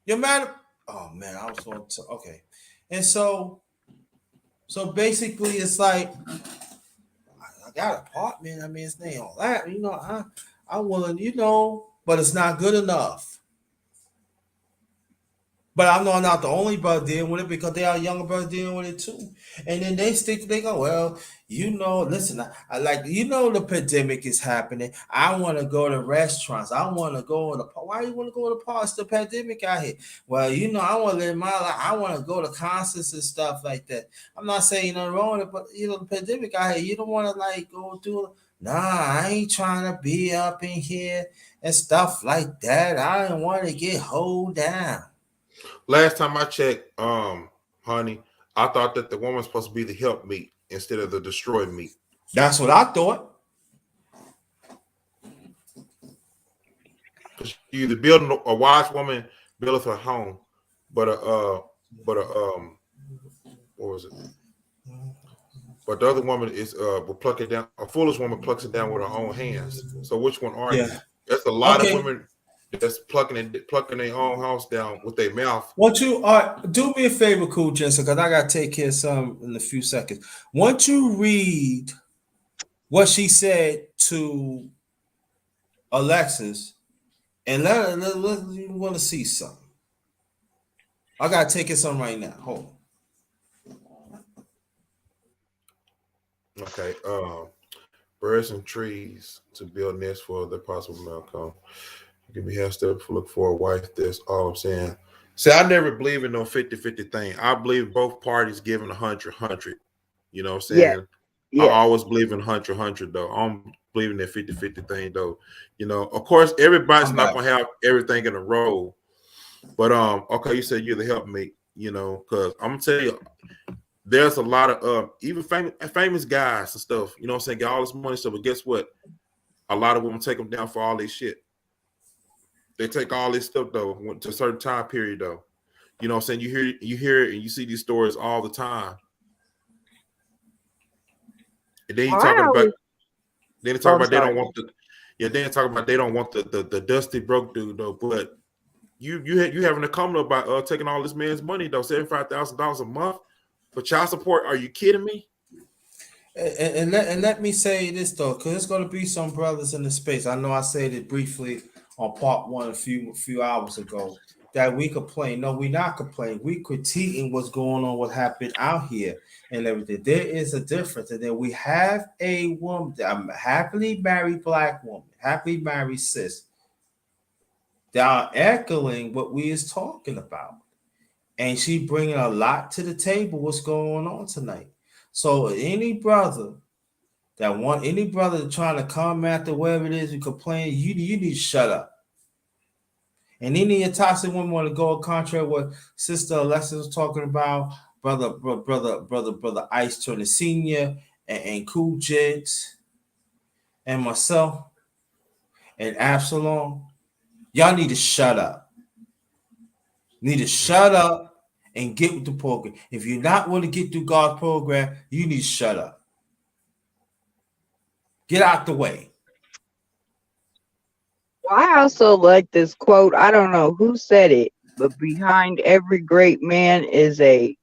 your man. Oh man, I was going to. Okay, and so basically, it's like I got an apartment. I mean, it's not all that. You know, I'm willing. You know, but it's not good enough. But I know I'm not the only brother dealing with it because there are younger brothers dealing with it too. And then they go, well, you know, listen, I like, you know, the pandemic is happening. I want to go to restaurants. I want to go to, why you want to go to parks? The pandemic out here. Well, you know, I want to live my life. I want to go to concerts and stuff like that. I'm not saying nothing wrong with it, but, you know, the pandemic out here, you don't want to like go through, nah, I ain't trying to be up in here and stuff like that. I don't want to get hold down. Last time I checked, honey, I thought that the woman's supposed to be the help meet instead of the destroy meat. That's what I thought. Because you either build a wise woman buildeth her home, but what was it? But the other woman is will pluck it down. A foolish woman plucks it down with her own hands. So which one are you? Yeah. There's a lot of Okay. women that's plucking their own house down with their mouth. Won't you do me a favor, cool Jensen, because I gotta take care of some in a few seconds. Won't you read what she said to Alexis and let you want to see something? I gotta take it some right now. Hold on. Okay. Birds and trees to build nests for the possible outcome. You can be half step to look for a wife. That's all I'm saying. See, I never believe in no 50-50 thing. I believe both parties giving 100-100. You know what I'm Yes. saying? I Yes. always believe in 100-100 though. I don't believe in that 50-50 thing though. You know, of course, everybody's I'm not back. gonna have everything in a row. But okay, you said you're the helpmate, you know, because I'm gonna tell you, there's a lot of even famous guys and stuff, you know what I'm saying, get all this money and stuff, but guess what? A lot of women take them down for all this shit. They take all this stuff though to a certain time period though. You know what I'm saying? You hear it and you see these stories all the time. And then you talking about Oh, I'm they sorry. don't want the then talking about they don't want the dusty broke dude though. But you having a comment about taking all this man's money though, $75,000 a month for child support. Are you kidding me? And let me say this though, because there's gonna be some brothers in the space. I know I said it briefly on part one a few hours ago that we complain. No, we're not complaining. We critiquing what's going on, what happened out here and everything. There is a difference, and then we have a woman, a happily married black woman, happily married sis, that are echoing what we is talking about, and she bringing a lot to the table. What's going on tonight? So any brother that want any brother trying to come after whatever it is and complain, you need to shut up. And any of your toxic women want to go contrary what Sister Alexis was talking about, brother Ice Turner Senior, and Cool Jigs, and myself, and Absalom. Y'all need to shut up. Need to shut up and get with the program. If you're not willing to get through God's program, you need to shut up. Get out the way. Well, I also like this quote. I don't know who said it, but behind every great man is a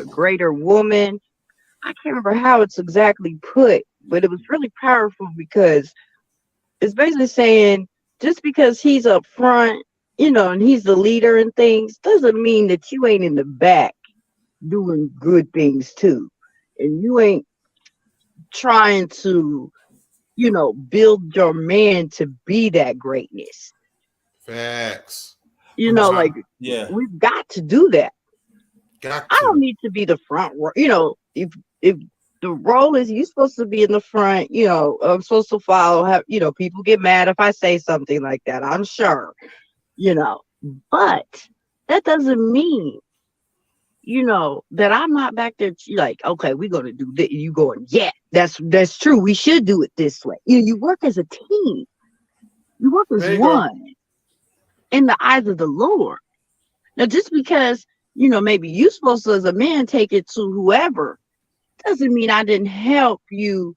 greater woman. I can't remember how it's exactly put, but it was really powerful because it's basically saying just because he's up front, and he's the leader and things, doesn't mean that you ain't in the back doing good things too. And you ain't trying to, build your man to be that greatness. Facts. Like, yeah, we've got to do that. I don't need to be the front row. If the role is you're supposed to be in the front, I'm supposed to follow, have, people get mad if I say something like that, I'm sure, but that doesn't mean, that I'm not back there like, okay, we're going to do this. You going, yeah, that's true. We should do it this way. You work as a team. You work as one in the eyes of the Lord. Now, just because, maybe you're supposed to, as a man, take it to whoever, doesn't mean I didn't help you,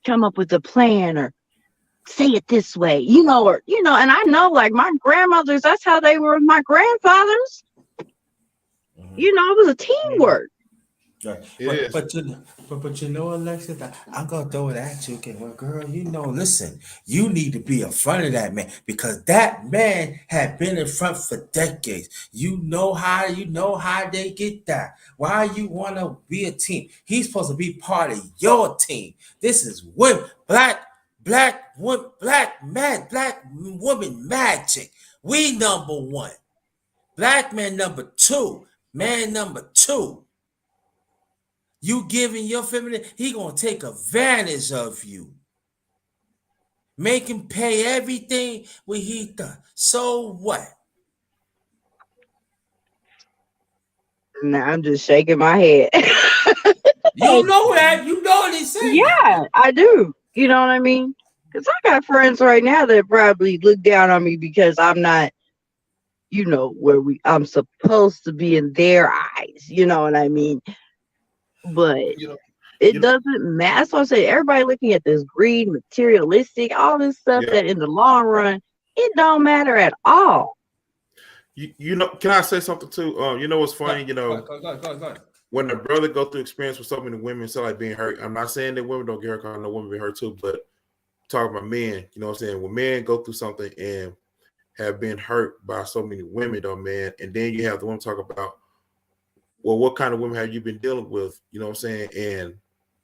come up with a plan or say it this way, and I know, like, my grandmothers, that's how they were with my grandfathers. It was a teamwork. Right. But you know, Alexis, I'm gonna throw it at you. Okay, well, girl, listen, you need to be in front of that man because that man had been in front for decades. You know how they get that. Why you wanna be a team? He's supposed to be part of your team. This is black woman magic. We number one. Black man number two. Man number two. You giving your feminine, he gonna take advantage of you. Make him pay everything what he done. So what? Now I'm just shaking my head. You know that. You know what he's saying. Yeah, I do. You know what I mean? Because I got friends right now that probably look down on me because I'm not, where I'm supposed to be in their eyes. You know what I mean? But it doesn't matter. That's what I say. Everybody looking at this greed, materialistic, all this stuff that in the long run, it don't matter at all. Can I say something too? What's funny? Go ahead. When a brother go through experience with so many women, so like being hurt. I'm not saying that women don't get hurt, because I know women be hurt too, but talking about men, you know what I'm saying? When men go through something and have been hurt by so many women, though, man, and then you have the women talk about, well, what kind of women have you been dealing with? You know what I'm saying? And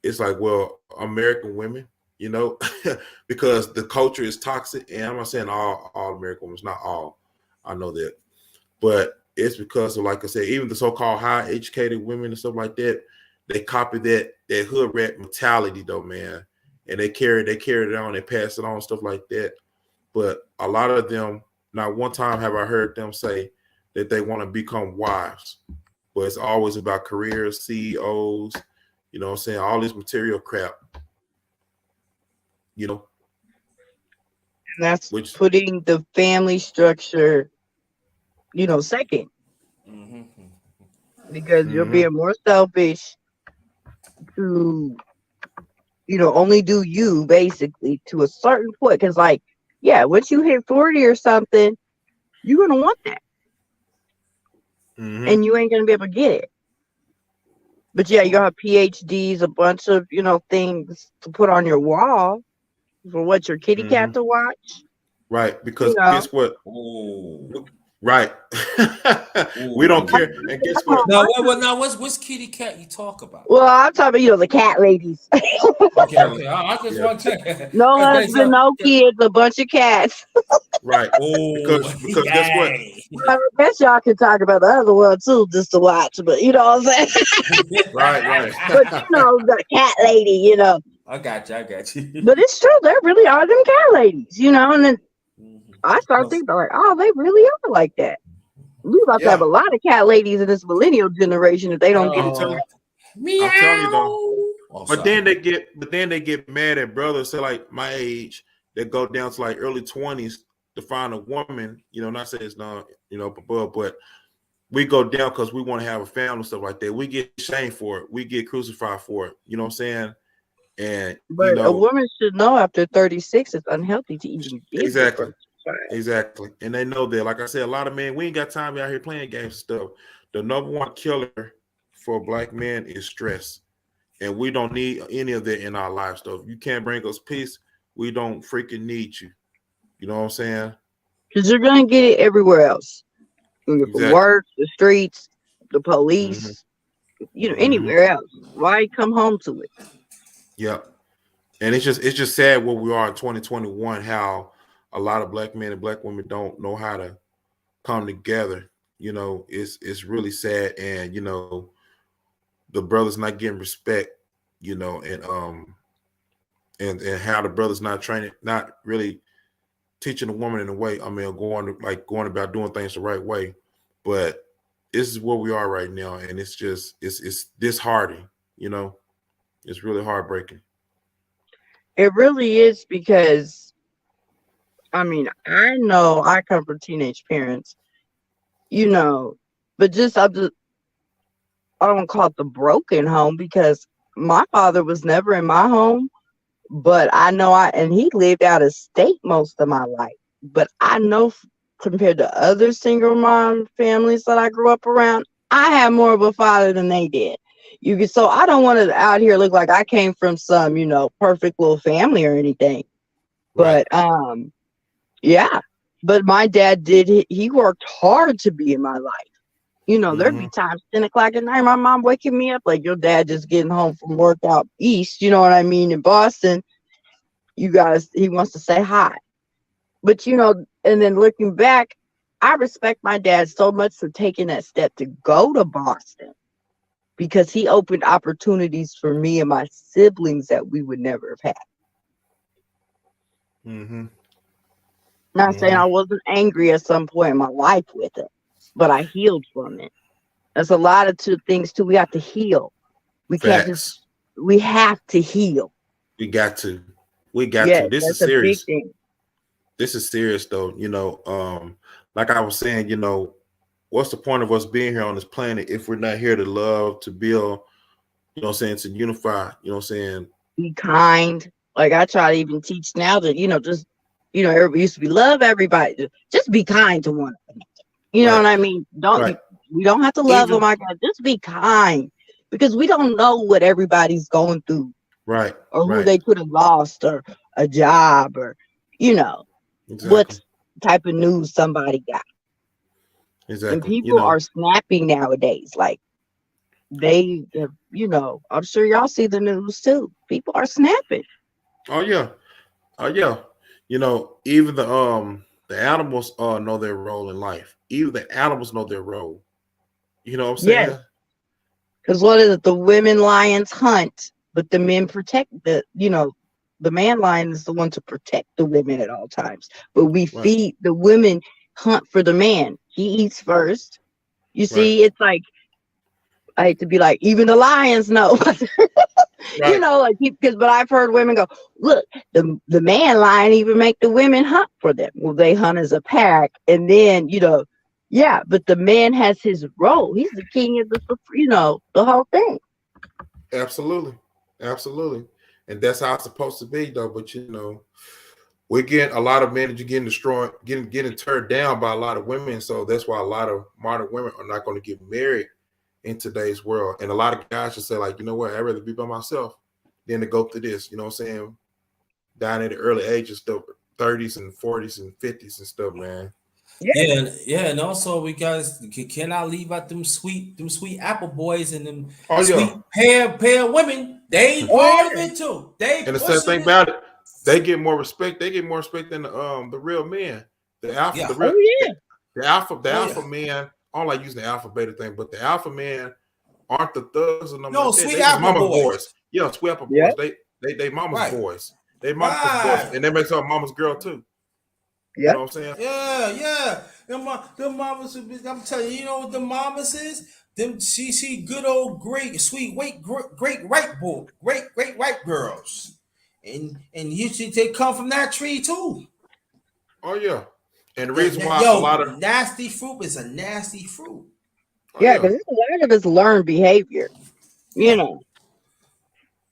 it's like, well, American women, because the culture is toxic. And I'm not saying all American women, not all. I know that. But it's because of, like I said, even the so-called high educated women and stuff like that, they copy that hood rat mentality, though, man. And they carry it on, they pass it on, stuff like that. But a lot of them, not one time have I heard them say that they want to become wives. But it's always about careers, CEOs, you know what I'm saying, all this material crap. And that's putting the family structure, second. Mm-hmm. Because you're being more selfish to, only do you, basically, to a certain point. Because, like, once you hit 40 or something, you're going to want that. And you ain't going to be able to get it. But, you're going to have PhDs, a bunch of, things to put on your wall for what your kitty cat to watch. Right. Because guess what? Ooh. Right. We don't care. And guess what? Now, what's kitty cat you talk about? Well, I'm talking about, the cat ladies. Okay. I just want to. No husband, no kids, a bunch of cats. Right. Because guess what? I guess y'all can talk about the other one too, just to watch. But you know what I'm saying? Right. But the cat lady, I got you. But it's true, there really are them cat ladies, and then I start Plus, thinking like, oh, they really are like that. We about to have yeah. a lot of cat ladies in this millennial generation if they don't get I'm it telling Uh, you, together. I'm telling you meow. though. Oh, But sorry. then they get mad at brothers, say like my age, that go down to like early 20s to find a woman. Not saying it's not, but we go down because we want to have a family, stuff like that. We get shamed for it. We get crucified for it. You know what I'm saying? And But a woman should know after 36 it's unhealthy to even give the exactly, birth to a child. exactly. And they know that. Like I said, a lot of men, we ain't got time out here playing games and stuff. The number one killer for black men is stress. And we don't need any of that in our lives. So if you can't bring us peace, we don't freaking need you. You know what I'm saying? Because you're going to get it everywhere else. From Exactly. work, the streets, the Mm-hmm. police, Mm-hmm. anywhere else. Why come home to it? Yep. And it's just sad where we are in 2021, how a lot of black men and black women don't know how to come together. It's really sad, and the brothers not getting respect, and how the brothers not training, not really teaching a woman in a way. I mean, going about doing things the right way. But this is where we are right now, and it's disheartening. It's really heartbreaking. It really is because, I mean, I know I come from teenage parents, but I don't call it the broken home because my father was never in my home. But I know and he lived out of state most of my life. But I know compared to other single mom families that I grew up around, I had more of a father than they did. So I don't want to out here look like I came from some, perfect little family or anything. Right. But yeah. But my dad he worked hard to be in my life. There'd Mm-hmm. be times 10 o'clock at night, my mom waking me up like your dad just getting home from work out east, you know what I mean, in Boston. He wants to say hi. But and then looking back, I respect my dad so much for taking that step to go to Boston because he opened opportunities for me and my siblings that we would never have had. Mm-hmm. Not saying Mm-hmm. I wasn't angry at some point in my life with it, but I healed from it. There's a lot of things too. We have to heal. We can't just, Facts. we have to heal. We got to. We got Yes, to. This that's is a big serious. thing. This is serious though. Like I was saying, what's the point of us being here on this planet if we're not here to love, to build, to unify, Be kind. Like I try to even teach now that, just, everybody used to be love everybody. Just be kind to one another. You know Right, what I mean? right. We don't have to love them. Even My God, just be kind because we don't know what everybody's going through right, or who right. they could have lost or a job or, what Exactly. type of news somebody got. And Exactly. people are snapping nowadays. Like they have, I'm sure y'all see the news too. People are snapping. Oh yeah. Oh yeah. Even the animals know their role in life. Even the animals know their role. You know what I'm Yes. saying? Because what is it? The women lions hunt, but the men protect the man lion is the one to protect the women at all times. But we Right, feed the women hunt for the man. He eats first. You right, see, it's like I hate to be like, even the lions know. right. Like because but I've heard women go, look, the man lion even make the women hunt for them. Well, they hunt as a pack, and then yeah, but the man has his role. He's the king of the whole thing. Absolutely. Absolutely. And that's how it's supposed to be though. But we're getting a lot of men that are getting destroyed, getting turned down by a lot of women. So that's why a lot of modern women are not going to get married in today's world. And a lot of guys should say, like, you know what, I'd rather be by myself than to go through this. You know what I'm saying? Dying at the early ages, stuff, 30s and 40s and 50s and stuff, man. Yeah, and also we guys cannot leave out them sweet apple boys and them Oh yeah. sweet pear women. They Oh part of yeah, it too. They And the sad pushing thing it. about it, they get more respect. They get more respect than the real men. The alpha, Yeah. the oh real yeah, the Oh alpha yeah. man. I don't like using the alpha beta thing, but the alpha man aren't the thugs and them No, like that. sweet They just apple mama's boys. boys. Yeah, sweet apple yeah. boys. They mama's Right. boys. They mama's boys, Right. and they makes her mama's girl too. You Yep. know what I'm saying? Yeah. Them mamas, I'm telling you, you know what the mamas is? Them she good old great sweet great white boy, great white girls, and usually they come from that tree too. Oh yeah. And the That, reason that why a lot yo of nasty fruit is a nasty fruit. oh Yeah, yeah, because a lot of it's learned behavior. You Yeah, know,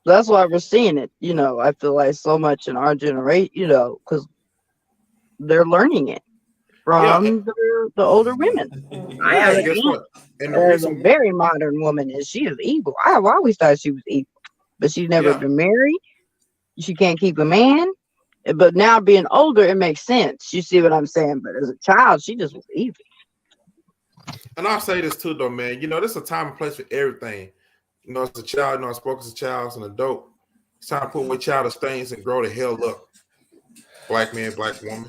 that's why we're seeing it. I feel like so much in our generation. Because they're learning it yeah, from the older women. I yeah. have And an guess aunt what? And the as a reason, very modern woman, and she is evil. I've always thought she was evil, but she's never yeah. been married. She can't keep a man. But now being older, it makes sense. You see what I'm saying? But as a child, she just was evil. And I'll say this too, though, man. You know, there's a time and place for everything. You know, as a child, I spoke as a child, as an adult. It's time to put away childish things and grow the hell up. Black man, black woman.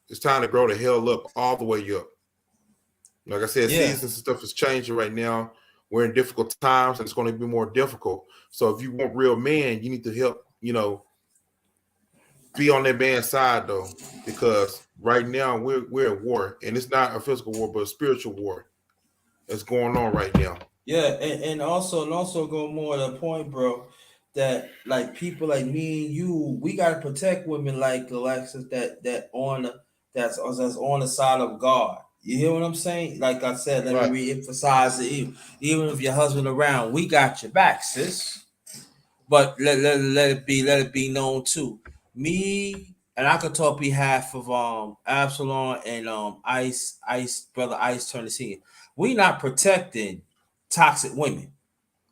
It's time to grow the hell up, all the way up. Like I said, yeah, seasons and stuff is changing right now. We're in difficult times, and it's going to be more difficult. So if you want real men, you need to help, be on that man's side though, because right now we're at war, and it's not a physical war, but a spiritual war that's going on right now. yeah, and also go more to the point, bro. That like people like me and you, we gotta protect women like Alexis that's on the side of God. You hear what I'm saying? Like I said, let me Right. re-emphasize it. Even if your husband around, we got your back, sis. But let it be known too. Me and I could talk behalf of Absalom and Ice brother Ice turn to see. We not protecting toxic women.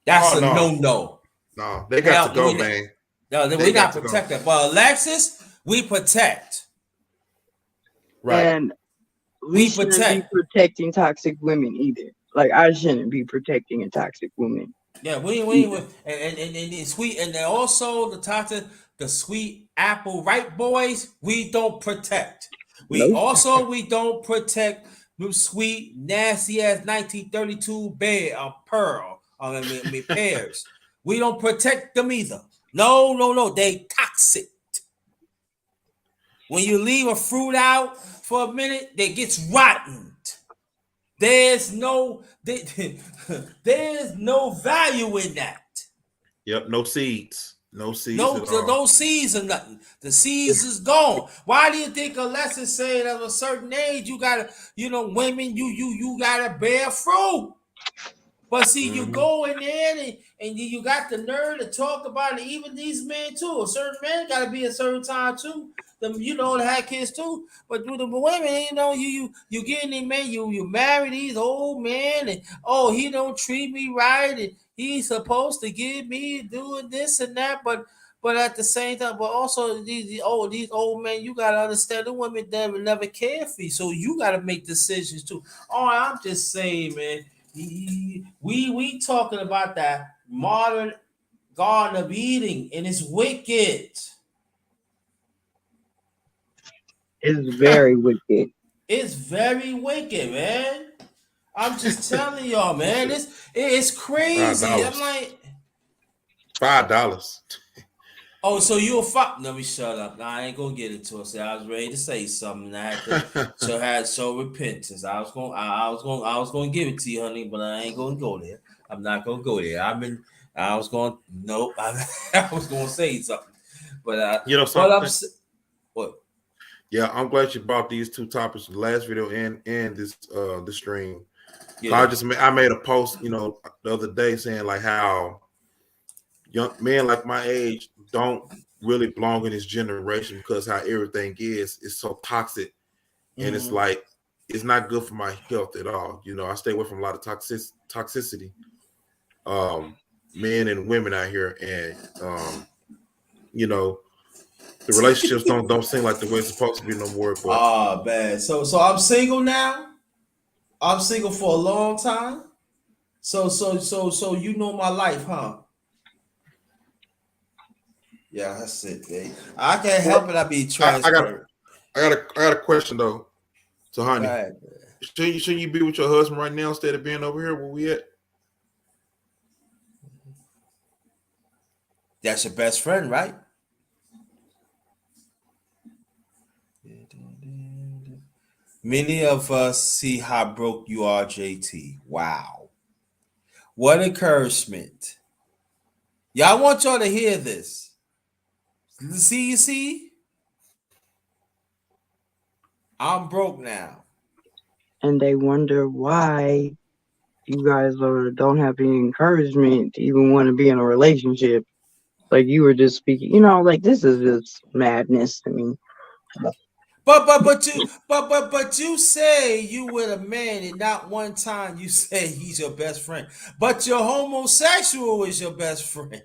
That's Oh a no, no. no, they got to Hell, go, man. we They got not to go. protecting. But Alexis, we protect. Right. And we We shouldn't be protect. protecting toxic women either. Like I shouldn't be protecting a toxic woman Yeah, we either. and sweet and then also the toxic, the sweet apple ripe boys, we don't protect. Nope. We don't protect them sweet nasty ass 1932 bear pearl. I mean pears. We don't protect them either. No. They toxic. When you leave a fruit out for a minute, it gets rotten. There's no there's no value in that. Yep. No seeds. No seeds No, at all. no seeds or nothing. The seeds is gone. Why do you think unless it's saying at a certain age you gotta, women, you gotta bear fruit? But see, you Mm-hmm. go in there and you got the nerve to talk about it. Even these men too. A certain man got to be a certain time too. Them, to have kids too. But with the women, you getting in man, you marry these old men, and oh, he don't treat me right, and he's supposed to give me doing this and that, but at the same time, but also these old men, you gotta understand the women never care for you, so you gotta make decisions too. Oh, I'm just saying, man. We talking about that modern Garden of Eden, and it's wicked. It's very wicked. It's very wicked, man. I'm just telling y'all, man. It's Five crazy. I'm dollars. like, $5. oh, so you a fuck? Let me shut up. Nah, I ain't gonna get into it. See, I was ready to say something. I had to show repentance. I was gonna give it to you, honey, but I ain't gonna go there. I'm not gonna go there. I was going nope. I was gonna say something, but You know but something? what? Yeah, I'm glad you brought these two topics, the last video and this stream. Yeah. I made a post, the other day saying like how young men like my age don't really belong in this generation because how everything is so toxic, and it's Mm-hmm. like it's not good for my health at all. I stay away from a lot of toxicity, men and women out here, and the relationships don't seem like the way it's supposed to be no more. But Ah, bad. So I'm single now. I'm single for a long time. So you know my life, huh? Yeah, that's it, babe. I can't help it. I be I got transparent. I got a question though. So, honey, Right. shouldn't you be with your husband right now instead of being over here where we at? That's your best friend, right? Many of us see how broke you are, JT. Wow. What encouragement. Yeah, I want y'all to hear this. See, I'm broke now. And they wonder why you guys don't have any encouragement to even want to be in a relationship. Like you were just speaking, like this is just madness to me. But you say you with a man and not one time you say he's your best friend. But your homosexual is your best friend.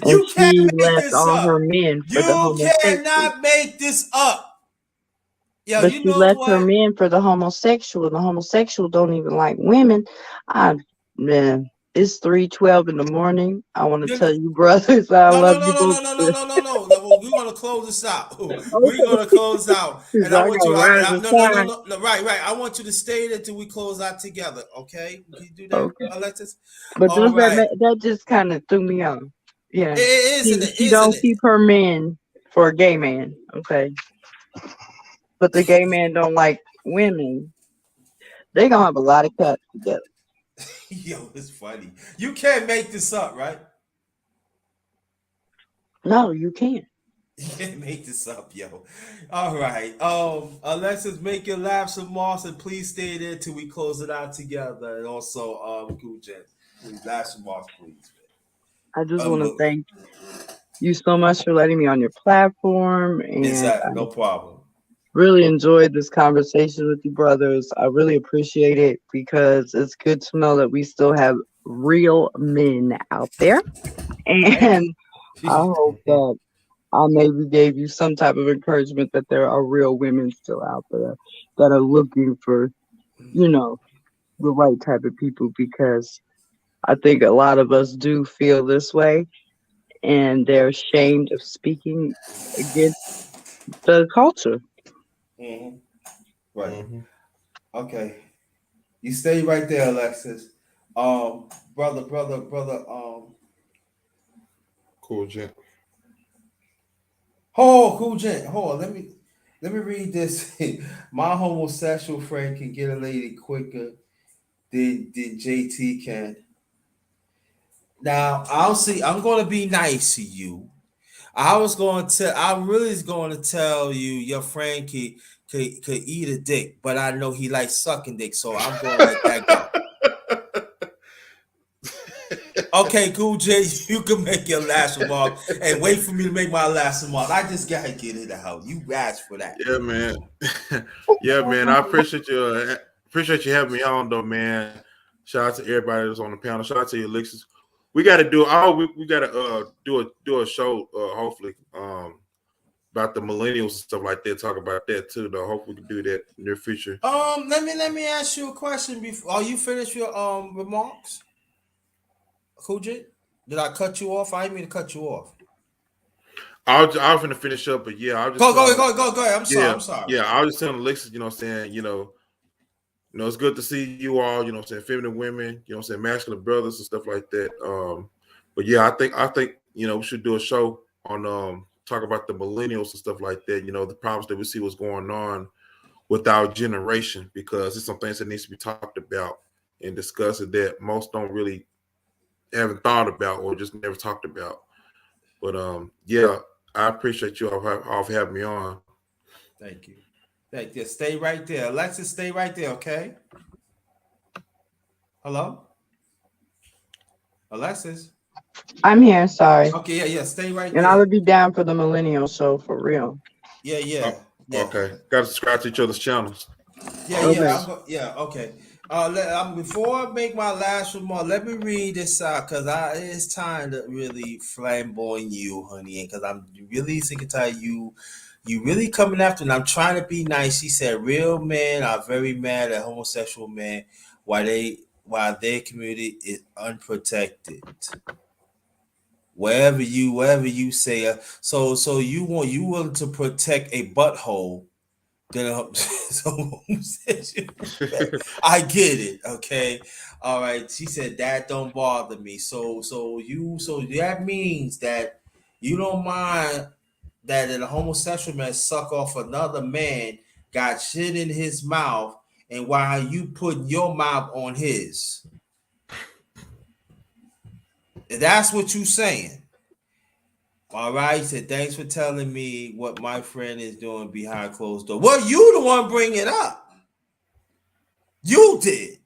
And You can't she make left this all her up. men for the You homosexual. cannot make this up. Yo, But you she know left her what? men for the homosexual. The homosexual don't even like women. I Man, it's 3:12 in the morning. I want to You tell you, brothers, I no, love no, you no, no, both. no, no, no, no, no, no, no. Well, we're gonna close this out. We're Okay, gonna close out, and because I I want got you. rising No, no, no, sign. no, no. Right, right. I want you to stay there till we close out together. Okay? Can you do that, Okay, Alexis? but All does that right. that just kind of threw me off? Yeah, Isn't it? she Isn't don't it? keep her men for a gay man. Okay, but the gay man don't like women. They gonna have a lot of cats together. Yo, it's funny. You can't make this up, right? No, you can't. You can't make this up, yo. All right. Alexis, make your laugh some Moss, and please stay there till we close it out together. And also, Cool Jen, please laugh some Moss, please. I just want to Look, thank you so much for letting me on your platform, it's and that no problem. really enjoyed this conversation with you, brothers. I really appreciate it because it's good to know that we still have real men out there. Thank And I hope you. that I maybe gave you some type of encouragement that there are real women still out there that are looking for, you know, the right type of people, because I think a lot of us do feel this way and they're ashamed of speaking against the culture. Mhm. Right. Mm-hmm. Okay. You stay right there, Alexis. Brother. Cool, gent. Cool Jen. Hold on. Let me read this. My homosexual friend can get a lady quicker than JT can. Now, I'll see. I'm going to be nice to you. I really is going to tell you your friend could eat a dick, but I know he likes sucking dick, so I'm going to let that go. Okay, cool, Jay. You can make your last remark and wait for me to make my last remark. I just gotta get it out. You asked for that. Yeah, man. Yeah, man. I appreciate you. Appreciate you having me on, though, man. Shout out to everybody that's on the panel. Shout out to you, Alexis. We got to do. We got to do a show. Hopefully, about the millennials and stuff like that. Talk about that too. Though. Hopefully, we can do that in the near future. Let me ask you a question. Before, are you finished your remarks, Cool Jay? Did I cut you off? I didn't mean to cut you off. I was gonna finish up, but yeah, I'll just Go, tell. go, go, go, go ahead. I'm sorry. Yeah, I'm sorry. yeah. I was just telling Alexis. You know, what I'm saying. It's good to see you all. You know, what I'm saying feminine women. You know, what I'm saying masculine brothers and stuff like that. But yeah, I think we should do a show on talk about the millennials and stuff like that. The problems that we see what's going on with our generation, because it's some things that needs to be talked about and discussed that most don't really haven't thought about or just never talked about. But yeah, I appreciate you all for having me on. Thank you. Thank you. Stay right there, Alexis. Stay right there. Okay. Hello, Alexis. I'm here, sorry. Okay. Yeah. Yeah. Stay right And I there. would be down for the millennial show for real. Yeah. Oh, Yeah. Yeah. okay, got to subscribe to each other's channels. Yeah, Okay. yeah. Okay. Before I make my last remark, let me read this out because it's time to really flamboyant you, honey, because I'm really sick and tired of you really coming after, and I'm trying to be nice. She said, "Real men are very mad at homosexual men while their community is unprotected." Wherever you say, so you willing to protect a butthole then so I get it. Okay. All right. She said that don't bother me. So that means that you don't mind that a homosexual man suck off another man got shit in his mouth, and why you putting your mouth on his. And that's what you saying. All right. He said, thanks for telling me what my friend is doing behind closed door. Well, you the one bring it up. You did.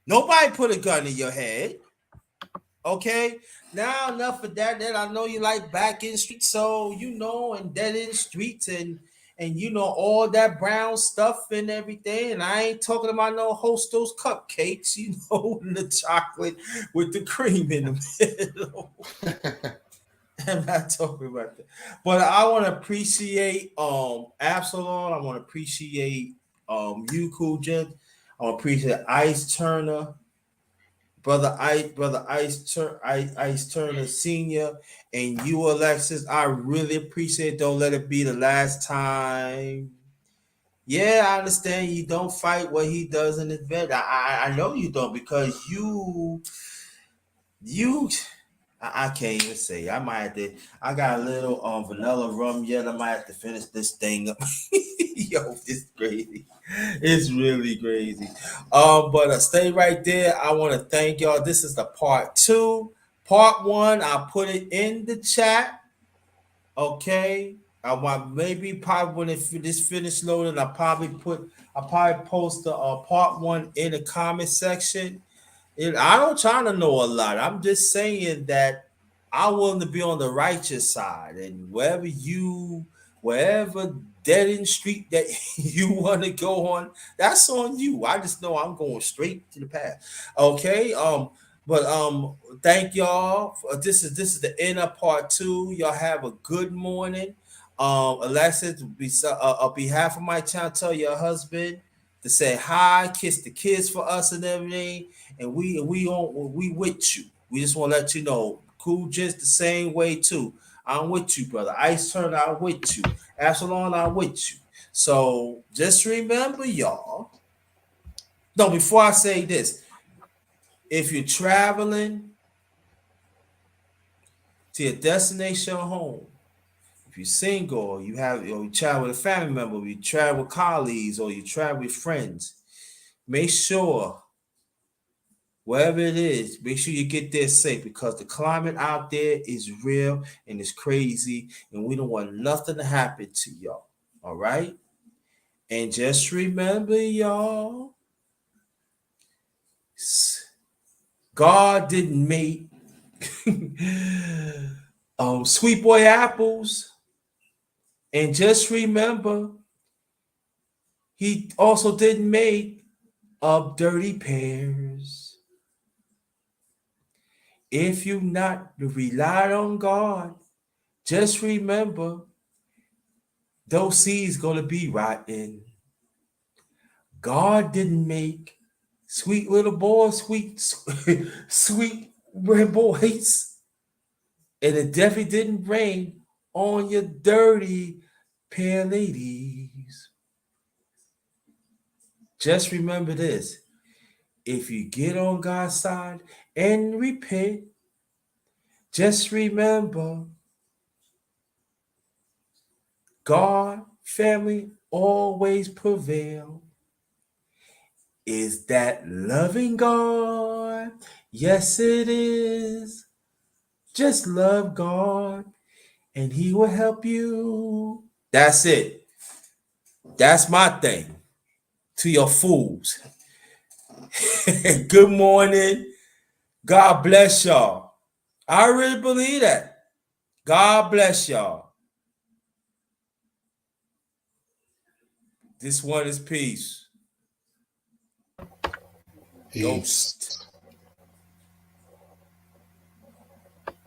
Nobody put a gun in your head. Okay. Now enough of that. Then I know you like back in the streets, so and dead in the streets and all that brown stuff and everything. And I ain't talking about no Hostels cupcakes, and the chocolate with the cream in the middle. I'm not talking about that. But I want to appreciate Absalom. I want to appreciate you, Cool Jen. I want to appreciate Ice Turner, brother Ice Turner Senior, and you, Alexis. I really appreciate it. Don't let it be the last time. Yeah, I understand you don't fight what he does in his bed. I know you don't, because you I can't even say. I might have to. I got a little vanilla rum yet. I might have to finish this thing up. Yo, it's crazy. It's really crazy. But stay right there. I want to thank y'all. This is the part 2. Part 1, I put it in the chat. Okay. I want maybe probably when this finish loading, I probably post the part 1 in the comment section. I don't try to know a lot. I'm just saying that I'm willing to be on the righteous side, and wherever dead end street that you want to go on, that's on you. I just know I'm going straight to the path. Okay. But thank y'all. This is the end of part 2. Y'all have a good morning. Alexis, on behalf of my channel, tell your husband to say hi, kiss the kids for us and everything. And we with you. We just want to let you know. Cool, just the same way too. I'm with you, brother. Ice Turner, I'm with you. Absalom, I'm with you. So just remember, y'all. No, before I say this, if you're traveling to your destination home, if you're single, or you travel with a family member, or you travel with colleagues, or you travel with friends, make sure wherever it is, make sure you get there safe, because the climate out there is real and it's crazy, and we don't want nothing to happen to y'all. All right. And just remember, y'all, God didn't make sweet boy apples. And just remember, he also didn't make dirty pears. If you not relied on God, just remember those seeds gonna be rotten. God didn't make sweet little boys, sweet red boys, and it definitely didn't rain on your dirty pear ladies. Just remember this: if you get on God's side and repent, just remember God, family always prevail. Is that loving God? Yes, it is. Just love God and He will help you. That's it. That's my thing to your fools. Good morning. God bless y'all. I really believe that. God bless y'all. This one is peace. Peace. Ghost.